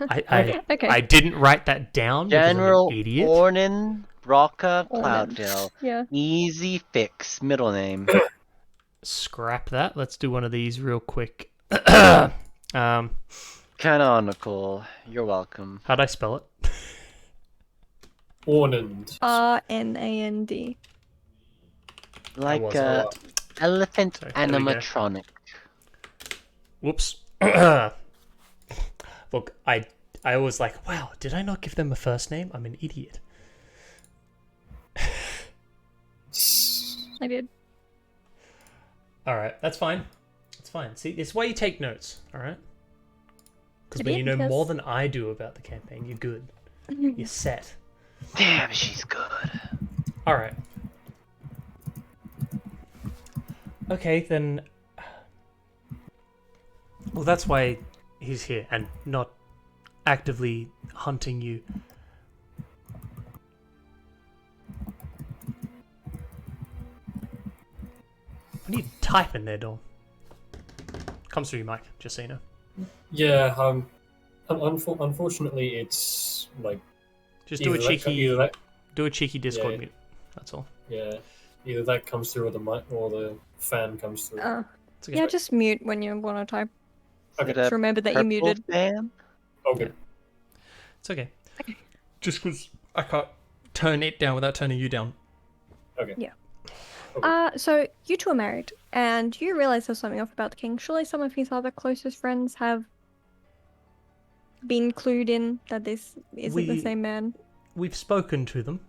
Okay. I didn't write that down General because I'm an idiot. Ornan Broca Ornand. Cloudville. Yeah. Easy fix. Middle name. Scrap that. Let's do one of these real quick. Canonical. You're welcome. How'd I spell it? Ornand. Rnand. Like was a elephant Sorry, there we go. animatronic. Whoops. Look, I was like, wow, did I not give them a first name? I'm an idiot. I did. Alright, that's fine. That's fine. See, it's why you take notes, alright? Because I when you did, know yes. more than I do about the campaign, you're good. You're set. Damn, she's good. Alright. Okay, then... Well, that's why he's here, and not actively hunting you. What are you typing there, Dawn? Comes through your mic, just so you know. Yeah, unfortunately, it's like Just do a either that- cheeky, either that- do a cheeky Discord Yeah. mute. That's all. yeah, either that comes through or the mic or the fan comes through. It's okay. Yeah, just mute when you want to type. Okay. Just remember that you're Purple muted. fan? Okay. It's okay. Just because I can't turn it down without turning you down. Okay. Yeah. So you two are married, and you realize there's something off about the king. Surely some of his other closest friends have been clued in that this isn't the We- same man. We've spoken to them.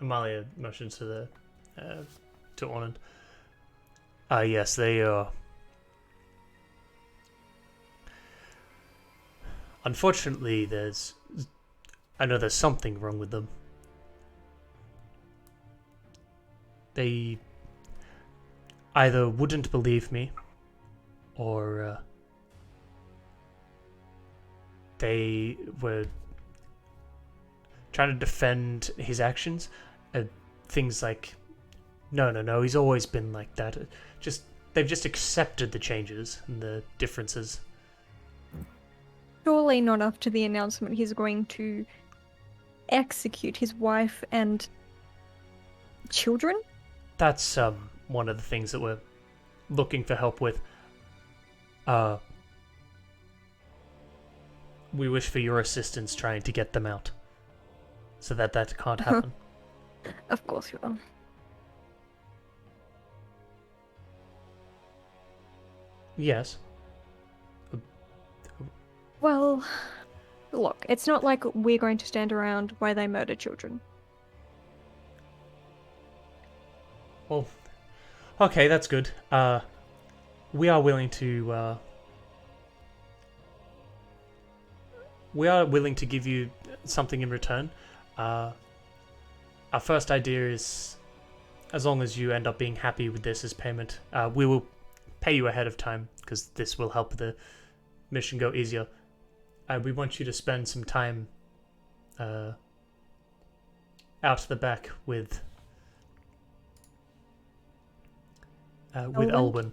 Amalia motions to the to Ornand. Yes, they are. Unfortunately, I know there's something wrong with them. They either wouldn't believe me, or they were trying to defend his actions. Things like, no, he's always been like that. They've just accepted the changes and the differences. Surely not after the announcement he's going to execute his wife and children? That's one of the things that we're looking for help with. We wish for your assistance trying to get them out, so that can't happen. Of course you will. Yes. Well, look, it's not like we're going to stand around while they murder children. Well, okay, that's good. We are willing to. We are willing to give you something in return. Our first idea is, as long as you end up being happy with this as payment, we will pay you ahead of time, because this will help the mission go easier. We want you to spend some time out the back with Elwyn? Elwyn.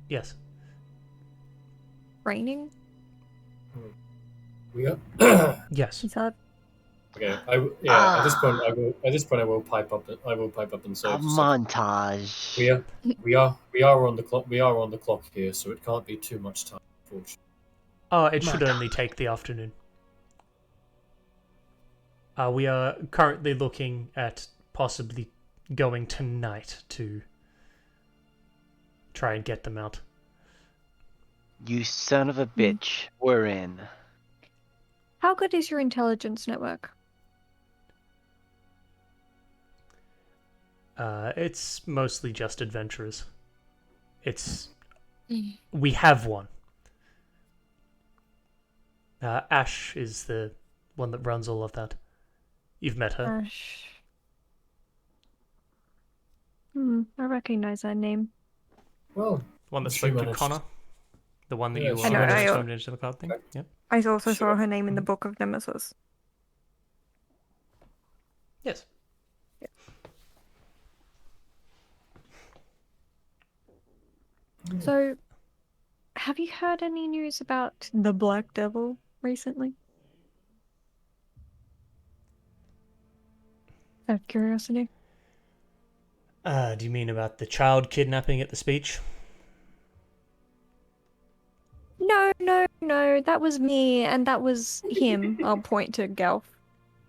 Yes. Raining? We are. Yes. Is that Okay. At this point, I will pipe up. I will pipe up and say. A montage. We are on the clock. We are on the clock here, so it can't be too much time. Unfortunately. Oh, it should only take the afternoon. We are currently looking at possibly going tonight to try and get them out. You son of a bitch. We're in. How good is your intelligence network? It's mostly just adventurers. We have one. Ash is the one that runs all of that. You've met her. Ash. I recognize that name. Well, One that she spoke to managed- Connor. The one that Yeah, you she managed- turned into the cloud thing. Yeah. I also saw Sure. her name in the Book of Nemesis. Yes. So, have you heard any news about the Black Devil recently? Out of curiosity. Do you mean about the child kidnapping at the speech? No, that was me, and that was him. I'll point to Gelf.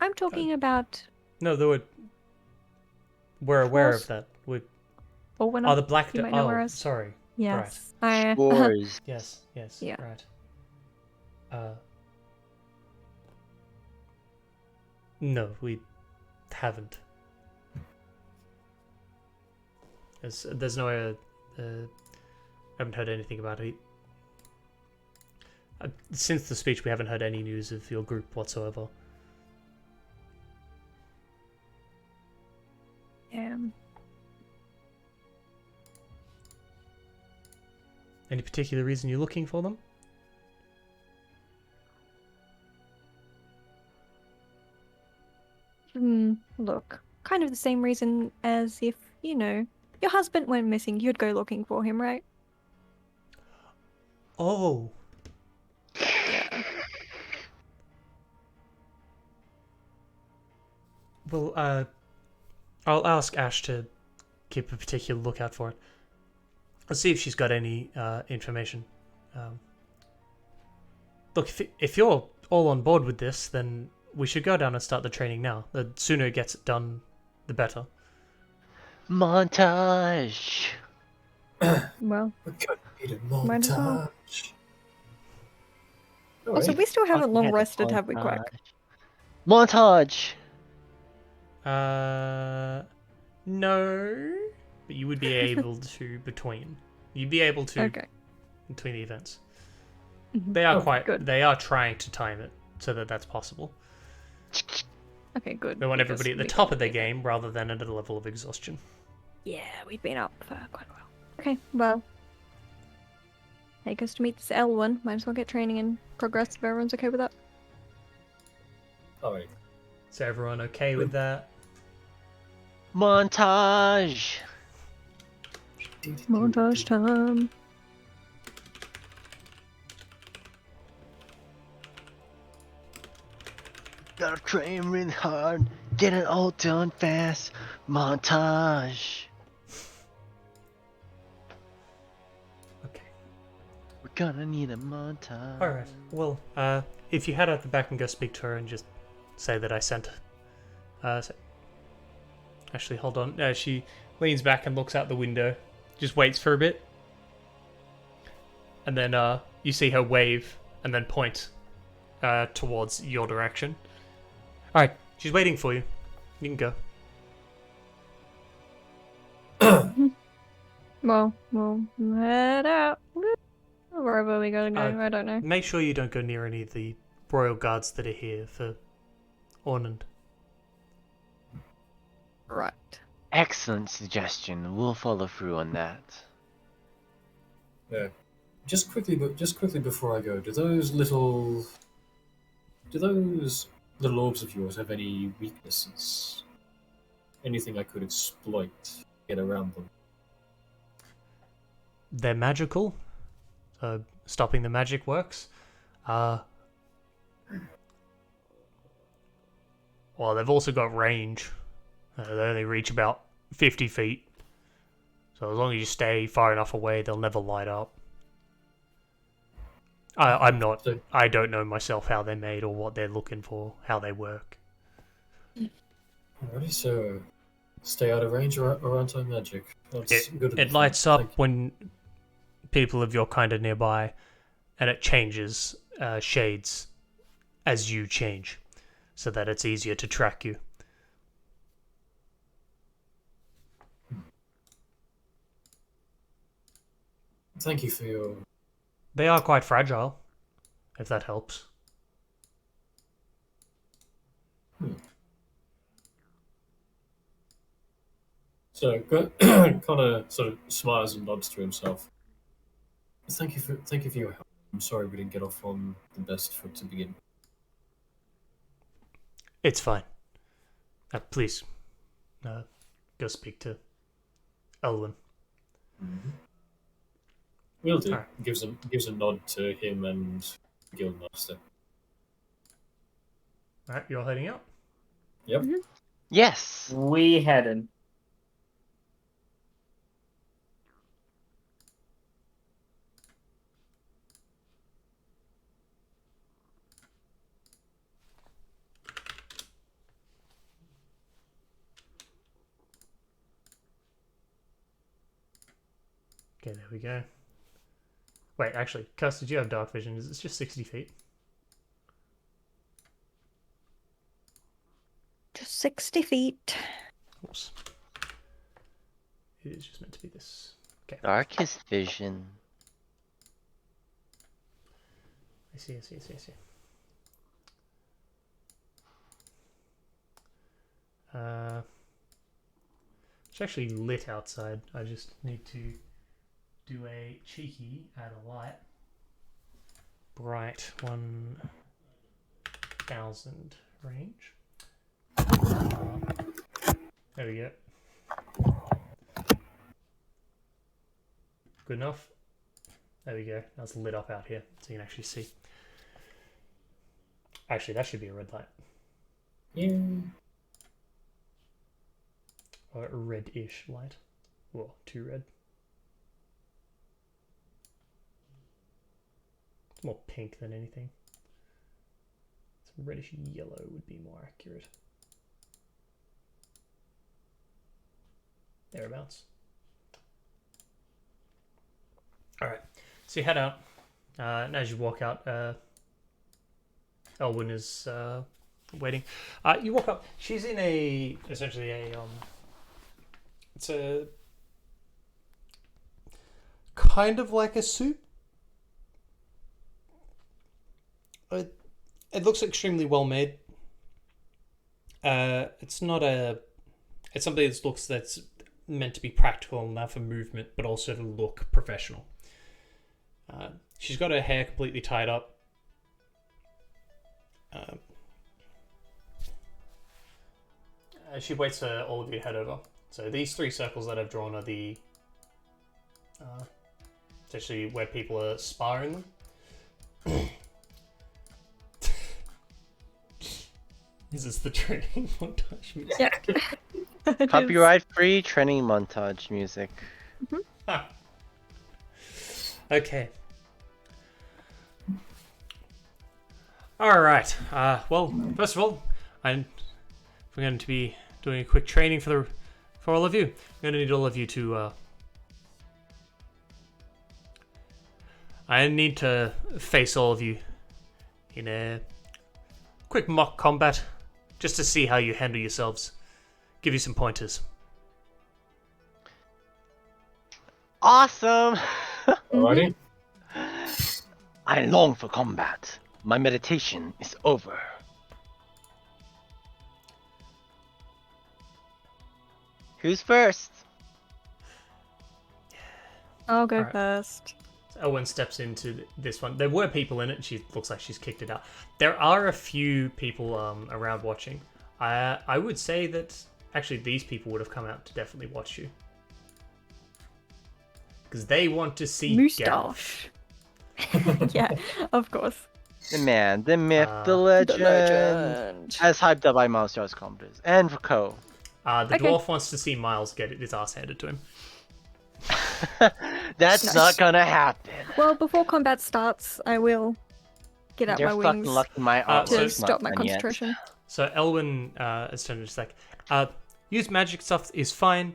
I'm talking about No, we're aware of Force- that. Orwell. Oh, the Black You might Devil. know where Oh, else. sorry. Yes. Scores. Yes. Yeah. Right. No, we haven't. There's no. Haven't heard anything about it. Since the speech, we haven't heard any news of your group whatsoever. Any particular reason you're looking for them? Look, kind of the same reason as if, your husband went missing, you'd go looking for him, right? Oh. Well, I'll ask Ash to keep a particular lookout for it. I'll see if she's got any information. Look, if you're all on board with this, then we should go down and start the training now. The sooner it gets it done, the better. Montage. Well, We're gonna need a Might as well. montage. also, Alright. we still haven't long Fucking had a rested, have we, Quack? Montage. No, but you would be able to between. You'd be able to Okay. between the events. Mhm. They are Okay, good. They are trying to time it so that that's possible. Okay, good. They want because everybody at the we top got of their to be there. game rather than at a level of exhaustion. Yeah, we've been up for quite a while. Okay, well. Take us to meet this L one. Might as well get training in progress if everyone's okay with that. Alright. Is everyone okay with that? Montage. Montage time. Gotta train really hard. Get it all done fast. Montage. Okay. We're gonna need a montage. Alright. Well, if you head out the back and go speak to her and just say that I sent her. Actually, hold on. She leans back and looks out the window. Just waits for a bit. And then you see her wave and then point towards your direction. Alright, she's waiting for you. You can go. Well, we'll head out. Wherever we gotta go, I don't know. Make sure you don't go near any of the royal guards that are here for Ornand. Right. Excellent suggestion. We'll follow through on that. Yeah. Just quickly before I go, do those little orbs of yours have any weaknesses? Anything I could exploit to get around them? They're magical. Stopping the magic works. Well, they've also got range. They only reach about 50 feet. So as long as you stay far enough away, they'll never light up. I'm not. So- I don't know myself how they're made or what they're looking for, how they work. Alrighty, so stay out of range or anti-magic. That's good It enough. lights up Thank you. when people of your kind are nearby, and it changes shades as you change, so that it's easier to track you. Thank you for your. They are quite fragile, if that helps. So Connor sort of smiles and nods to himself. Thank you for your help. I'm sorry we didn't get off on the best foot to begin. It's fine. Please, go speak to Elwyn. Will do. Alright. Gives a nod to him and Guildmaster. Alright, you're heading out? Yep. Yes. We heading. Okay, there we go. Wait, actually, Cuss, did you have dark vision? Is it just 60 feet? Just 60 feet. Of course. It is just meant to be this. Okay. Darkest vision. I see. It's actually lit outside. I just need to do a cheeky add a light. Bright 1000 range. There we go. Good enough. There we go. Now it's lit up out here, so you can actually see. Actually, that should be a red light. Yeah. Or a red-ish light. Well, too red. It's more pink than anything. Some reddish yellow would be more accurate. Thereabouts. Alright, so you head out. And as you walk out, Elwyn is waiting. You walk up. She's in essentially a it's a kind of like a suit. It looks extremely well made. It's not a. It's something that's meant to be practical enough for movement, but also to look professional. She's got her hair completely tied up. She waits for all of you to head over. So these 3 circles that I've drawn are the essentially where people are sparring them. Is this the training montage music? Yeah. Copyright free training montage music. Okay. Alright. Well, first of all, we're going to be doing a quick training for all of you. I'm going to need all of you to I need to face all of you in a quick mock combat just to see how you handle yourselves. Give you some pointers. Awesome! Alrighty. I long for combat. My meditation is over. Who's first? I'll go Alright. first. Elwyn steps into this one. There were people in it. She looks like she's kicked it out. There are a few people around watching. I would say that actually these people would have come out to definitely watch you. Because they want to see Gareth. Moustache. Yeah, of course. The man, the myth, the The legend. As hyped up by Miles Jar's competitors. And for Co. The Okay. dwarf wants to see Miles get his ass handed to him. That's Nice. not gonna happen. Well, before combat starts, I will get out You're my fucking wings lucky my Uh, artwork's so- to not stop my done yet. concentration. So Elwyn is turned to just like, use magic stuff is fine.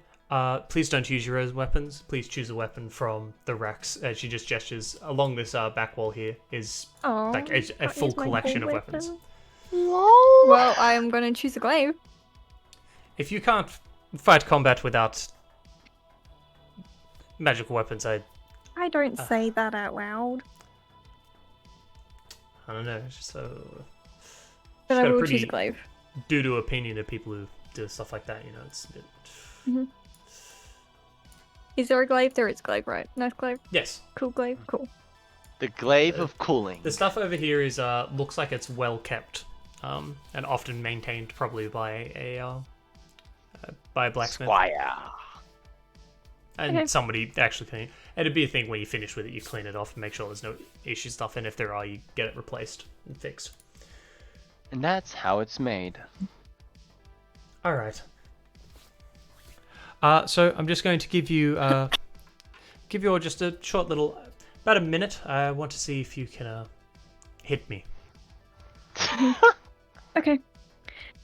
Please don't use your own weapons. Please choose a weapon from the racks. She just gestures along this back wall here is Oh, like a full collection of weapons. Well, I am going to choose a glaive. If you can't fight combat without magical weapons, I don't say that out loud. don't know. So But she's I got a will pretty choose a glaive. due-to opinion of people who do stuff like that. You know, it's a bit... Is there a glaive? There is a glaive, right? Nice glaive. Yes. Cool glaive. Cool. The glaive of cooling. The stuff over here is looks like it's well kept, and often maintained probably by a blacksmith. Squire. And Okay. somebody actually clean. It'd be a thing where you finish with it, you clean it off, and make sure there's no issue stuff, and if there are, you get it replaced and fixed. And that's how it's made. All right. So I'm just going to give you all just a short little, about a minute. I want to see if you can hit me. Okay.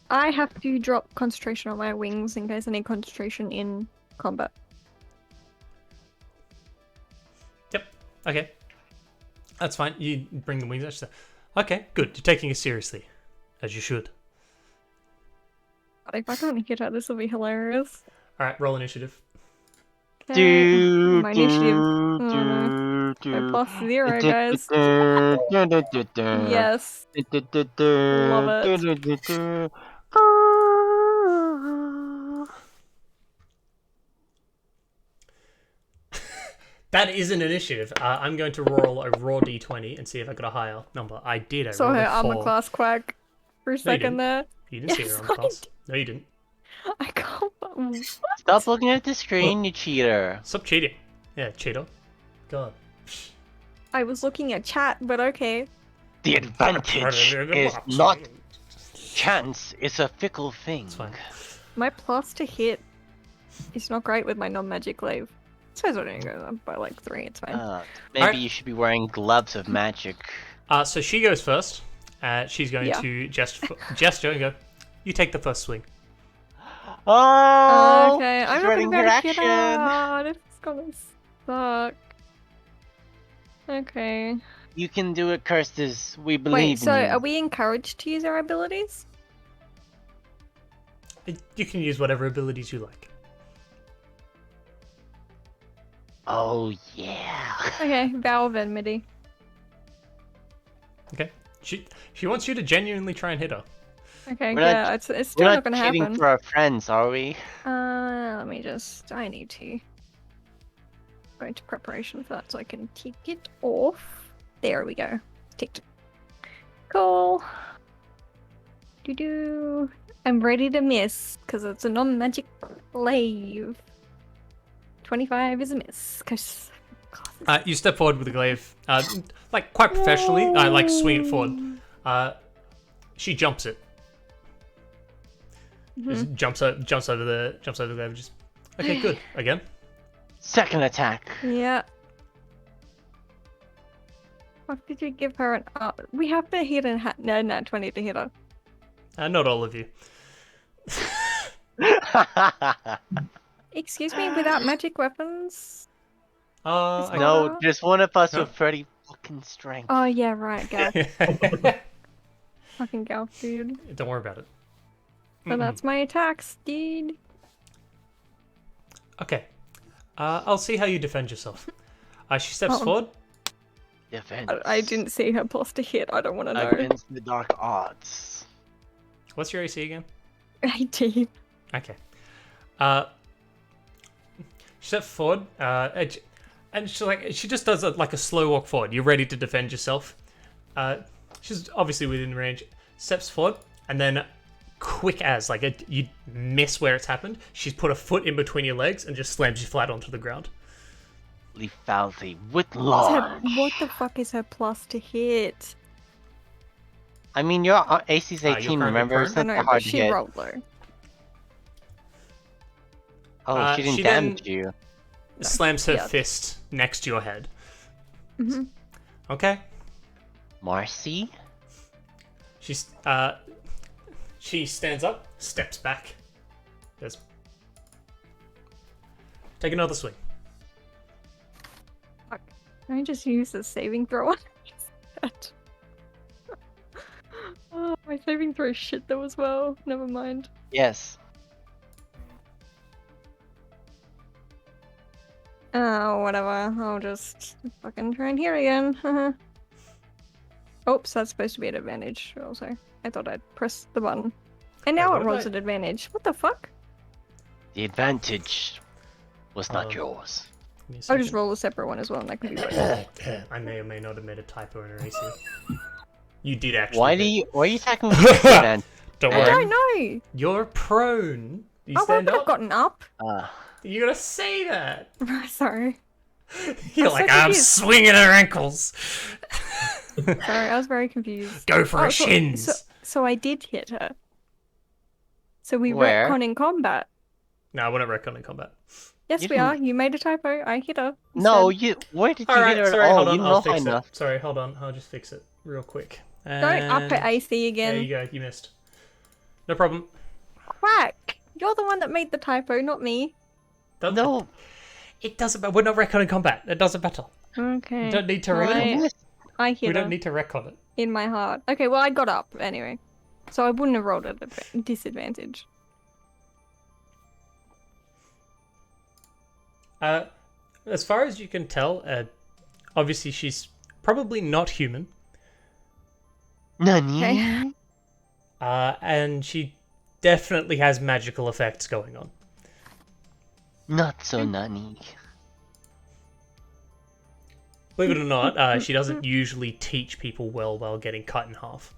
I have to drop concentration on my wings in case I need concentration in combat. Yep. Okay. That's fine. You bring the wings out. So... Okay, good. You're taking it seriously, as you should. If I can't hit her, this will be hilarious. All right, roll initiative. Okay. My initiative. Oh, no. My plus 0, guys. Yes. Love it. That is an initiative. I'm going to roll a raw d20 and see if I got a higher number. I did. I Saw rolled her a 4. armor class quack for a second didn't. there. You didn't see Yes, her armor I class. did. No, you didn't. I can't. What? Stop looking at the screen, you cheater. Stop cheating. Yeah, cheater. God. I was looking at chat, but okay. The advantage is not chance, it's a fickle thing. It's fine. My plus to hit is not great with my non-magic glaive. So I was only go by like 3. It's fine. Maybe Alright. you should be wearing gloves of magic. So she goes first. She's going Yeah. to gesture and go, you take the first swing. Oh! Okay, I'm she's not ready gonna for go get action. out. It's gonna suck. Okay. You can do it, Kirstis. We Wait, believe so in you. are we encouraged to use our abilities? You can use whatever abilities you like. Oh, yeah. Okay, vow of enmity. Okay. She wants you to genuinely try and hit her. Okay, We're not- yeah, it's We're still not not gonna cheating happen. for our friends, are we? Let me just. I need to go into preparation for that so I can tick it off. There we go. Ticked. Cool. Doo-doo. I'm ready to miss because it's a non-magic glaive. 25 is a miss. Cause You step forward with the glaive, like quite professionally, like swing it forward. She jumps it. Just jumps over the glaive. Just okay, good. Again. Second attack. Yeah. What did you give her an? We have to hit a no, not 20 to hit her. Not all of you. Excuse me, without magic weapons. I No, just one of us Huh? with pretty fucking strength. Oh yeah, right, Gal. Fucking Gal, dude. Don't worry about it. So that's my attacks, dude. Okay. I'll see how you defend yourself. She steps Oh. forward. Defense. I didn't see her plus to hit. I don't want to know. Against the dark arts. What's your AC again? 18. Okay. She steps forward, and she just does like a slow walk forward. You're ready to defend yourself. She's obviously within range. Steps forward, and then quick as you miss where it's happened. She's put a foot in between your legs and just slams you flat onto the ground. Lethality with large. What the fuck is her plus to hit? I mean, your AC's you're 18, currently remember? prone? It's I not know, that but hard to she hit. rolled low. Oh, she didn't she damage then- you. Slams her Yeah. fist next to your head. Mm-hmm. Okay. Marcy? She stands up, steps back. Goes, Take another swing. Fuck. Can I just use the saving throw on instead? Oh, my saving throw shit though as well. Never mind. Yes. Oh, whatever. I'll just fucking try and hear again. Oops, that's supposed to be an advantage also. I thought I'd press the button. And now what it rolls about- an advantage. What the fuck? The advantage was not Um, yours. Give me a I'll just second. roll a separate one as well and that can be both. I may or may not have made a typo in erasing. You did actually. Why hit. are you attacking with disadvantage? Don't I worry. don't know! You're prone. You Oh, I stand would have up. gotten up. You gotta say that. Sorry. You're I'm like, so I'm confused. swinging her ankles. Sorry, I was very confused. Go for her so, shins. so I did hit her. So we Where? retcon in combat. No, we're not reckoning combat. Yes, You we are. didn't- You made a typo. I hit her. No, instead. where did you All right, hit her sorry, at all? hold You on. didn't I'll know high fix it. enough. Sorry, hold on. I'll just fix it real quick. Don't up it And AC again. There you go. You missed. No problem. Quack! You're the one that made the typo, not me. Don't- No, It doesn't matter. We're not reckoning combat. It doesn't matter. Okay. You don't need to Right. recon it. I We hit her don't need to recon it. in my heart. Okay, well, I got up anyway. So I wouldn't have rolled at a disadvantage. As far as you can tell, obviously she's probably not human. Nani? Okay. And she definitely has magical effects going on. Not so nani. Believe it or not, she doesn't usually teach people well while getting cut in half.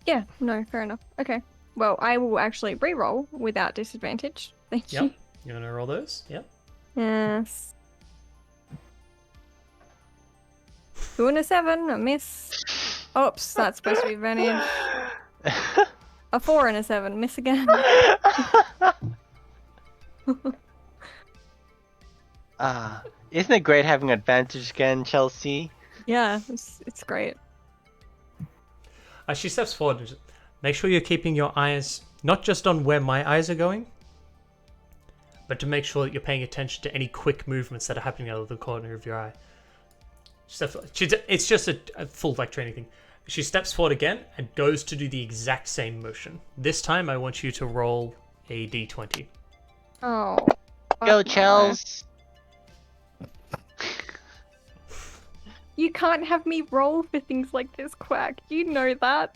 Yeah, no, fair enough. Okay. Well, I will actually re-roll without disadvantage. Thank Yep. you. You want to roll those? Yep. Yes. 2 and a 7, a miss. Oops, that's supposed to be advantage. A 4 and a 7, miss again. Isn't it great having advantage again, Chelsea? Yeah, it's great. She steps forward and just, make sure you're keeping your eyes not just on where my eyes are going, but to make sure that you're paying attention to any quick movements that are happening out of the corner of your eye. It's just a full like training thing. She steps forward again and goes to do the exact same motion. This time I want you to roll a d20. Oh. Go, fuck no. Chels! You can't have me roll for things like this, Quack. You know that.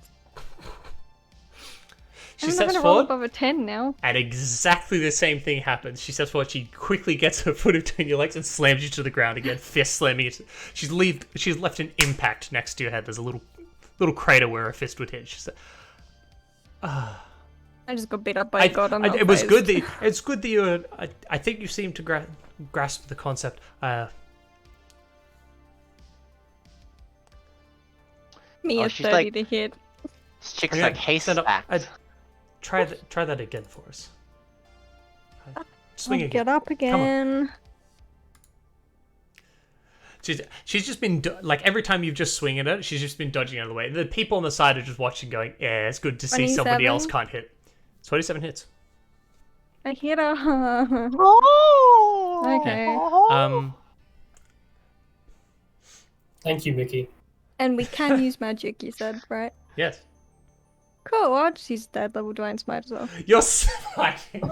She I'm not steps gonna roll forward above a 10 now. and exactly the same thing happens. She steps forward, she quickly gets her foot between your legs and slams you to the ground again, fist slamming it. She's left an impact next to your head. There's a little crater where her fist would hit. She's like, I just got beat up by a god. I'm not it was phased. good that it's good that you. I think you seem to grasp the concept. Me Oh, at she's 30 like- to hit. This chick's Okay, like stand up. haystack. Try that again for us. Swing I'll again. get up again. She's just been like every time you've just swing at it, she's just been dodging out of the way. The people on the side are just watching, going, "Yeah, it's good to see somebody 27. else can't hit." 27 hits. I hit her. Oh! Okay. Thank you, Mickey. And we can use magic, you said, right? Yes. Cool, I'll just use third level Divine Smite as well. You're smiting.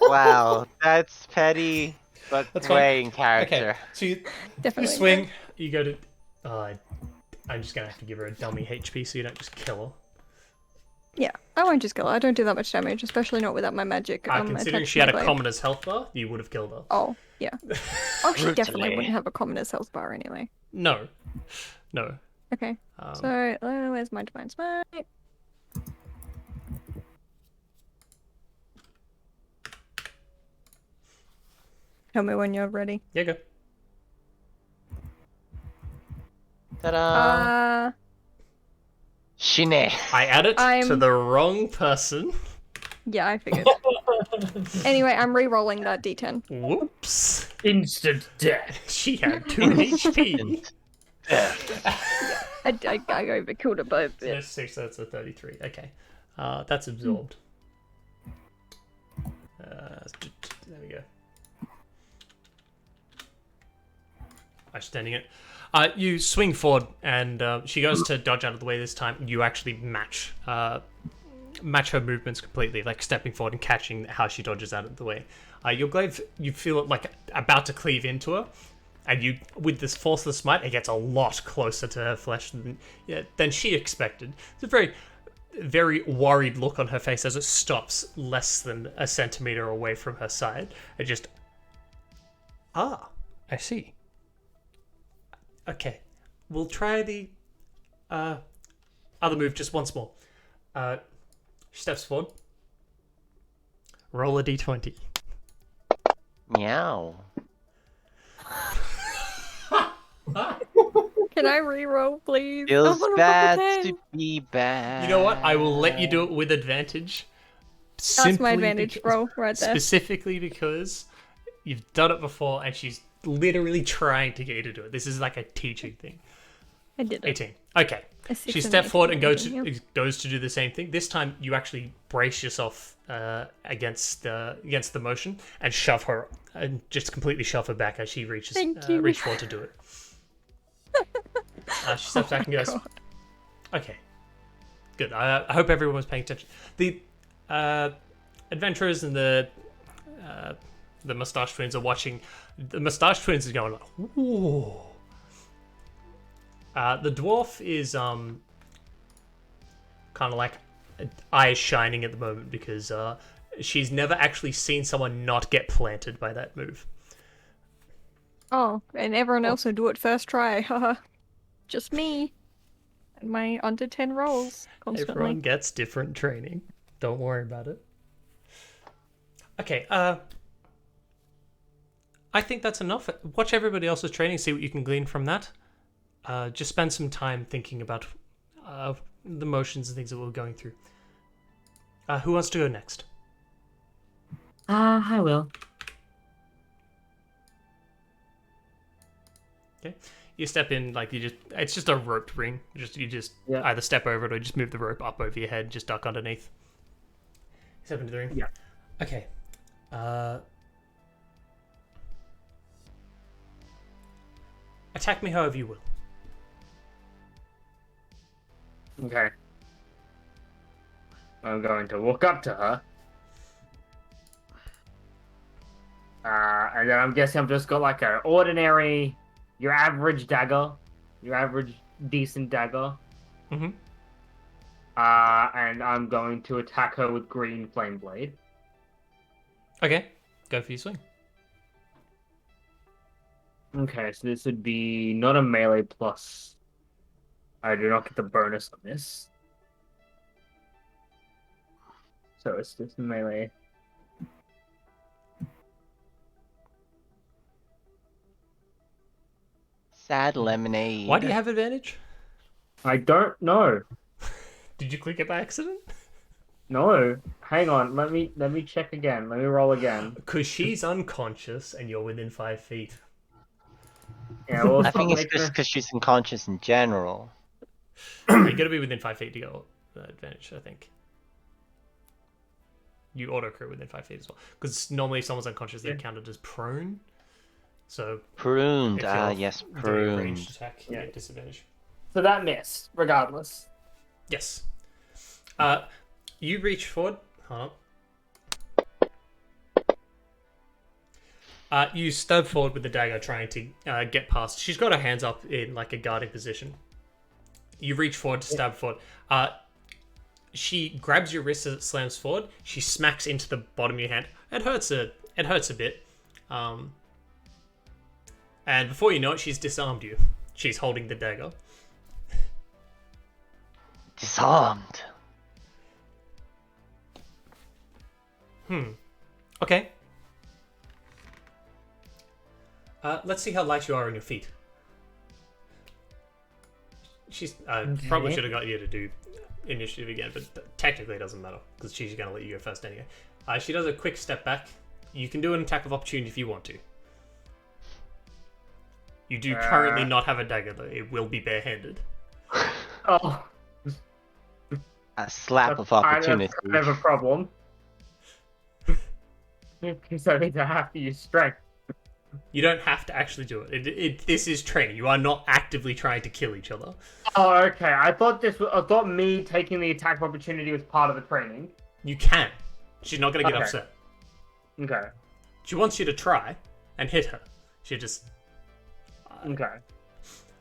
Wow, that's petty, but That's fine. way in character. Okay, so you Definitely. swing. You go to. I'm just gonna have to give her a dummy HP so you don't just kill her. Yeah, I won't just kill her. I don't do that much damage, especially not without my magic. Considering attached she to had my a blade. commoner's health bar, you would have killed her. Oh, yeah. Oh, she definitely Brutally. wouldn't have a commoner's health bar anyway. No. Okay, so where's my Divine Smite? Tell me when you're ready. Yeah, go. Ta-da! Shine. I add it to I'm- the wrong person. Yeah, I figured. Anyway, I'm re-rolling that d10. Whoops. Instant death. She had 2 HP. I overkilled it by a bit. That's 6, that's a 33. Okay. That's absorbed. There we go. standing it. You swing forward, and she goes to dodge out of the way this time. You actually match her movements completely, like stepping forward and catching how she dodges out of the way. Your glaive, you feel it like about to cleave into her, and you, with this force of the smite, it gets a lot closer to her flesh than she expected. It's a very, very worried look on her face as it stops less than a centimeter away from her side. It just, I see. Okay, we'll try the other move just once more. She steps forward. Roll a d20. Meow. Can I re-roll, please? I Feels wanna roll bad 10. to be bad. You know what? I will let you do it with advantage. That's my advantage roll right there. Specifically because you've done it before and she's literally trying to get you to do it. This is like a teaching thing. I did it. 18. Okay. A six She and stepped an forward and 18, goes to do the same thing. This time you actually brace yourself against the motion and shove her, and just completely shove her back as she reaches reach forward to do it. She steps back and goes, God. okay, good. I hope everyone was paying attention. The adventurers and the Mustache Twins are watching. The Mustache Twins is going like, ooh. The dwarf is kind of like eyes shining at the moment because she's never actually seen someone not get planted by that move. Oh, and everyone else will do it first try. Haha. Just me. And my under 10 rolls constantly. Everyone gets different training. Don't worry about it. Okay, I think that's enough. Watch everybody else's training, see what you can glean from that. Just spend some time thinking about the motions and things that we're going through. Who wants to go next? I will. Okay. You step in, like it's just a roped ring. You just either step over it or just move the rope up over your head, just duck underneath. Step into the ring. Yeah. Okay. Attack me however you will. Okay. I'm going to walk up to her. And then I'm guessing I've just got like an ordinary, your average dagger, your average decent dagger. Mm-hmm. And I'm going to attack her with green flame blade. Okay. Go for your swing. Okay, so this would be not a melee plus. I do not get the bonus on this. So it's just melee. Sad lemonade. Why do you have advantage? I don't know. Did you click it by accident? No. Hang on. Let me check again. Let me roll again. Because she's unconscious and you're within 5 feet. Yeah, well, I think it's just because she's unconscious in general. You gotta be within 5 feet to go advantage, I think. You auto crit within 5 feet as well. Because normally if someone's unconscious, they're counted as prone. So Pruned. if you're Yes, doing a ranged pruned. attack, you get disadvantage. So that missed, regardless. Yes. You reach forward. Hold on. You stab forward with the dagger, trying to get past. She's got her hands up in like a guarding position. You reach forward to stab forward. She grabs your wrist as it slams forward. She smacks into the bottom of your hand. It hurts a bit. And before you know it, she's disarmed you. She's holding the dagger. Disarmed. Okay. Let's see how light you are on your feet. She's probably should have got you to do initiative again, but technically it doesn't matter because she's going to let you go first anyway. She does a quick step back. You can do an attack of opportunity if you want to. You do currently not have a dagger though. It will be barehanded. Oh, A slap of that's opportunity. kind of a problem. Because I need to have to use strength. You don't have to actually do it. This is training. You are not actively trying to kill each other. Oh, okay. I thought me taking the attack of opportunity was part of the training. You can. She's not going to get Okay. upset. Okay. She wants you to try and hit her. She just... Okay.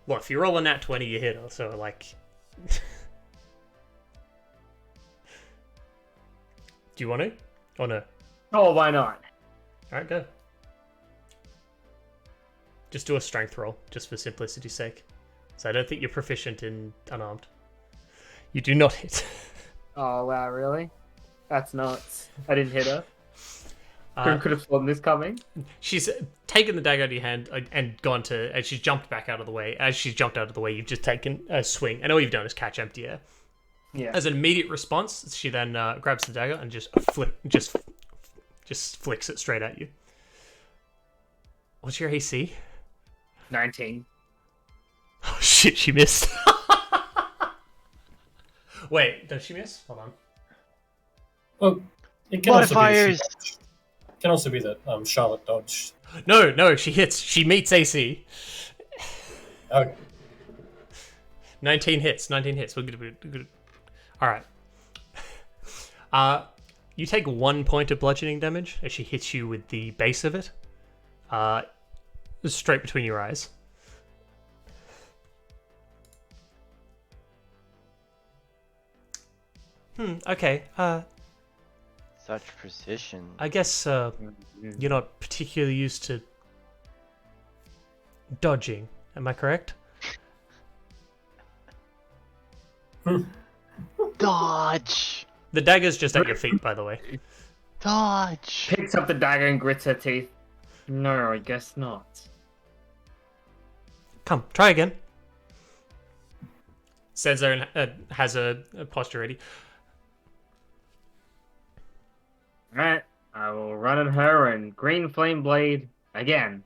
Well, if you roll a nat 20, you hit her, so, like... Do you want to? Or no? Oh, why not? Alright, go. Just do a strength roll, just for simplicity's sake. So I don't think you're proficient in unarmed. You do not hit. Oh, wow, really? That's nuts. I didn't hit her. Who could have seen this coming? She's taken the dagger out of your hand and gone to... And she's jumped back out of the way. As she's jumped out of the way, you've just taken a swing. And all you've done is catch empty air. Yeah. As an immediate response, she then grabs the dagger and just flicks it straight at you. What's your AC? 19. Oh shit, she missed. Wait, does she miss? Hold on. Well, it can also be Modifiers. can also be that Charlotte dodged. No, she hits. She meets AC. Okay. 19 hits. We're good. Alright. You take 1 point of bludgeoning damage as she hits you with the base of it. Straight between your eyes. Okay. Such precision. I guess you're not particularly used to dodging. Am I correct? Dodge! The dagger's just at your feet, by the way. Dodge! Picks up the dagger and grits her teeth. No, I guess not. Come, try again. Stands there and has a posture ready. Alright, I will run at her and green flame blade again.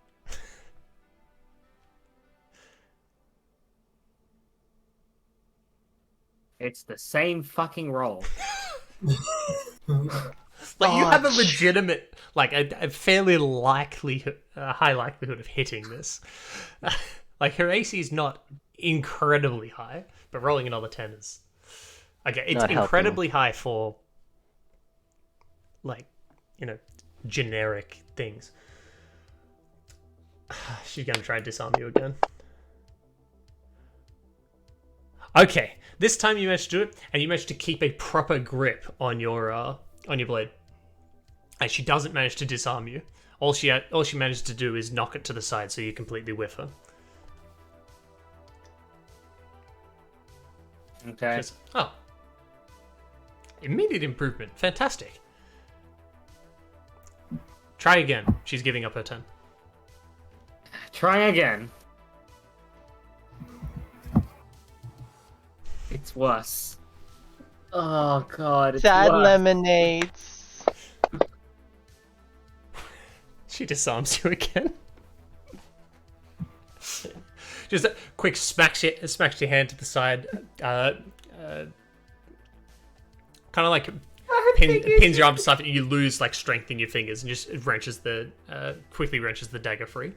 It's the same fucking roll. Like, you have a legitimate, like, a fairly high likelihood of hitting this. Like, her AC is not incredibly high, but rolling another 10 is... Okay, it's Not helping. incredibly high for, like, generic things. She's gonna try and disarm you again. Okay, this time you managed to do it, and you managed to keep a proper grip on your blade. And she doesn't manage to disarm you. All she managed to do is knock it to the side, so you completely whiff her. Okay. Just, oh, immediate improvement, fantastic. Try again. She's giving up her turn. Try again. It's worse. Oh god, it's Sad worse. lemonades. She disarms you again. Just a quick smacks your hand to the side. Kind of like pins your arm to side, and you lose like strength in your fingers, and just quickly wrenches the dagger free.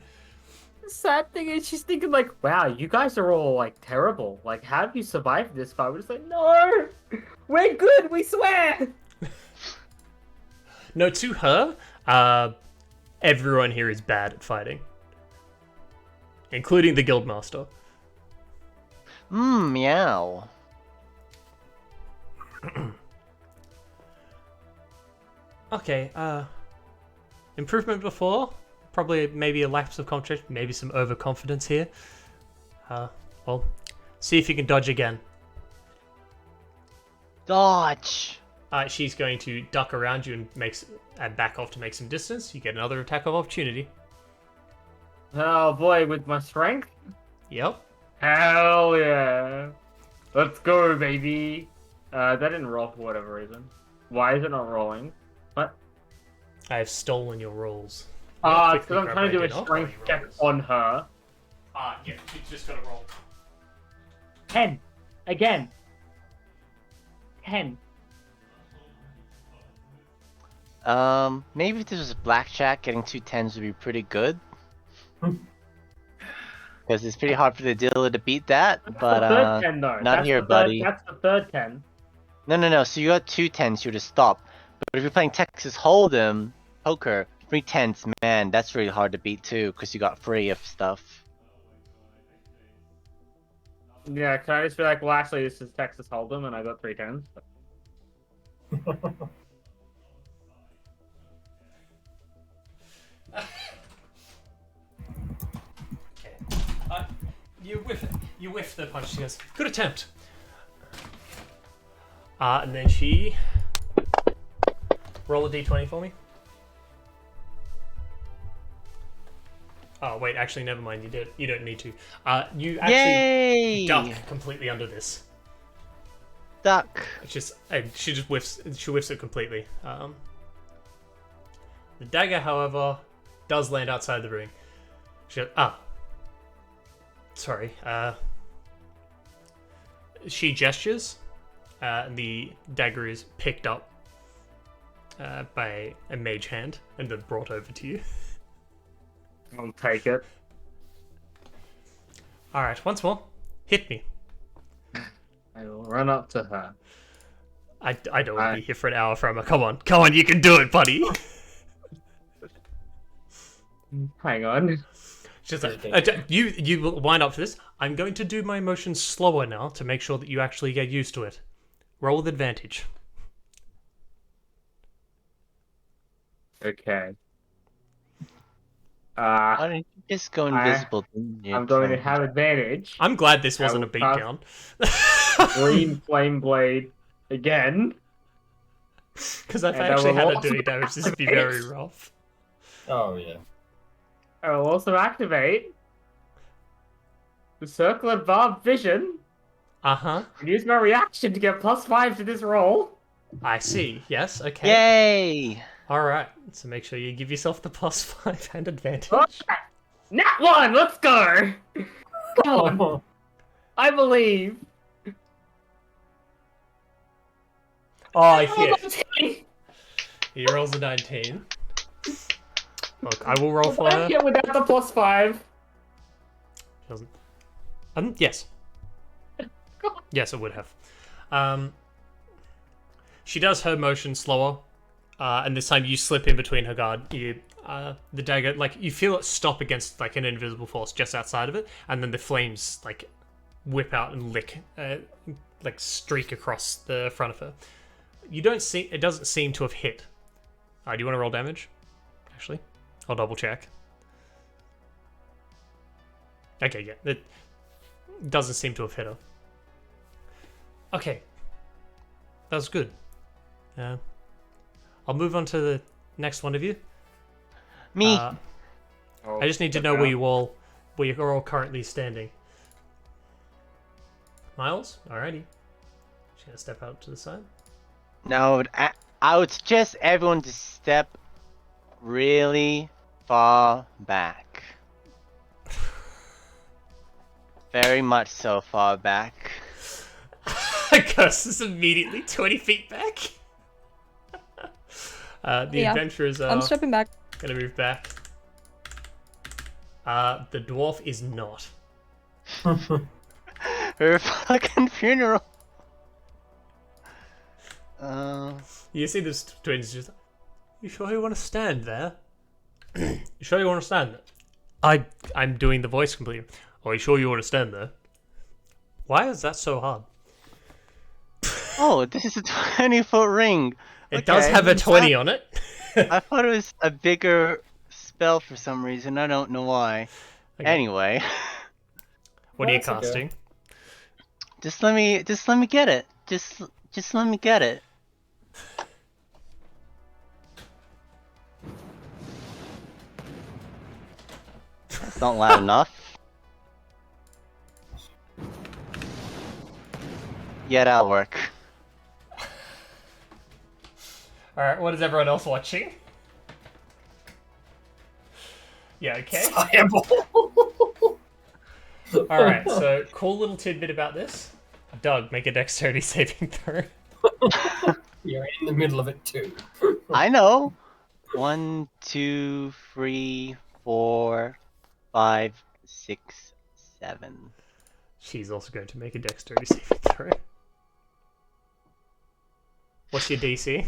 The sad thing is she's thinking like, wow, you guys are all like terrible. Like, how have you survived this far? We're just like, no! We're good, we swear! No, to her, everyone here is bad at fighting. Including the guildmaster. Meow. Okay, improvement before? Probably maybe a lapse of concentration, maybe some overconfidence here. Well, see if you can dodge again. Dodge! She's going to duck around you and back off to make some distance. You get another attack of opportunity. Oh boy, with my strength? Yep. Hell yeah! Let's go, baby! That didn't roll for whatever reason. Why is it not rolling? What? I have stolen your rolls. It's Quickly because I'm grab trying to do my a dinner. strength Oh, check rolls. on her. Yeah, you just gotta roll. 10! Again! 10. Maybe if this was blackjack, getting 2 10s would be pretty good. Because it's pretty hard for the dealer to beat that, That's but the third 10 though. not That's here, the third, buddy. That's the third 10. No. So you got 2 10s here to stop. But if you're playing Texas Hold'em, poker, 3 10s, man, that's really hard to beat too, because you got free of stuff. Yeah, can I just be like, well, actually, this is Texas Hold'em, and I got 3 10s. You whiff the punch. She goes, good attempt. And then she roll a d20 for me. Oh wait, actually, never mind. You don't need to. You actually Yay! duck completely under this. Duck. It's just she just whiffs. She whiffs it completely. The dagger, however, does land outside the ring. She goes, sorry. She gestures, and the dagger is picked up by a mage hand and then brought over to you. I'll take it. All right, once more, hit me. I will run up to her. I don't want to be here for an hour from her. Come on, you can do it, buddy. Hang on. Just you will wind up for this. I'm going to do my motions slower now to make sure that you actually get used to it. Roll with advantage. Okay. Why don't you just go invisible? I'm going to have advantage. I'm glad this wasn't a I will beatdown. Green Flame Blade again. Because if I And I actually will had to also do damage, this would be very rough. Oh yeah. I will also activate the Circle of Barbed Vision Uh-huh. and use my reaction to get +5 to this roll. I see. Yes, okay. Yay! Alright, so make sure you give yourself the +5 and advantage. Oh, Nat 1! Let's go! Come on. I believe. Oh, hit. He rolls a 19. Look, I will roll for her. Hit without the +5. Doesn't. Yes. Yes, it would have. She does her motion slower, and this time you slip in between her guard. The dagger, like, you feel it stop against, like, an invisible force just outside of it, and then the flames, like, whip out and like, streak across the front of her. It doesn't seem to have hit. Do you want to roll damage? Actually, I'll double check. Okay, yeah, it doesn't seem to have hit her. Okay, that was good. I'll move on to the next one of you. Me. I just need to know where you're all currently standing. Miles, alrighty. Just gonna step out to the side. Now, I would suggest everyone to step really far back. Very much so far back. Gus is immediately 20 feet back. The adventurers are I'm stepping back. gonna move back. The dwarf is not. Her fucking funeral. You see this twins just. You sure you want to stand there? You sure you want to stand there? I'm doing the voice completely. Are you sure you want to stand there? Why is that so hard? Oh, this is a 20-foot ring. It does have a 20 on it. I thought it was a bigger spell for some reason. I don't know why. Okay. Anyway, What are you That's okay. casting? just let me get it. Just let me get it. That's not loud enough. Yeah, that'll work. Alright, what is everyone else watching? Yeah, okay. Fireball. Alright, so cool little tidbit about this. Doug, make a dexterity saving throw. You're in the middle of it too. I know. 1, 2, 3, 4, 5, 6, 7. She's also going to make a dexterity saving throw. What's your DC?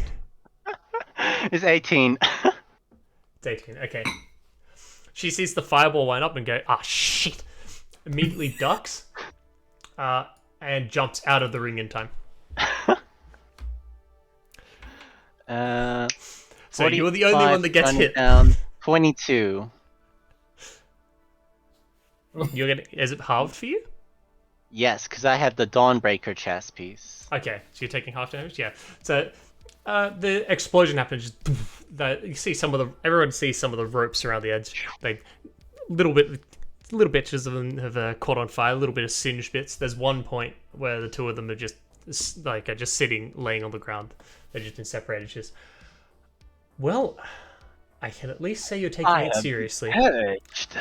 It's 18. It's 18. Okay. She sees the fireball line up and go, ah, shit. Immediately ducks, and jumps out of the ring in time. So you're the only one that gets hit. Down, 22. You're gonna. Is it halved for you? Yes, because I have the Dawnbreaker chest piece. Okay, so you're taking half damage. Yeah. So the explosion happens. You see everyone sees some of the ropes around the edge. Little bitches of them have caught on fire. A little bit of singed bits. There's one point where the two of them are just sitting, laying on the ground. They've just been separated. Just well, I can at least say you're taking it seriously. Purged.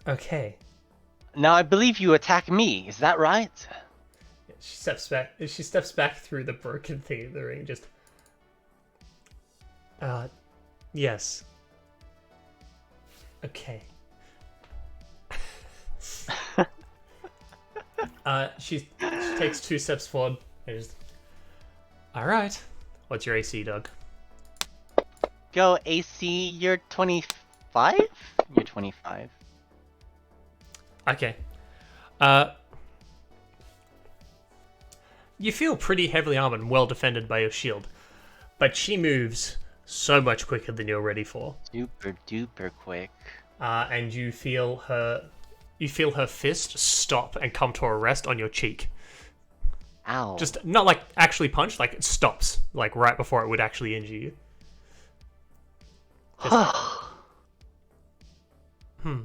Okay. Now I believe you attack me. Is that right? She steps back. She steps back through the broken thing of the ring. Just. Yes. Okay. She takes 2 steps forward. And just. All right. What's your AC, Doug? Go AC. You're 25. You're 25. Okay. You feel pretty heavily armored and well defended by your shield, but she moves so much quicker than you're ready for. Super duper quick. And you feel her fist stop and come to a rest on your cheek. Ow. Just not like actually punch, like it stops, like right before it would actually injure you.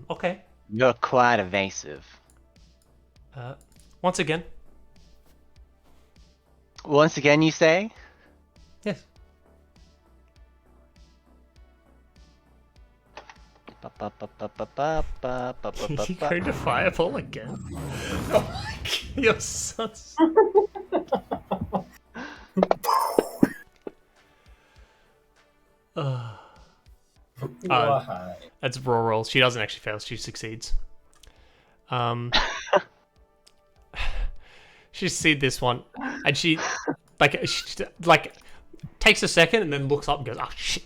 Okay. You're quite evasive. Once again. Once again, you say? Yes. You're going to fireball again? Oh my god, you're such... That's raw roll. She doesn't actually fail. She succeeds. She sees this one, and she takes a second and then looks up and goes, "Oh shit!"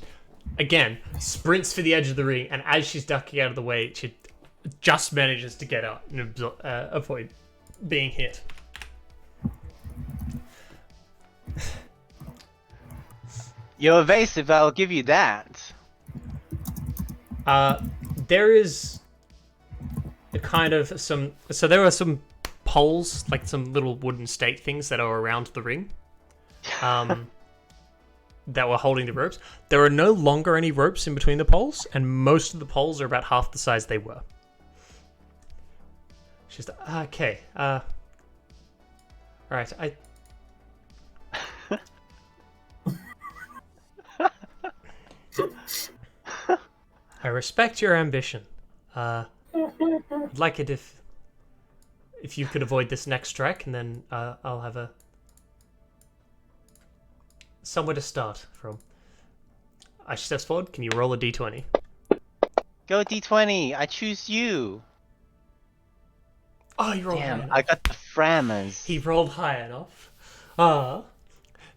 Again, sprints for the edge of the ring, and as she's ducking out of the way, she just manages to get out and avoid being hit. You're evasive. I'll give you that. There is a kind of some. So there are some poles, like some little wooden stake things that are around the ring, that were holding the ropes. There are no longer any ropes in between the poles, and most of the poles are about half the size they were. She's okay. All right. I respect your ambition. I'd like it if you could avoid this next strike, and then I'll have somewhere to start from. She steps forward. Can you roll a d20? Go D20. I choose you. Oh, you rolled high Damn, enough. I got the Frammers. He rolled high enough.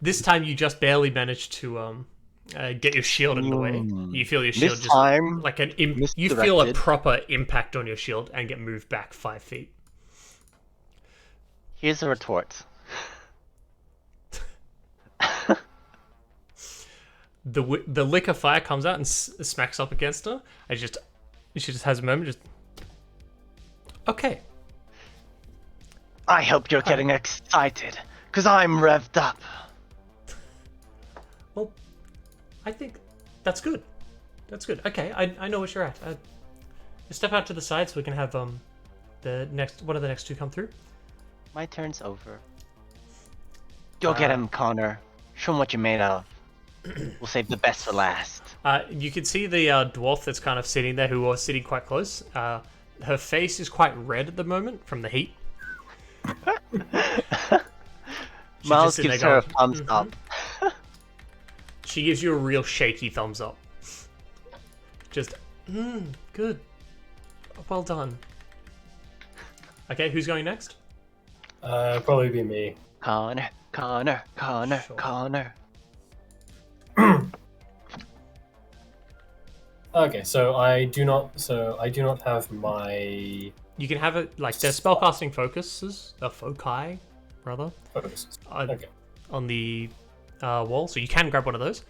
This time you just barely managed to get your shield in the way. You feel your shield This just time, like you feel a misdirected. proper impact on your shield and get moved back 5 feet. Here's a retort. The lick of fire comes out and smacks up against her. And she just has a moment. Just okay. I hope you're getting excited, because I'm revved up. Well, I think that's good. That's good. Okay, I know where you're at. Step out to the side so we can have one of the next two come through. My turn's over. Go get him, Connor. Show him what you're made of. We'll save the best for last. You can see the dwarf that's kind of sitting there, who was sitting quite close. Her face is quite red at the moment from the heat. Miles just sitting gives there her a going, thumbs up. She gives you a real shaky thumbs up. Just, good. Well done. Okay, who's going next? Probably be me. Connor. Sure. Okay, so I do not have my You can have it like there's spellcasting focuses, foci, rather, focuses. on, Okay. on the wall, so you can grab one of those.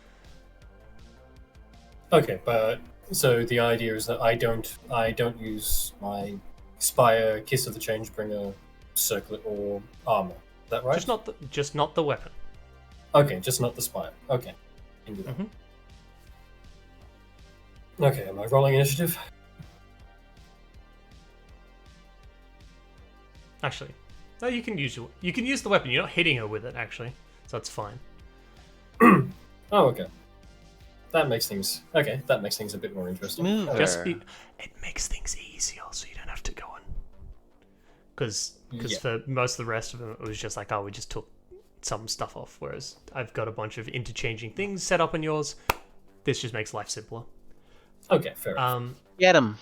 Okay, but so the idea is that I don't use my Spire, Kiss of the Changebringer, Circlet, or armor. Is that right? Just not the weapon. Okay, just not the Spire. Okay. Can do that. Mhm. Okay, am I rolling initiative? Actually, no, you can use the weapon. You're not hitting her with it, actually, so that's fine. Oh, okay. That makes things a bit more interesting. Move Okay. her. It makes things easier, so you don't have to go on. Because Yeah. for most of the rest of them, it was just like, oh, we just took some stuff off. Whereas I've got a bunch of interchanging things set up on yours. This just makes life simpler. Okay, fair enough. Get him.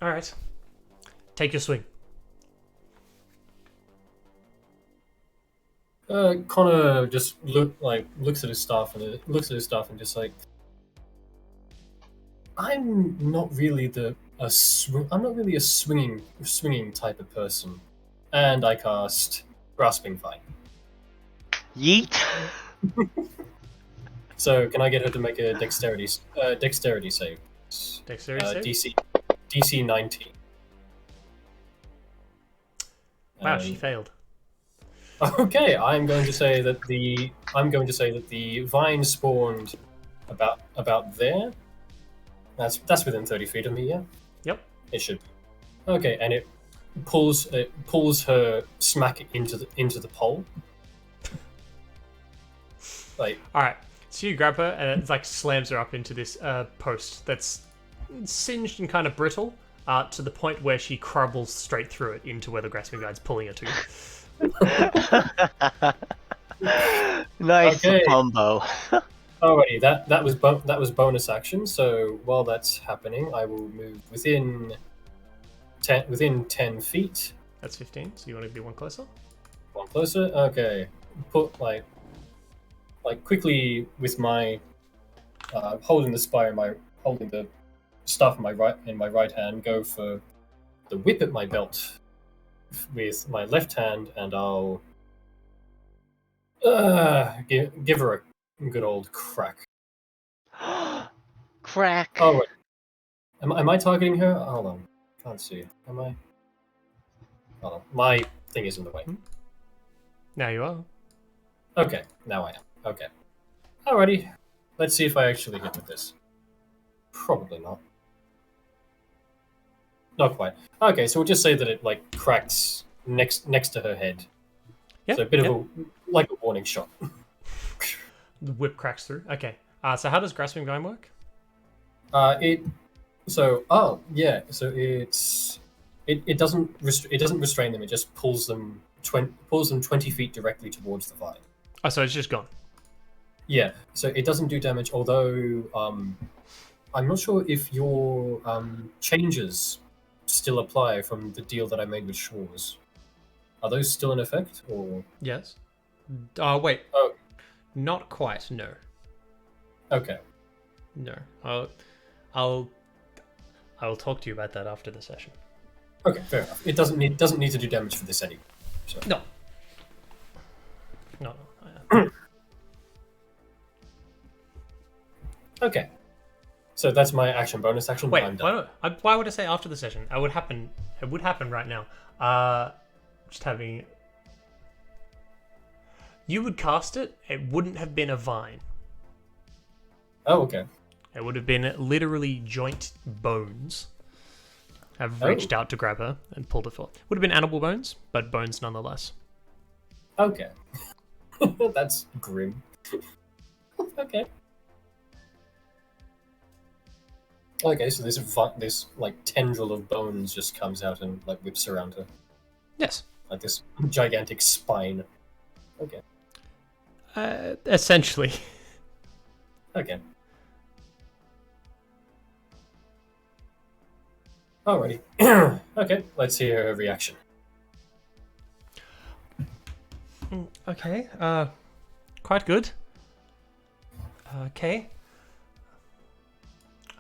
All right, take your swing. Connor just looks at his staff and just like, I'm not really a swinging type of person, and I cast Grasping Vine. Yeet. So can I get her to make a dexterity save? Dexterity save? DC 19. Wow, she failed. Okay, I'm going to say that the vine spawned about there. That's within 30 feet of me, yeah. Yep. It should be. Okay, and it pulls her smack into the pole. Like, All right. So you grab her and it like slams her up into this post that's singed and kind of brittle, to the point where she crumbles straight through it into where the grasping guide's pulling her to. Nice Okay. combo. alrighty, that was bonus action. So while that's happening, I will move within 10 feet. That's 15. So you want to be one closer? One closer. Okay. Put like quickly with my holding the staff in my right hand. Go for the whip at my belt with my left hand, and I'll give her a good old crack. Crack. Oh wait, am I targeting her? Hold on, can't see. Am I? Hold on, my thing is in the way. Now you are. Okay, now I am. Okay. Alrighty. Let's see if I actually hit with this. Probably not. Not quite. Okay, so we'll just say that it like cracks next to her head. Yeah. So a bit of a warning shot. The whip cracks through. Okay. So how does grasping vine work? It doesn't restrain them. It just pulls them 20 feet directly towards the vine. Oh, so it's just gone. Yeah, so it doesn't do damage, although I'm not sure if your changes still apply from the deal that I made with Shores. Are those still in effect, or? Yes. Wait. Oh. Not quite. No. Okay. No. I'll talk to you about that after the session. Okay, fair enough. It doesn't need to do damage for this anyway. So. No. No. Okay. So that's my action. Bonus action. Wait. I'm done. Why would I say after the session? It would happen right now. Just having. You would cast it. It wouldn't have been a vine. Oh, okay. It would have been literally joint bones. Have reached out to grab her and pulled her forward. Would have been animal bones, but bones nonetheless. Okay. That's grim. Okay. Okay, so this like tendril of bones just comes out and like whips around her. Yes. Like this gigantic spine. Okay. Essentially. Okay. Alrighty. Okay, let's hear her reaction. Okay. Quite good. Okay.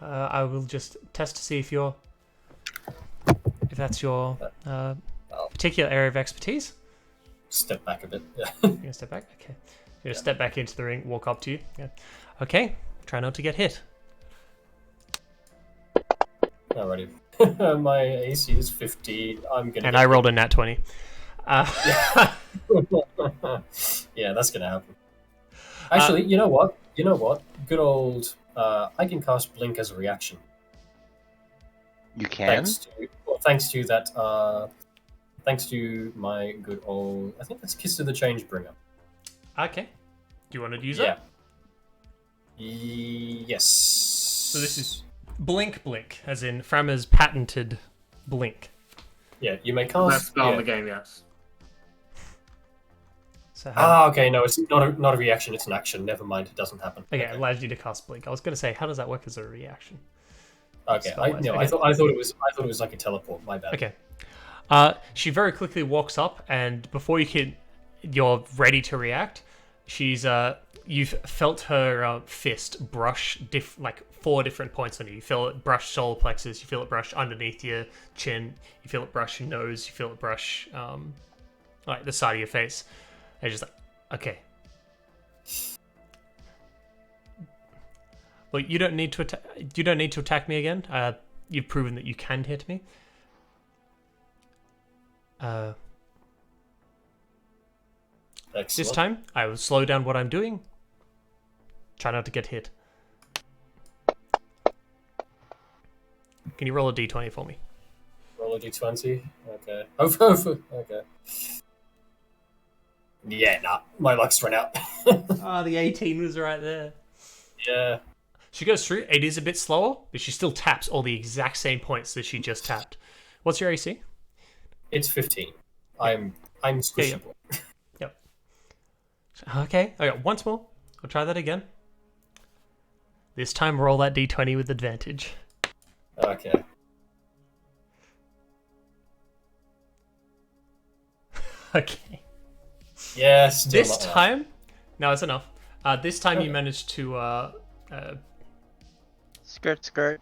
I will just test to see if that's your particular area of expertise. Step back a bit. Yeah. You're gonna step back. Okay. You're gonna step back into the ring. Walk up to you. Yeah. Okay. Try not to get hit. Alrighty. My AC is 50. I'm gonna. And I rolled a nat 20. Yeah. Yeah, that's gonna happen. Actually, you know what? Good old. I can cast Blink as a reaction. You can? Thanks to that. Thanks to my good old. I think that's Kiss of the Changebringer. Okay. Do you want to use Yeah. it? Yes. So this is Blink, as in Frammer's patented Blink. Yeah, you may Best cast. spell in Yeah. the game, yes. So Okay. No, it's not a reaction. It's an action. Never mind. It doesn't happen. okay, it allows you to cast Blink. I was going to say, how does that work as a reaction? Okay. Spell-wise. I Okay. thought it was like a teleport. My bad. Okay. She very quickly walks up, and before you're ready to react, you've felt her fist brush like 4 different points on you. You feel it brush solar plexus, you feel it brush underneath your chin, you feel it brush your nose, you feel it brush like the side of your face. And just like, okay. Well, you don't need to attack me again. You've proven that you can hit me. Excellent. This time, I will slow down what I'm doing. Try not to get hit. Can you roll a d20 for me? Roll a d20. Okay. Okay. Yeah, nah. My luck's run out. The 18 was right there. Yeah. She goes through. It is a bit slower, but she still taps all the exact same points that she just tapped. What's your AC? It's 15. I'm squishable. Yep. Okay. Once more. We'll try that again. This time, roll that d20 with advantage. Okay. Okay. Yeah, still This not enough. time, no, it's enough. This time you managed to. Skirt.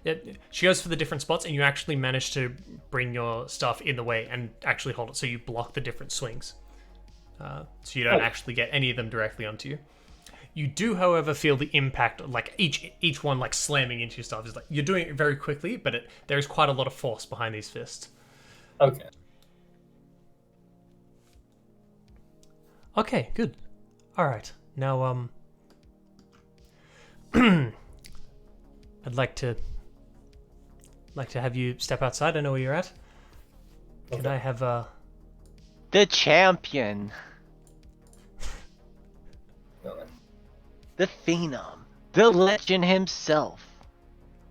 Yeah, she goes for the different spots, and you actually manage to bring your stuff in the way and actually hold it, so you block the different swings. So you don't actually get any of them directly onto you. You do, however, feel the impact, like each one like slamming into your stuff. Is like you're doing it very quickly, but there is quite a lot of force behind these fists. Okay. Okay, good. All right, now I'd like to have you step outside. I know where you're at. Can Okay. I have The champion. Alright. The phenom. The legend himself.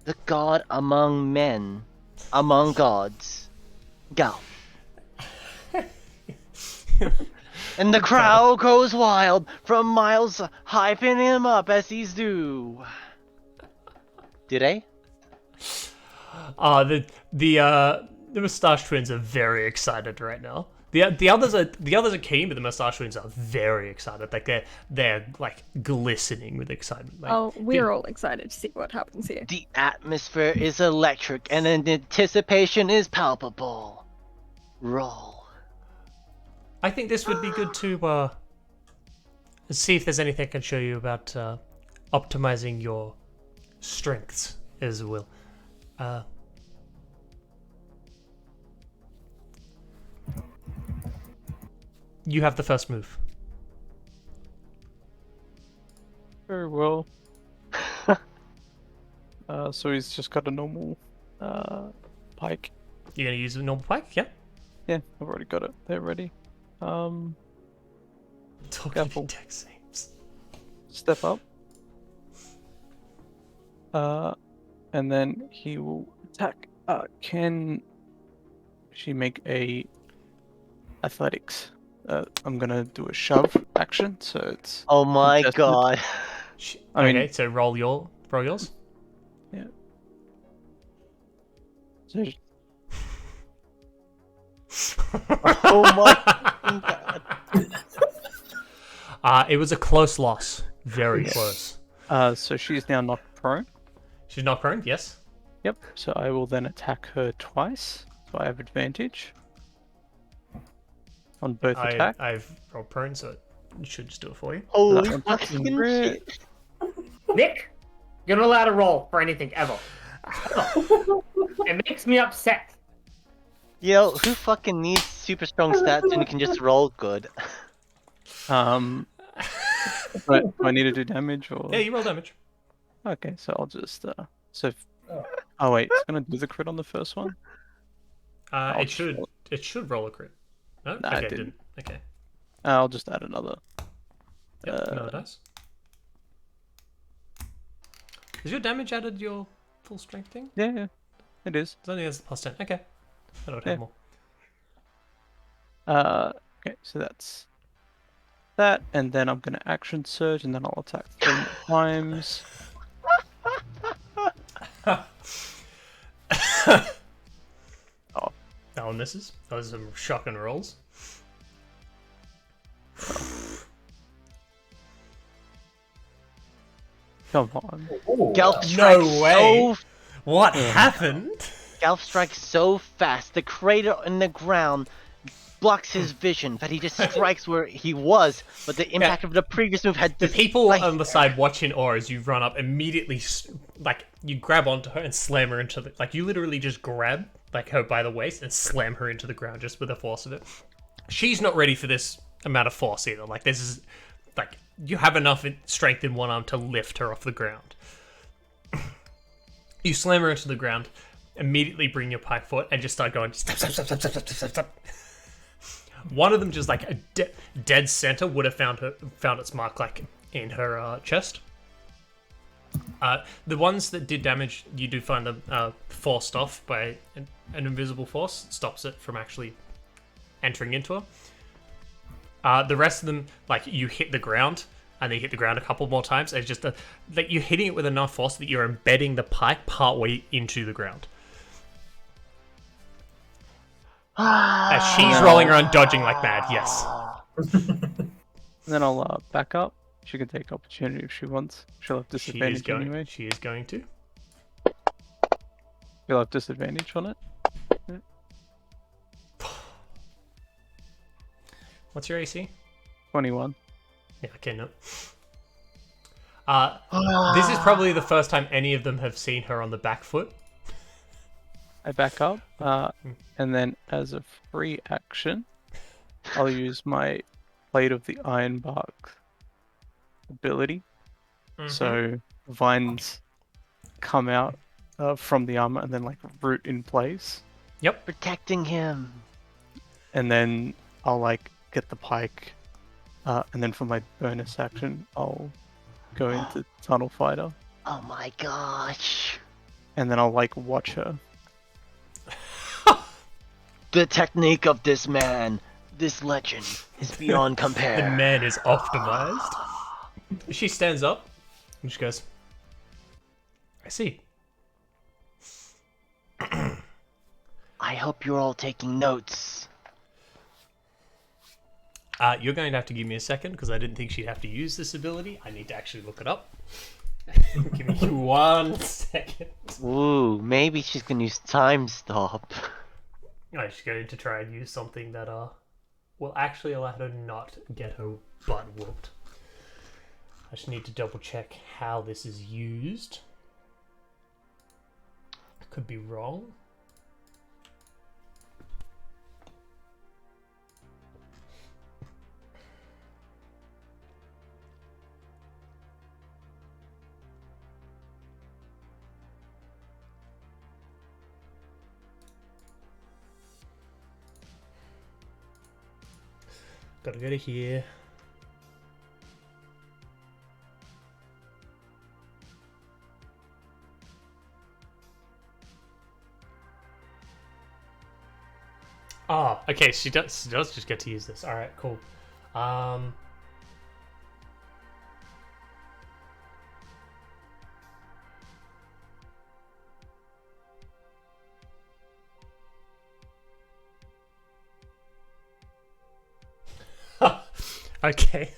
The god among men. Among gods. Go. And the crowd goes wild from miles, hyping him up as he's due. Did I? the Moustache Twins are very excited right now. The others are keen, but the Moustache Twins are very excited. Like they're like glistening with excitement. Like, Oh, we're all excited to see what happens here. The atmosphere is electric and the anticipation is palpable. Roll. I think this would be good to see if there's anything I can show you about optimizing your strengths as well. You have the first move. Very well. So he's just got a normal pike. You're gonna use a normal pike, yeah? Yeah, I've already got it. They're ready. Talking Careful. deck saves. Step up. And then he will attack. Can she make a athletics? I'm gonna do a shove action, so it's Oh my contested. god. I mean- Okay, so roll yours. Yeah. So, Oh my god. It was a close loss. Very Yes. close. so she's now knocked prone. She's not prone, yes? Yep. So I will then attack her twice. So I have advantage on both attacks. I've rolled prone, so it should just do it for you. Holy That one's fucking great. shit. Nick, you're not allowed to roll for anything ever. It makes me upset. Yo, who fucking needs super strong stats when you can just roll good? But do I need to do damage or? Yeah, you roll damage. Okay, so I'll just Oh wait, it's gonna do the crit on the first one. I'll It just should roll roll a crit. No? Nah, Okay, it didn't. Okay. I'll just add another. Yep, another dice. Is your damage added your full strength thing? Yeah, it is. It only has +10. Okay. I don't Yeah. have more. Okay, so that's that, and then I'm gonna action surge, and then I'll attack 3 more times. That one misses. Those are some shocking rolls. Come on. Oh, Gelf wow. strikes No way. so What happened? Gelf strikes so fast. The crater in the ground blocks his vision, but he just strikes where he was. But the impact of the previous move had The this, people like, on the side watching Aura as you run up immediately, like, you grab onto her and slam her into the... Like, you literally just grab, like, her by the waist and slam her into the ground just with the force of it. She's not ready for this amount of force either. Like, this is... Like, you have enough strength in one arm to lift her off the ground. You slam her into the ground, immediately bring your pike foot, and just start going, stop, stop, stop, stop, stop, stop, stop, stop. One of them, just like a dead center, would have found its mark, like in her chest. The ones that did damage, you do find them forced off by an invisible force. It stops it from actually entering into her. The rest of them, like, you hit the ground, and then you hit the ground a couple more times. It's just like you're hitting it with enough force that you're embedding the pike partway into the ground. As she's rolling around dodging like mad, yes. And then I'll back up. She can take opportunity if she wants. She'll have disadvantage anyway. She is going to. She'll have disadvantage on it. What's your AC? 21. Yeah, okay, no. This is probably the first time any of them have seen her on the back foot. I back up, and then as a free action, I'll use my Blade of the Ironbark ability. So vines come out from the armor and then like root in place, Yep. protecting him. and then I'll like get the pike, and then for my bonus action, I'll go into Tunnel Fighter, Oh my gosh. and then I'll like watch her. The technique of this man, this legend, is beyond compare. The man is optimized. She stands up and she goes, I see. I hope you're all taking notes. You're going to have to give me a second because I didn't think she'd have to use this ability. I need to actually look it up. Give me 1 second. Ooh, maybe she's gonna use time stop. Oh, she's going to try and use something that will actually allow her to not get her butt whooped. I just need to double check how this is used. I could be wrong. Gotta go to here. Ah, okay, she does just get to use this. Alright, cool. Okay.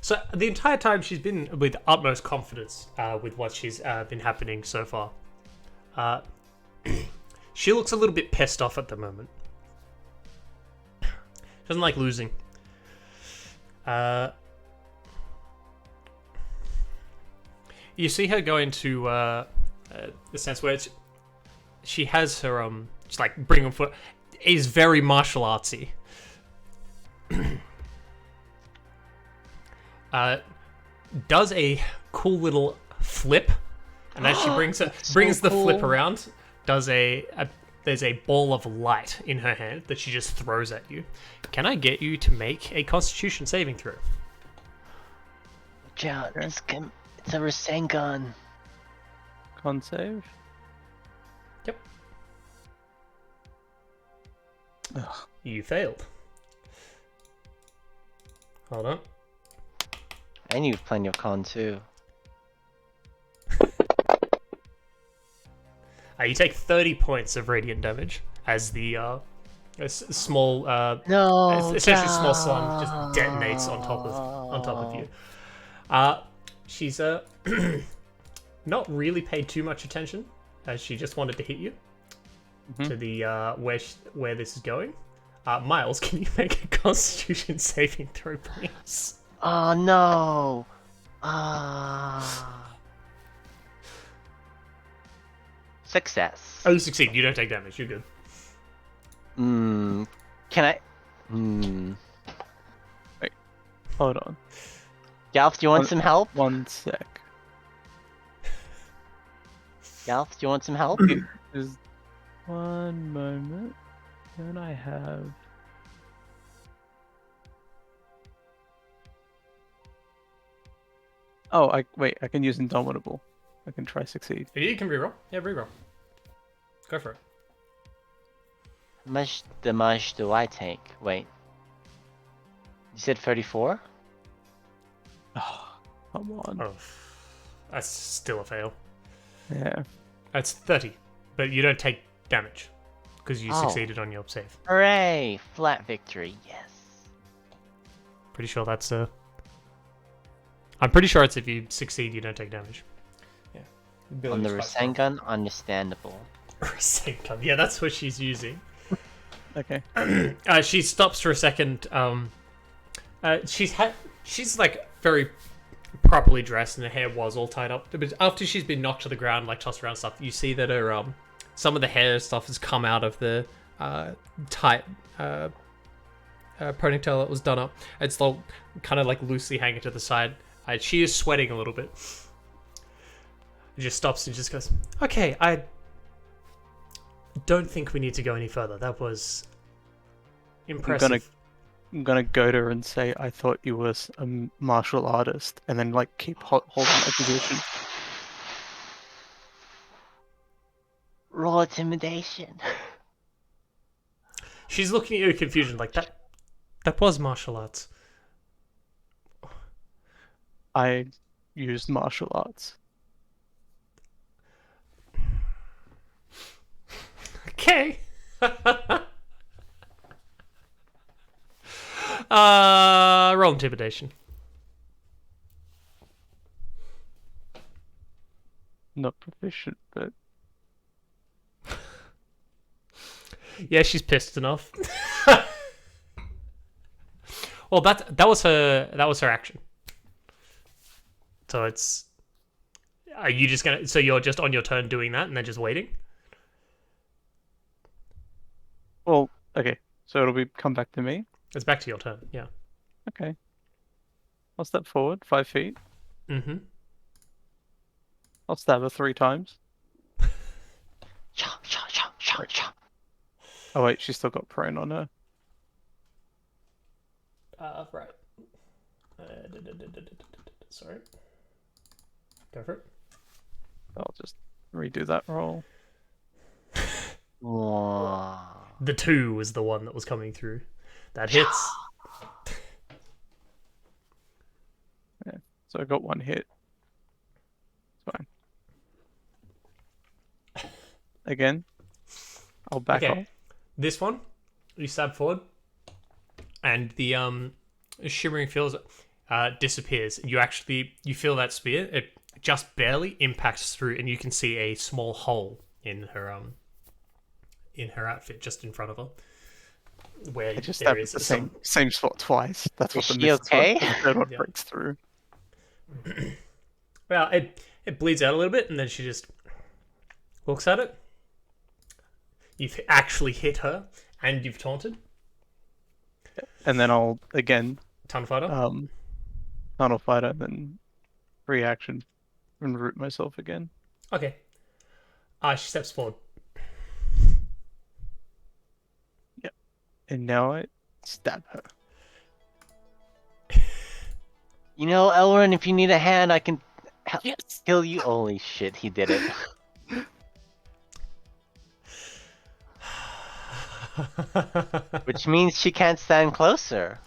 So the entire time she's been with utmost confidence with what she's been happening so far. She looks a little bit pissed off at the moment. Doesn't like losing. You see her go into the sense where she has her just like bring on foot is very martial artsy. Does a cool little flip, and as she brings the flip around, there's a ball of light in her hand that she just throws at you. Can I get you to make a Constitution saving throw? John, it's a Rasengan. Con save. Yep. Ugh. You failed. Hold on. And you've plenty of con too. You take 30 points of radiant damage as the small No, essentially small slime just detonates on top of you. She's not really paid too much attention, as she just wanted to hit you to the where this is going. Miles, can you make a Constitution saving throw, please? Oh no. Success. Oh, you succeed. You don't take damage. You're good. Can I? Wait, hold on. Galf, do you want some help? 1 sec. Galf, do you want some help? Just 1 moment. Then I have. Oh, I can use Indomitable. I can try succeed. You can reroll. Yeah, reroll. Go for it. How much damage do I take? Wait. You said 34? Oh, come on. Oh, that's still a fail. Yeah. That's 30, but you don't take damage because you Oh. succeeded on your save. Hooray! Flat victory, yes. Pretty sure that's I'm pretty sure it's if you succeed, you don't take damage. Yeah. On the Rasengan, understandable. Rasengan. Yeah, that's what she's using. Okay. She stops for a second. She's like very properly dressed and her hair was all tied up. But after she's been knocked to the ground, like tossed around stuff, you see that her some of the hair stuff has come out of the tight ponytail that was done up. It's all kind of like loosely hanging to the side. She is sweating a little bit. She just stops and just goes, "Okay, I don't think we need to go any further. That was impressive." I'm gonna go to her and say I thought you was a martial artist, and then like keep holding that position. Roll intimidation. She's looking at you in confusion, like that was martial arts. I used martial arts. Okay. Roll intimidation. Not proficient, but Yeah, she's pissed enough. Well, that was her action. So it's. Are you just gonna? So you're just on your turn doing that, and then just waiting? well, okay. So it'll be come back to me. It's back to your turn. Yeah. Okay. I'll step forward 5 feet. Mm-hmm. I'll stab her 3 times. Chomp, chomp, chomp, chomp, chomp. Oh wait, she's still got prone on her. Right. Sorry. Go for it. I'll just redo that roll. Whoa. The 2 was the one that was coming through. That hits. So I got 1 hit. It's fine. Again, I'll back Okay. off. This one, you stab forward. and the shimmering field disappears. You feel that spear. It just barely impacts through, and you can see a small hole in her outfit just in front of her, where I just there stabbed is at the same spot twice. That's what Is the she mist okay? one. The third one Yeah. breaks through. Well, it bleeds out a little bit, and then she just looks at it. You've actually hit her, and you've taunted. And then I'll again Ton fighter. tunnel fighter, then reaction and root myself again. Okay. She steps forward. And now I stab her. You know, Elrin, if you need a hand, I can kill you. Holy shit, he did it. Which means she can't stand closer.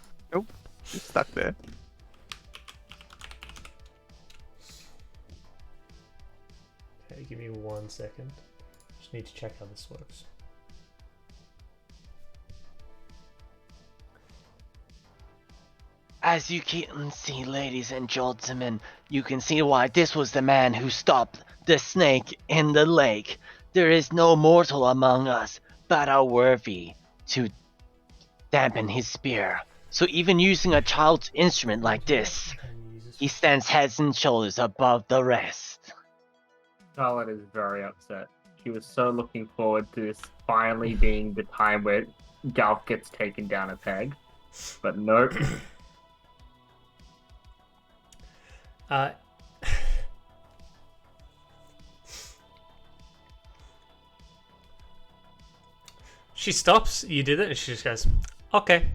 She's stuck there. Okay, give me 1 second. Just need to check how this works. As you can see, ladies and gentlemen, you can see why this was the man who stopped the snake in the lake. There is no mortal among us that are worthy to dampen his spear. So even using a child's instrument like this, he stands heads and shoulders above the rest. Charlotte is very upset. She was so looking forward to this finally being the time where Galf gets taken down a peg. But nope. She stops, you did it, and she just goes, okay.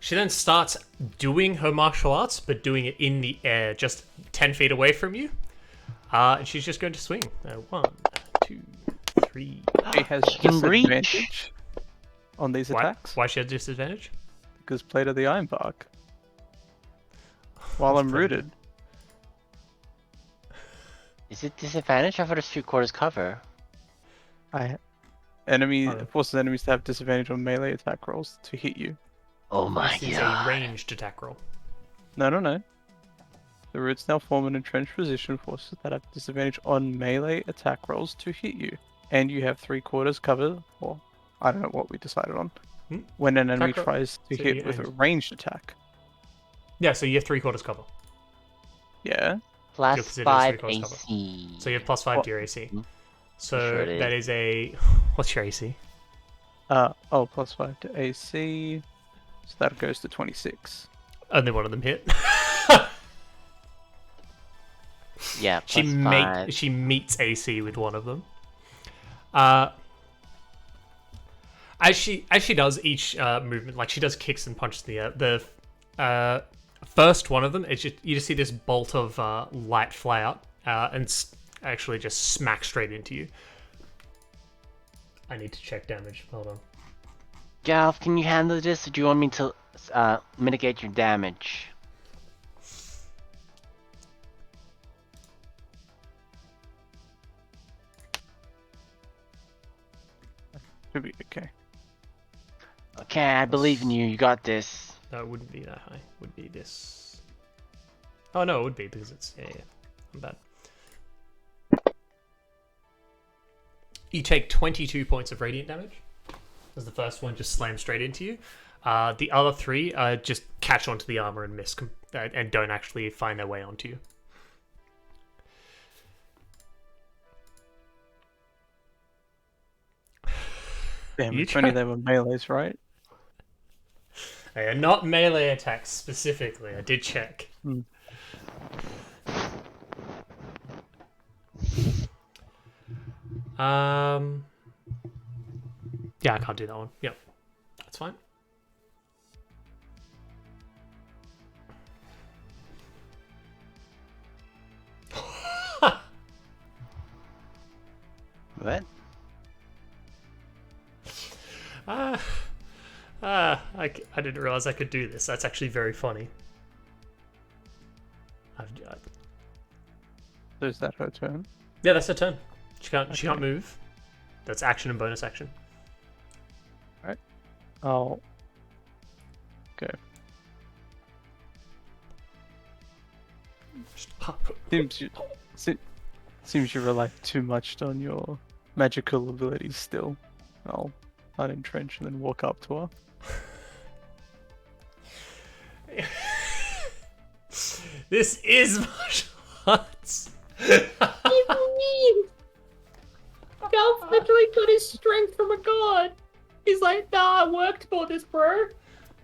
She then starts doing her martial arts, but doing it in the air, just 10 feet away from you. And she's just going to swing. 1, 2, 3. She has She can reach. disadvantage on these attacks Why she has disadvantage? because Plate of the Iron Bark. While I'm rooted. Is it disadvantage? I thought it's 3/4 cover. Forces enemies to have disadvantage on melee attack rolls to hit you. Oh my This is a god. ranged attack roll. No. The roots now form an entrenched position. Forces that have disadvantage on melee attack rolls to hit you. And you have 3/4 cover, or I don't know what we decided on. When an enemy Attack roll. tries to So hit you with a aimed. ranged attack. Yeah, so you have 3/4 cover. Yeah. Plus considered 5 3/4 cover. AC. So you have +5 What? to your AC. Mhm. So Sure it that is a... What's your AC? +5 to AC. So that goes to 26. Only one of them hit. Yeah, she plus 5. she meets AC with one of them. As she does each movement, like she does kicks and punches in the air. The first one of them, it's just you just see this bolt of light fly out and actually just smack straight into you. I need to check damage. Hold on. Galf, can you handle this, or do you want me to mitigate your damage? Should be okay. Okay, I believe in you. You got this. No, it wouldn't be that high. It would be this. Oh no, it would be because it's yeah. I'm bad. You take 22 points of radiant damage, as the first one just slams straight into you. The other 3 just catch onto the armor and miss, and don't actually find their way onto you. Damn, You it's funny try- they were melees, right? They are not melee attacks specifically. I did check. Yeah, I can't do that one. Yep, that's fine. What? I didn't realize I could do this. That's actually very funny. So is that her turn? Yeah, that's her turn. She can't Okay. move. That's action and bonus action. I'll go. Seems you rely too much on your magical abilities still. I'll unentrench and then walk up to her. This is martial arts. Golf literally got his strength from a god. He's like, nah, I worked for this, bro.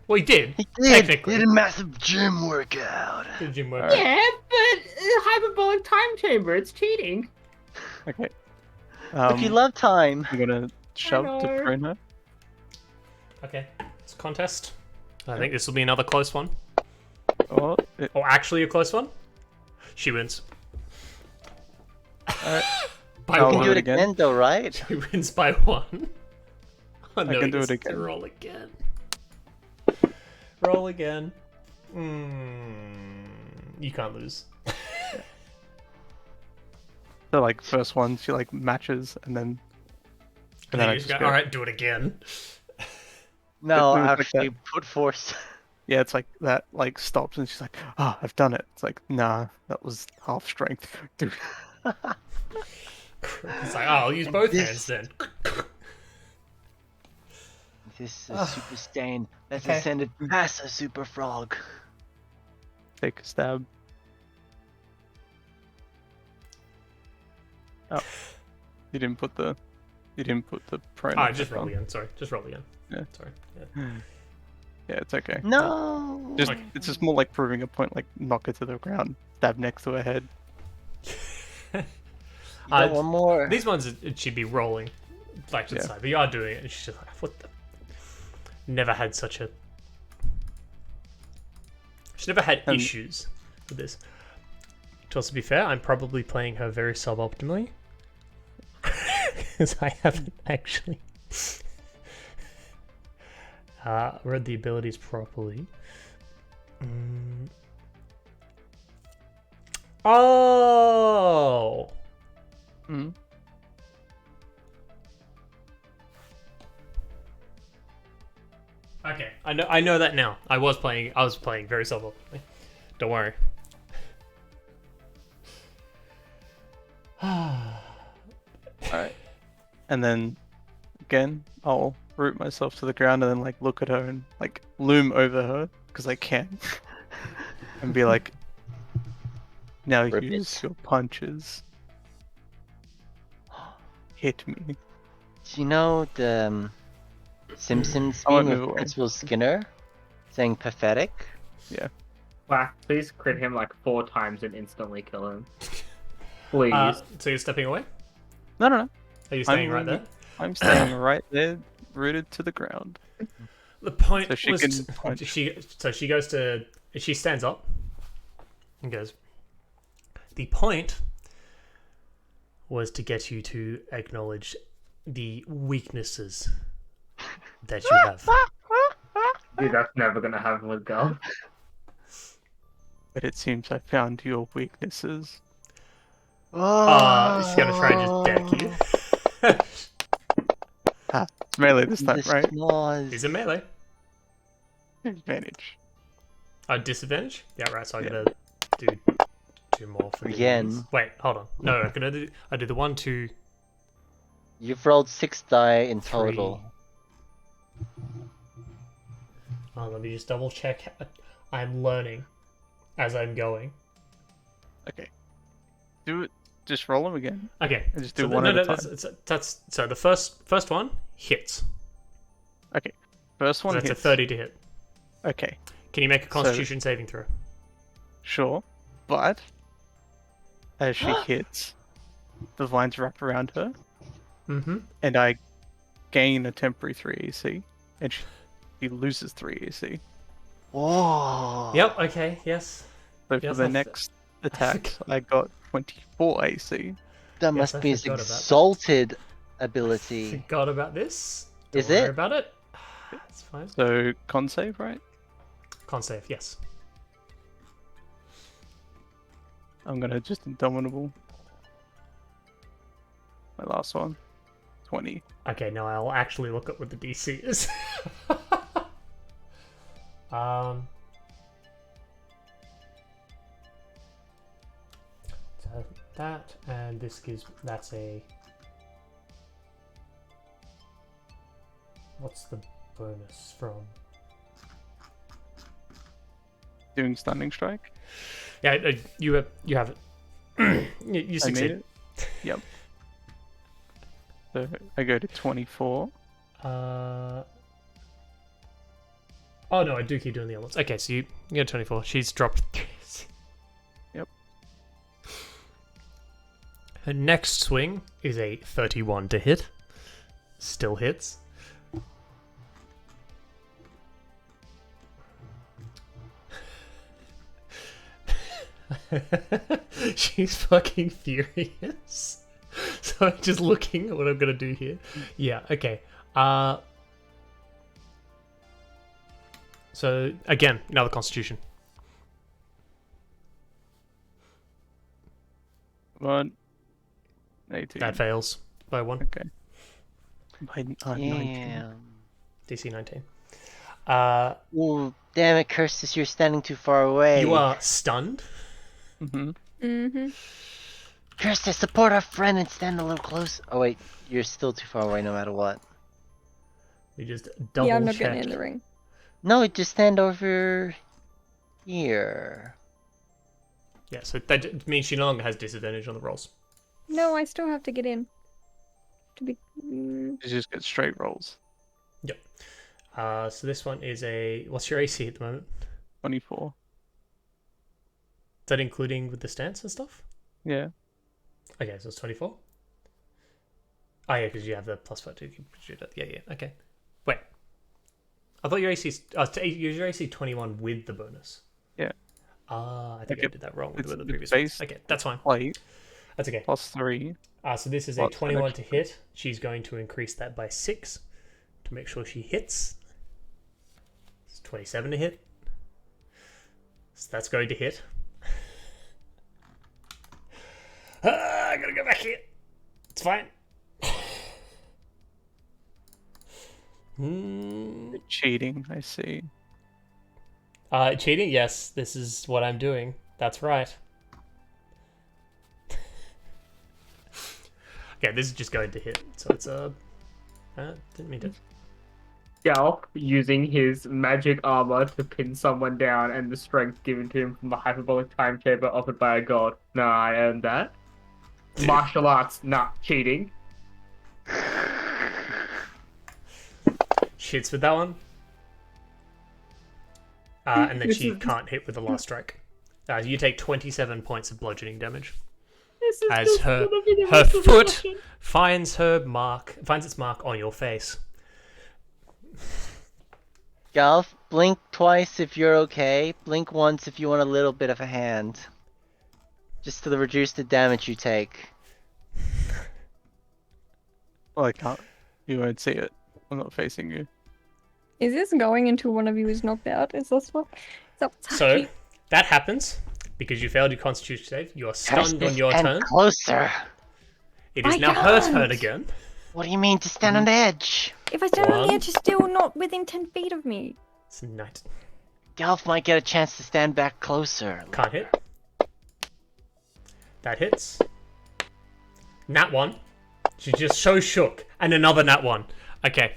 Well, he did. He did. Technically. He did a massive gym workout. Did gym work? Alright. Yeah, but hyperbolic time chamber, it's cheating. Okay. But you love time. I'm gonna shove to know. prone her. Okay, it's a contest. I think this will be another close one. Oh, it, Or actually a close one. She wins. alright. By You I'll can one. do it again. again, though, right? She wins by one. Oh, no, can he do it gets to again. Roll again. Roll again. You can't lose. So like first one, she like matches, and then And then I you just just go, go- alright, do it again. No, It was like actually, put force. yeah, it's like that like stops, and she's like, "Ah, I've done it." It's like, nah, that was half strength. Dude. It's like, oh, I'll use both This- hands then. This is super stain. Let's Okay. send it past a super frog. Take a stab. Oh, you didn't put the prone. Ah, effect just roll on. again. Sorry, just roll again. Yeah. Sorry. Yeah. Yeah, it's okay. No. Just Okay. it's just more like proving a point. Like knock her to the ground, stab next to her head. You got one more. These ones, it should be rolling, like to the Yeah. side. But you are doing it, and she's just like, what the? Never had such a. She's never had issues with this. To also be fair, I'm probably playing her very suboptimally. Because I haven't actually read the abilities properly. Oh! Mm. Okay, I know that now. I was playing very suboptimally. Don't worry. Alright. And then again, I'll root myself to the ground and then like look at her and like loom over her because I can, and be like, now Rip use it. your punches. Hit me. Do you know the Simpsons I won't meme move of away. Principal Skinner saying pathetic? Whack, please crit him like 4 times and instantly kill him. Please. So you're stepping away? No, no, no. Are you staying right there? rooted- I'm staying right there, rooted to the ground. The point So she was can punch. she goes to she stands up and goes. The point was to get you to acknowledge the weaknesses that you have. Dude, that's never gonna happen with Gal. But it seems I found your weaknesses. She's gonna try and just deck you. It's melee this time, right? Is it melee? Advantage. Disadvantage? Yeah, right. So I Yeah. gotta do 2 more for these. Again. Wait, hold on. No, I do the 1, 2, You've rolled 6 die in 3. total. Oh, let me just double check. I'm learning as I'm going. Okay. Do it. Just roll them again. Okay. And just do one at a time. That's so the first one hits. Okay. First one That's hits. a 30 to hit. Okay. Can you make a Constitution saving throw? Sure. But as she hits, the vines wrap around her, Mm-hmm. and I gain a temporary 3 AC, and she loses 3 AC. Whoa. Yep. Okay. Yes. So Yes, for the that's- next attack, I got 24 AC. That Yes, must I be his forgot about that. exalted ability. Forgot about this. Don't Is worry it? about it? It's fine. So con save, right? Con save. Yes. I'm gonna just indomitable. My last one. 20. Okay. Now I'll actually look at what the DC is. Um. So that, and this gives, that's a, what's the bonus from? Doing stunning strike. Yeah, you have it. You I made succeed. it. Yep. So I go to 24. Oh no, I do keep doing the other ones. Okay, so you get 24. She's dropped. Yep. Her next swing is a 31 to hit. Still hits. She's fucking furious. So I'm just looking at what I'm gonna do here. Yeah, okay. So again, another Constitution. Come on. 18. That fails by 1. Okay. By 19. Damn. DC 19. Ooh, damn it, Curtis, you're standing too far away. You are stunned. Mm-hmm. Mm-hmm. Curtis, support our friend and stand a little close. Oh wait, you're still too far away no matter what. We just double Yeah, I'm not check. getting in the ring. No, just stand over here. Yeah, so that means she no longer has disadvantage on the rolls. No, I still have to get in. To be. You just get straight rolls. So this one is a, what's your AC at the moment? 24. Is that including with the stance and stuff? Yeah. Okay, so it's 24. Oh yeah, because you have the +5 to shoot it. Yeah, okay. Wait. I thought your AC is, your AC 21 with the bonus. Yeah. I think Okay. I did that wrong with It's the the previous base one. Okay, that's fine. Plate That's okay. +3. So this is a What's the 21 next to hit. She's going to increase that by 6 to make sure she hits. It's 27 to hit. So that's going to hit. I gotta go back here. It's fine. Cheating, I see. Cheating? Yes, this is what I'm doing. That's right. Okay, this is just going to hit. So it's didn't mean to. Gelf using his magic armor to pin someone down and the strength given to him from the hyperbolic time chamber offered by a god. Nah, I earned that. Martial arts, nah, cheating. Shits with that one. And then she can't hit with the last strike. You take 27 points of bludgeoning damage This is as just her gonna be the her rest of the foot session. finds its mark on your face. Golf, blink twice if you're okay. Blink once if you want a little bit of a hand. Just to reduce the damage you take. Well, I can't. You won't see it. I'm not facing you. Is this going until one of you is knocked out? Is this what? What's So happening? that happens because you failed your Constitution save. You are stunned on your and turn. Closer. It is I now her can't. turn again. What do you mean to stand on the edge? If I stand on One. the edge, it's still not within 10 feet of me. It's night. Golf might get a chance to stand back closer. Can't hit. That hits. Nat 1. She's just so shook. And another nat 1. Okay.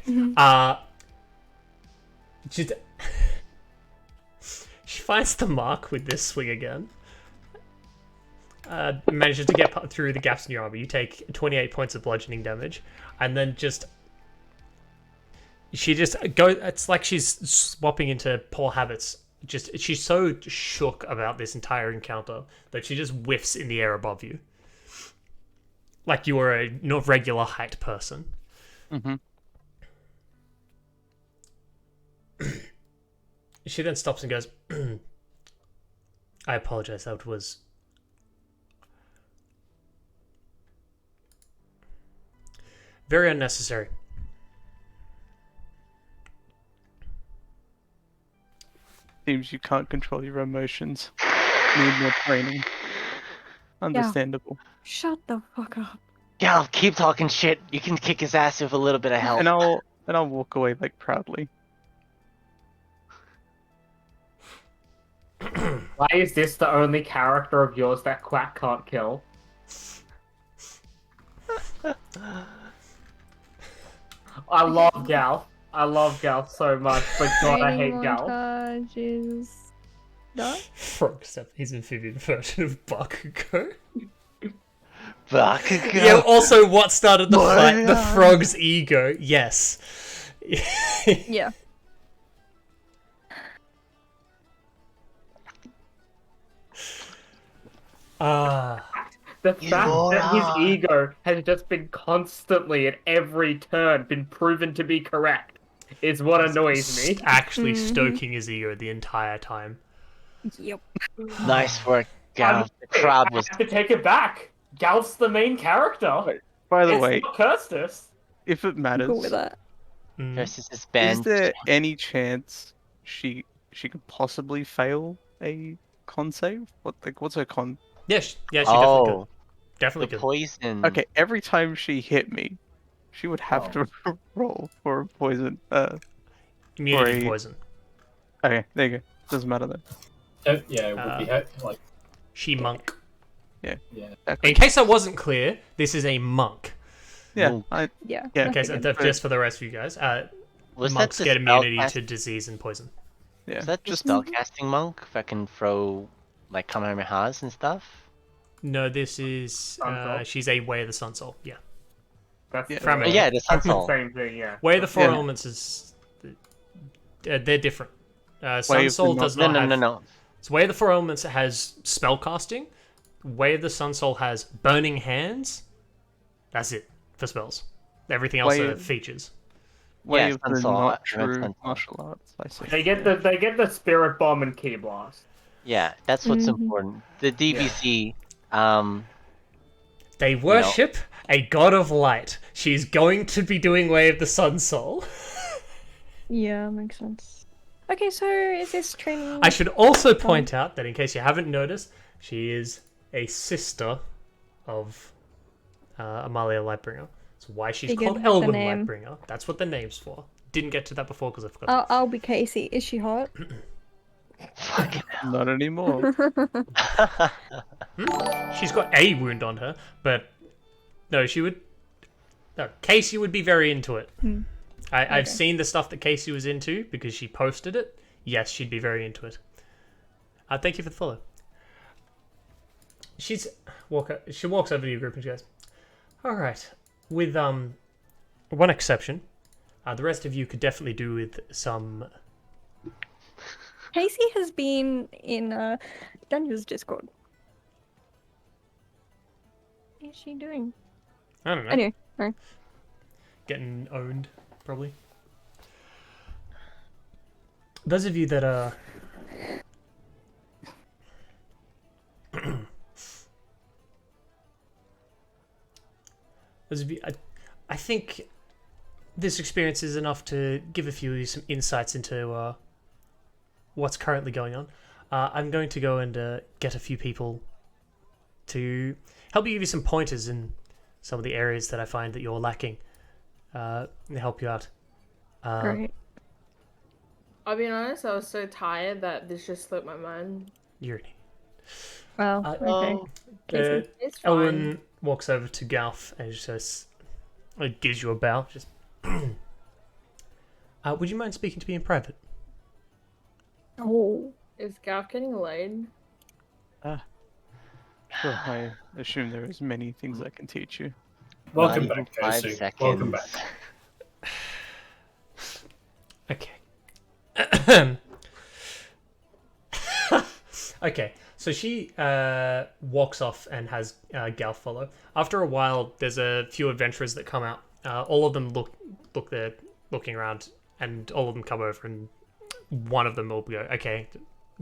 She finds the mark with this swing again. Manages to get through the gaps in your armor. You take 28 points of bludgeoning damage. And then she just goes, it's like she's swapping into poor habits. She's so shook about this entire encounter that she just whiffs in the air above you. Like you were a not regular height person. Mm-hmm. She then stops and goes, I apologize, that was very unnecessary. Seems you can't control your emotions. Need more training. Understandable. Shut the fuck up. Golf, keep talking shit. You can kick his ass with a little bit of help. And I'll walk away like proudly. Why is this the only character of yours that Quack can't kill? I love Gal. I love Gal so much, but God, I Training hate Gal. montage is done. Frog step. His amphibian version of Bakugo. Bakugo. Yeah. Also, what started the fight? The Wow. frog's ego. Yes. Yeah. Ah. The fact that his are. ego has just been constantly at every turn been proven to be correct is what annoys me. Actually Mhm. stoking his ego the entire time. Yep. Nice work, Gal. The Honestly, crowd I was. have to take it back. Gal's the main character. Wait, By the It's way, not Kirstus. if it matters, Cool with that. Mm. Versus his is band. there any chance she could possibly fail a con save? What's her con? Yeah, yeah, she definitely could. Oh, the Definitely could. poison. Okay, every time she hit me, she would have to roll for a poison. Immunity to Or a- poison. Okay, there you go. Doesn't matter then. Yeah, it would be like She monk. yeah. Exactly. In case I wasn't clear, this is a monk. Yeah, Ooh. Yeah. Yeah. Okay, so nothing. just for the rest of you guys, Was that monks the get immunity spellcast- to disease and poison. yeah. Is that the spellcasting monk that can throw like Kamehamehas and stuff? No, this is Sun Soul? she's a Way of the Sun Soul. Yeah, That's Yeah. From Oh, yeah, the that's Sun the Soul. same thing, yeah. Way of the Four Yeah. Elements is they're different. Way Sun of Soul the does No, not no, have. no, no. So Way of the Four Elements has spell casting. Way of the Sun Soul has burning hands. That's it for spells. Everything else Way are of- features. Way Yeah, of Sun the Soul, not I meant true Sun Soul. martial arts. I see. They get the spirit bomb and key blast. Yeah, that's what's Mhm. important. The DBC, They worship a god of light. She's going to be doing Way of the Sun Soul. Yeah, makes sense. Okay, so is this training? I should also point out that in case you haven't noticed, she is a sister of Amalia Lightbringer. That's why she's Figured called with the Elwyn name. Lightbringer. That's what the name's for. Didn't get to that before because I forgot. I'll be Casey. Is she hot? fucking Not anymore. She's got a wound on her, but no, she would. No, Casey would be very into it. I've seen the stuff that Casey was into because she posted it. Yes, she'd be very into it. Thank you for the follow. She walks over to your group and she goes, "All right, with one exception, the rest of you could definitely do with some." Casey has been in Dungeons Discord. What is she doing? I don't know. Anyway, sorry. Getting owned, probably. Those of you that are those of you, I think this experience is enough to give a few of you some insights into what's currently going on. I'm going to go and get a few people to help you, give you some pointers in some of the areas that I find that you're lacking. To help you out. Great. I'll be honest, I was so tired that this just slipped my mind. You're Well, okay. Oh, Casey. It's fine. Elwyn walks over to Galf and just gives you a bow. Just, would you mind speaking to me in private? Oh. Is Gav getting laid? Sure, I assume there is many things I can teach you. Welcome not back, even 5 Casey. seconds. Welcome back. Okay. Okay, so she walks off and has Galf follow. After a while, there's a few adventurers that come out. All of them look there, looking around, and all of them come over, and one of them will go, okay,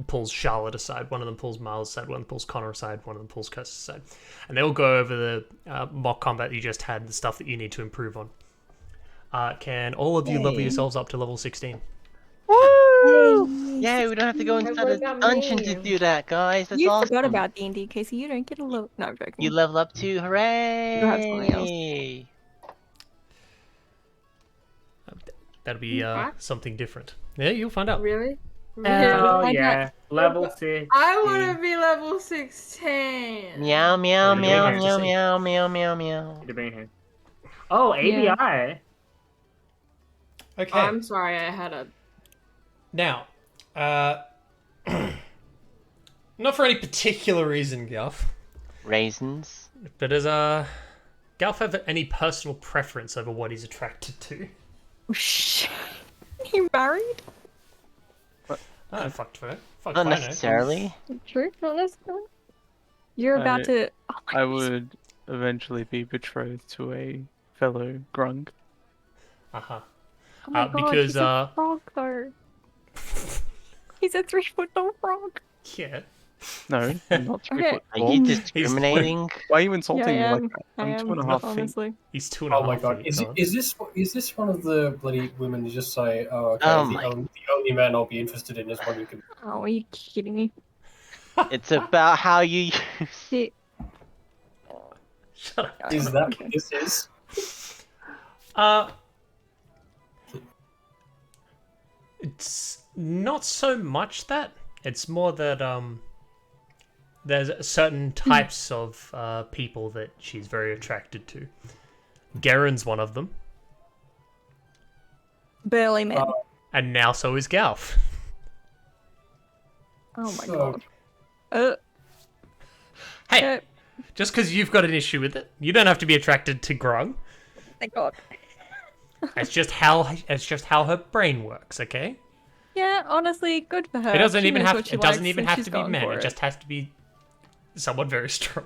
pulls Charlotte aside, one of them pulls Miles aside, one of them pulls Connor aside, one of them pulls Curtis aside. And they'll go over the mock combat you just had, the stuff that you need to improve on. Can all of you level yourselves up to level 16? yeah, we don't have to go inside what a about dungeon me? to do that, guys. That's You awesome. forgot about D&D, Casey. You don't get a look. No, I'm joking. You level up too, hooray! You have something else. That'll be What? something different. Yeah, you'll find out. Really? Hell I yeah. Level 6. I want to be level 16. Meow meow Yeah, meow you meow see. meow meow meow meow. To be here. Oh, Yeah. ABI. Okay. I'm sorry, I had a. Now, not for any particular reason, Galf, Raisins. but does Galf have any personal preference over what he's attracted to? Shh. You married? Oh, fucked for it. Fuck Not if I know. necessarily. True, not necessarily. You're about to. Oh my I goodness. would eventually be betrothed to a fellow grung. Uh-huh. Oh my god, because, he's a frog though. He's a 3-foot tall frog. Yeah. No, I'm not 3 Okay. foot Are tall. you discriminating? Why are you insulting Yeah, I me like am. that? I I'm am, 2.5 feet. honestly. He's 2.5 Oh my god, feet is, tall. is this one of the bloody women who just say, oh, okay, Oh the my- only man I'll be interested in is one you can... Oh, are you kidding me? It's about how you use. Shit. Shut up. Is that what this is? It's not so much that. It's more that there's certain types of people that she's very attracted to. Garen's one of them, Burly man. and now so is Galf. Oh my So- god. Hey, just because you've got an issue with it, you don't have to be attracted to Grung. Thank god. It's just how her brain works, okay? Yeah, honestly, good for her. It doesn't She even knows have what she it doesn't likes even and have she's to be going men. for It just has to be someone very strong.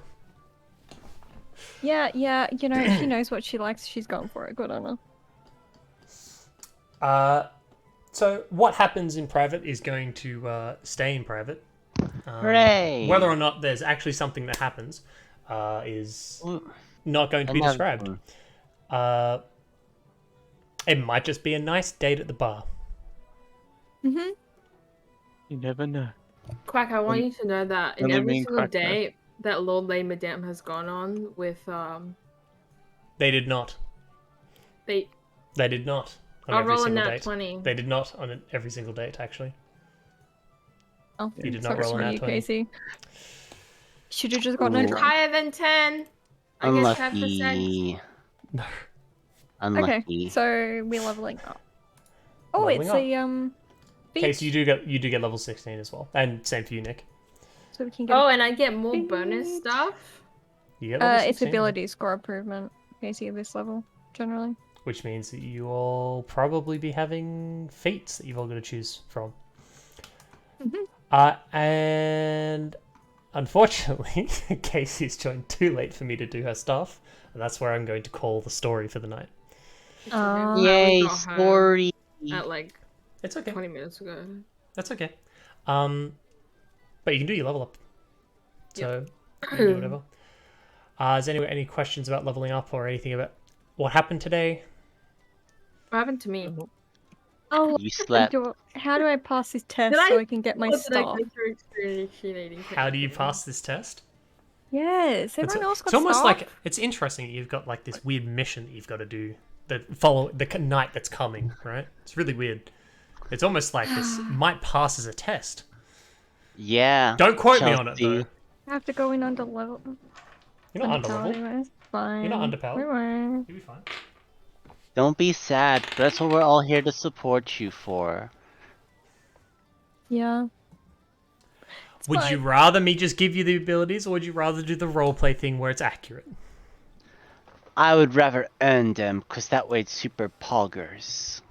Yeah, you know, she knows what she likes, she's going for it. Good on her. So what happens in private is going to stay in private. Hooray! Whether or not there's actually something that happens is not going to be Another described. one. It might just be a nice date at the bar. Mm-hmm. You never know. Quack, I want you to know that in only every mean single Quack knows. date that Lord Lay Madame has gone on with They did not. they They did not on I'll every roll a single nat date. 20. They did not on every single date, actually. Oh, You did not sorry roll a for nat you, 20. Casey. Should have just gotten a Ooh. drunk. Higher than 10. I guess 10%. Unlucky. No. Unlucky. Okay, so we're leveling up. Oh, Leveling it's up. a feat, Casey, you do get level 16 as well, and same for you, Nick. so we can get. Oh, and I get more bonus Feet. stuff. You get level 16, It's ability score improvement. Casey at this level, generally. which means that you all probably be having feats that you've all got to choose from. Mhm. And unfortunately, Casey's joined too late for me to do her stuff, and that's where I'm going to call the story for the night. It's okay. I Yay, got her story. At like It's okay. 20 minutes ago. That's okay. But you can do your level up. So you can do whatever. Is anyone any questions about leveling up or anything about what happened today? What happened to me? Oh, You slept. how do I pass this test Did so I- I can get my What did I stuff? go through excruciating How do you pain? pass this test? Yes, everyone else got It's almost stuff. like it's interesting that you've got like this weird mission that you've got to do that follow the night that's coming, right? It's really weird. It's almost like this might pass as a test. Yeah. Don't quote me on it Chelsea. though. I have to go in under level. You're not under Underpowered level. anyways. Fine. You're not underpowered. Whatever. You'll be fine. Don't be sad. That's what we're all here to support you for. Yeah. It's Would you fine. rather me just give you the abilities, or would you rather do the roleplay thing where it's accurate? I would rather earn them, cause that way it's super poggers.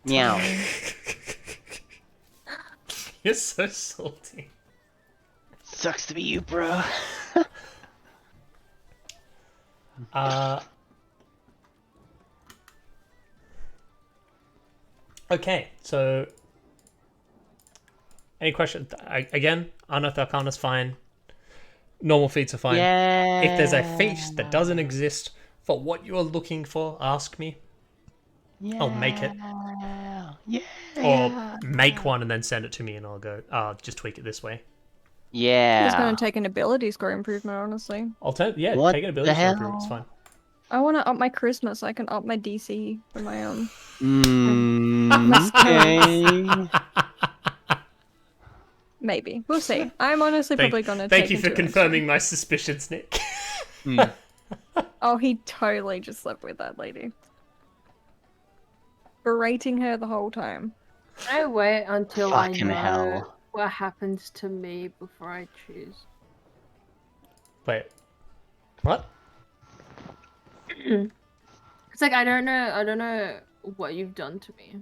Meow. You're so salty. Sucks to be you, bro. Okay, so any questions? Again, Unearth Arcana's fine. Normal feats are fine. Yeah. If there's a feat that doesn't exist for what you're looking for, ask me. I'll make it. Yeah. Or make one and then send it to me and I'll go, just tweak it this way. I'm just Yeah. gonna take an ability score improvement, honestly. Yeah, What take an the ability score hell? improvement, it's fine. I want to up my charisma so I can up my DC for my Okay. Maybe we'll see. I'm honestly probably gonna Thank take you for into it next confirming time. my suspicions, Nick. Oh, he totally just slept with that lady, berating her the whole time. I wait until I Fucking know hell. what happens to me before I choose. Wait, what? It's like I don't know what you've done to me.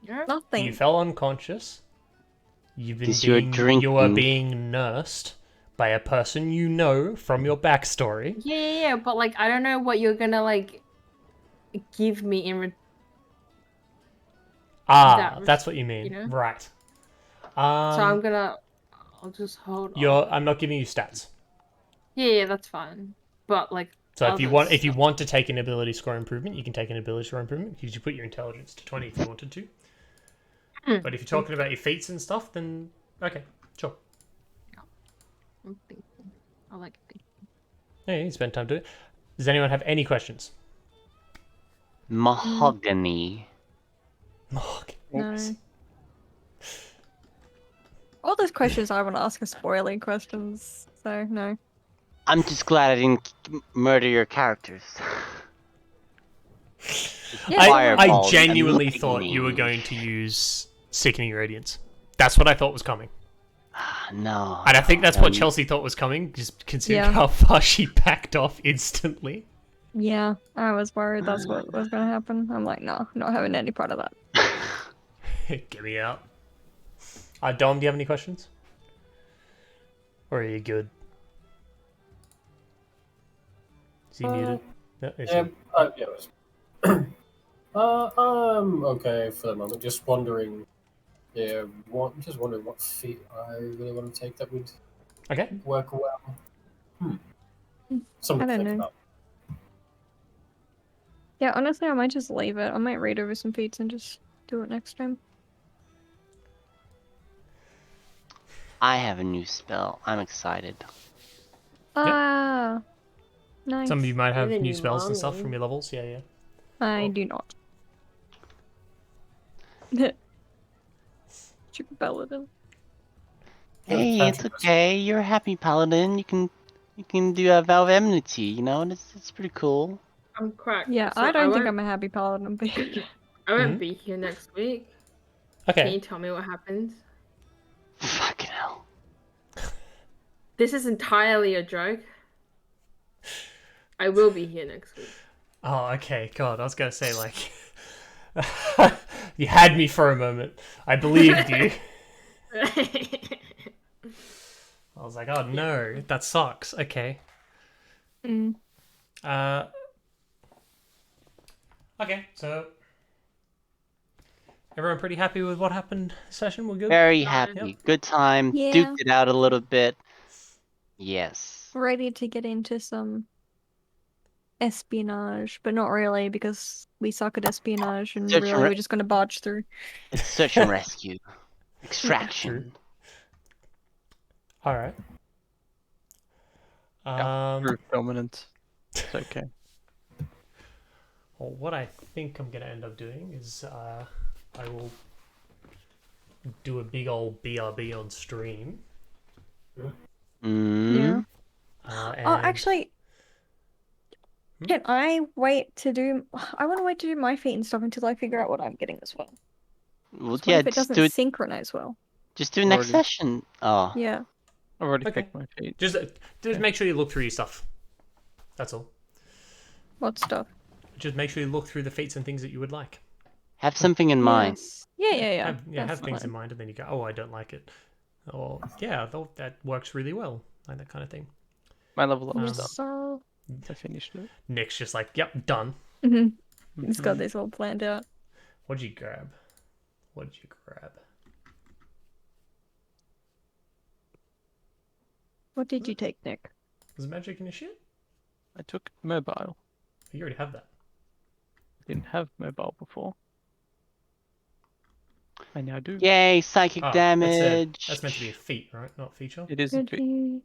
You know? Nothing. You fell unconscious. You've been 'Cause you're you are drinking. being nursed by a person you know from your backstory. Yeah, but like I don't know what you're gonna like give me in That's what you mean, you know? right? So I'll just hold on. I'm not giving you stats. Yeah, that's fine. But like So if you other want to take an ability score improvement, you can take an ability score improvement because you put your intelligence to 20 if you wanted to. stuff. But if you're talking about your feats and stuff, then okay, sure. I'm thinking. I like thinking. Yeah, you spend time doing it. Does anyone have any questions? Mahogany. Mark. No. All those questions I want to ask are spoiling questions, so no. I'm just glad I didn't murder your characters. Yeah, I Fireballs and genuinely thought you were lightning. going to use Sickening Radiance. That's what I thought was coming. No. And I think that's what no. Chelsea thought was coming, just considering Yeah. how far she backed off instantly. Yeah, I was worried that's what was gonna happen. I'm like, no, not having any part of that. Get me out. Dom, do you have any questions? Or are you good? Is he muted? No, is he? Yeah, it was. Okay for the moment. Just wondering. Yeah, just wondering what feat I really want to take that would Okay. work well. Something I to don't think know. about. Yeah, honestly, I might just leave it. I might read over some feats and just do it next time. I have a new spell. I'm excited. Ah, nice. Some of you might have Even new you spells and stuff mommy. from your levels. Yeah, yeah. I do not. Stupid paladin. Hey, it's okay. You're a happy paladin. You can do a vow of enmity. You know, and it's pretty cool. I'm cracked. Yeah, So I don't think won't- I'm a happy paladin, but I won't Mhm. be here next week. Can Okay. you tell me what happens? Fucking hell. This is entirely a joke. I will be here next week. Oh, okay. God, I was gonna say like, you had me for a moment. I believed you. I was like, oh no, that sucks. Okay. Mm. Okay, so everyone pretty happy with what happened this session? We're good? Very Fine. happy. Yep. Good time. Yeah. Duked it out a little bit. Yes. ready to get into some espionage, but not really because we suck at espionage and Search and really re- we're just gonna barge through. It's search and rescue. Extraction. Alright. Proof dominance. It's okay. Well, what I think I'm going to end up doing is I will do a big old BRB on stream. Mm. Oh, And actually, can I wait to do? I want to wait to do my feet and stuff until I figure out what I'm getting as well. Well, What yeah, if it just doesn't do it. synchronize well? Just do it next Already. session. Oh. Yeah. I've already Okay. picked my feet. just make sure you look through your stuff. That's all. What stuff? Just make sure you look through the feats and things that you would like. Have something in mind. Yes. Yeah. Have That's the things in plan. mind, and then you go, oh, I don't like it. Or, yeah, that works really well. Like that kind of thing. My level up Um, is done. So, I finished it. Nick's just like, yep, done. it's got this all planned out. What'd you grab? What'd you grab? What did you take, Nick? Was it magic in your shit? I took mobile. You already have that. Didn't have mobile before. I now do. Yay, psychic Oh, damage. That's meant to be a feat, right? Not a feature? It is a Good feat. feet.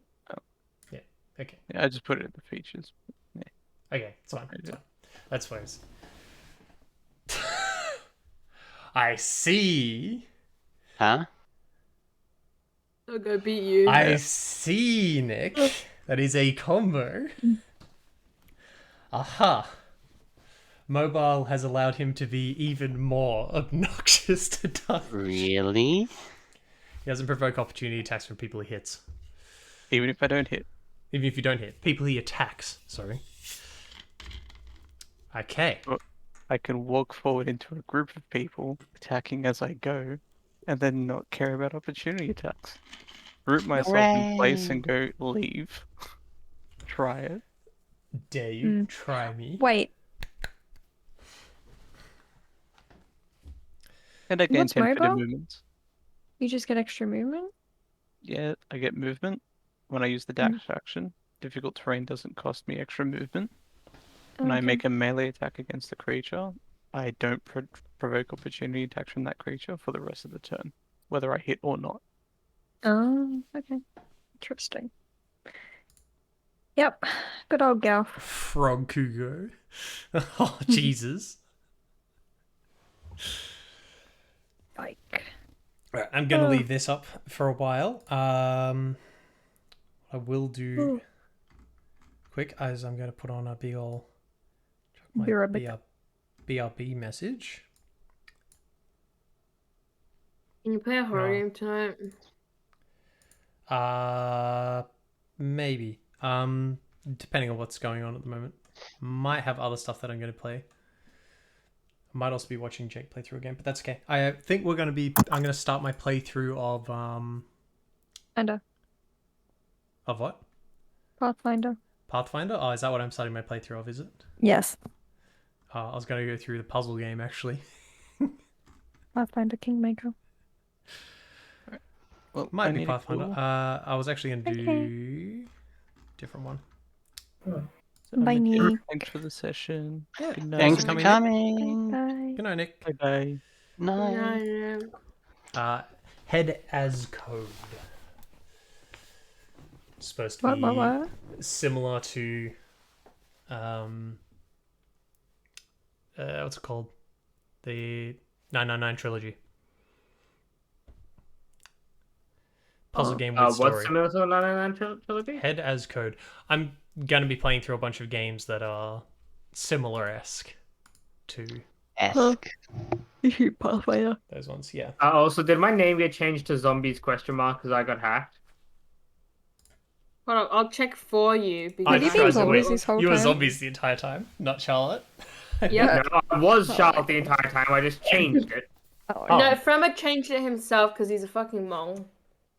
Okay. Yeah, I just put it in the features. Yeah. Okay, it's fine. It's fine. That's fine. I see. Huh? I'll go beat you. I see, Nick. That is a combo. Aha. Mobile has allowed him to be even more obnoxious to touch. Really? He doesn't provoke opportunity attacks from people he hits. Even if I don't hit. Even if you don't hit. People he attacks, sorry. Okay. I can walk forward into a group of people, attacking as I go, and then not care about opportunity attacks. Root myself in place and go leave. Try it. Dare you try me? Wait, And I gain What's 10 feet of mobile? movement. you just get extra movement? Yeah, I get movement when I use the dash action. Difficult terrain doesn't cost me extra movement. When I Okay. make a melee attack against the creature, I don't provoke opportunity attacks from that creature for the rest of the turn, whether I hit or not. Oh, okay. Interesting. Yep. Good old gal. Frog Kugo. Oh, Jesus. Like. Right, I'm going to leave this up for a while. I will do quick as I'm going to put on a big ol' Be right back. BRB message. Can you play a horror game tonight? Maybe. Depending on what's going on at the moment. Might have other stuff that I'm going to play. Might also be watching Jake play through a game, but that's okay. I think I'm going to start my playthrough of Finder. Of what? Pathfinder. Pathfinder? Oh, is that what I'm starting my playthrough of, is it? Yes. I was going to go through the puzzle game, actually. Pathfinder Kingmaker. Well, Might I be need a Pathfinder. cool- I was actually going to do Okay. different one. So Bye, I'm gonna- Nick. Thanks for the session. Yeah. Good night. Thanks for coming, coming. Bye. Good night, Nick. Bye bye. Night. No. Head as code. It's supposed to be What? similar to what's it called? The 999 trilogy. Puzzle game with story. What's similar to the 999 trilogy? Head as code. I'm gonna be playing through a bunch of games that are similar-esque to Esque. Pathfinder. those ones. Yeah. Also, did my name get changed to Zombies question mark because I got hacked? Hold on, I'll check for you. Because Have you been tried to zombies wait. this whole You were time? zombies the entire time, not Charlotte. Yeah. No, I was Charlotte the entire time. I just changed it. Oh, Oh. No, Fremmer changed it himself because he's a fucking mong.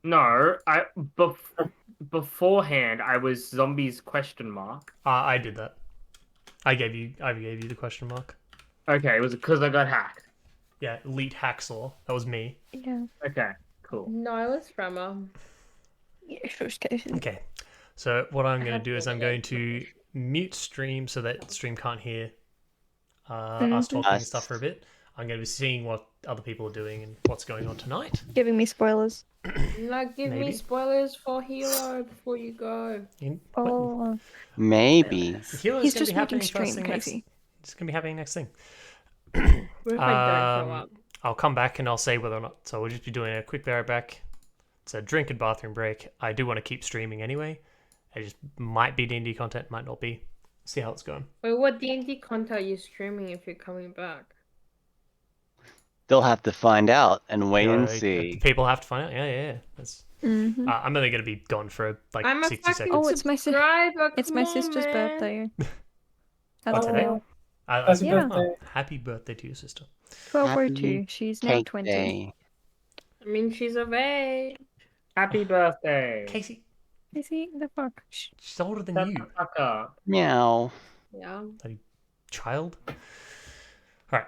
No, beforehand I was Zombies question mark. I did that. I gave you the question mark. Okay, it was because I got hacked. Yeah, Elite Hacksaw. That was me. yeah. Okay, cool. No, it was Fremmer. Yeah, sure, okay. Okay. So what I'm going to have do is no I'm going to mute stream so that stream can't hear us talking and stuff for a bit. I'm going to be seeing what other people are doing and what's going on tonight. Giving me spoilers. No, give me Maybe. spoilers for Hero before you go. Oh, Maybe. Hero's he's going to just be happening muting stream, first thing next. Casey. It's going to be happening next thing. What if I don't show up? I'll come back and I'll say whether or not. So we'll just be doing a quick back. It's a drink and bathroom break. I do want to keep streaming anyway. It just might be D&D content, might not be. See how it's going. Wait, what D&D content are you streaming if you're coming back? They'll have to find out and wait and Like, see. people have to find out. Yeah. That's, Mm-hmm. I'm only going to be gone for like I'm a 60 fucking seconds. Oh, it's my si- subscriber. It's come my on, sister's man. birthday. Oh, today? Hello. Happy Yeah. birthday. Happy birthday to your sister. 1202. She's now Cake 20. day. I mean, she's of age. Happy birthday. Casey, Casey, the fuck? she's older than Shut you, the fuck up. Meow. Yeah. child. All right.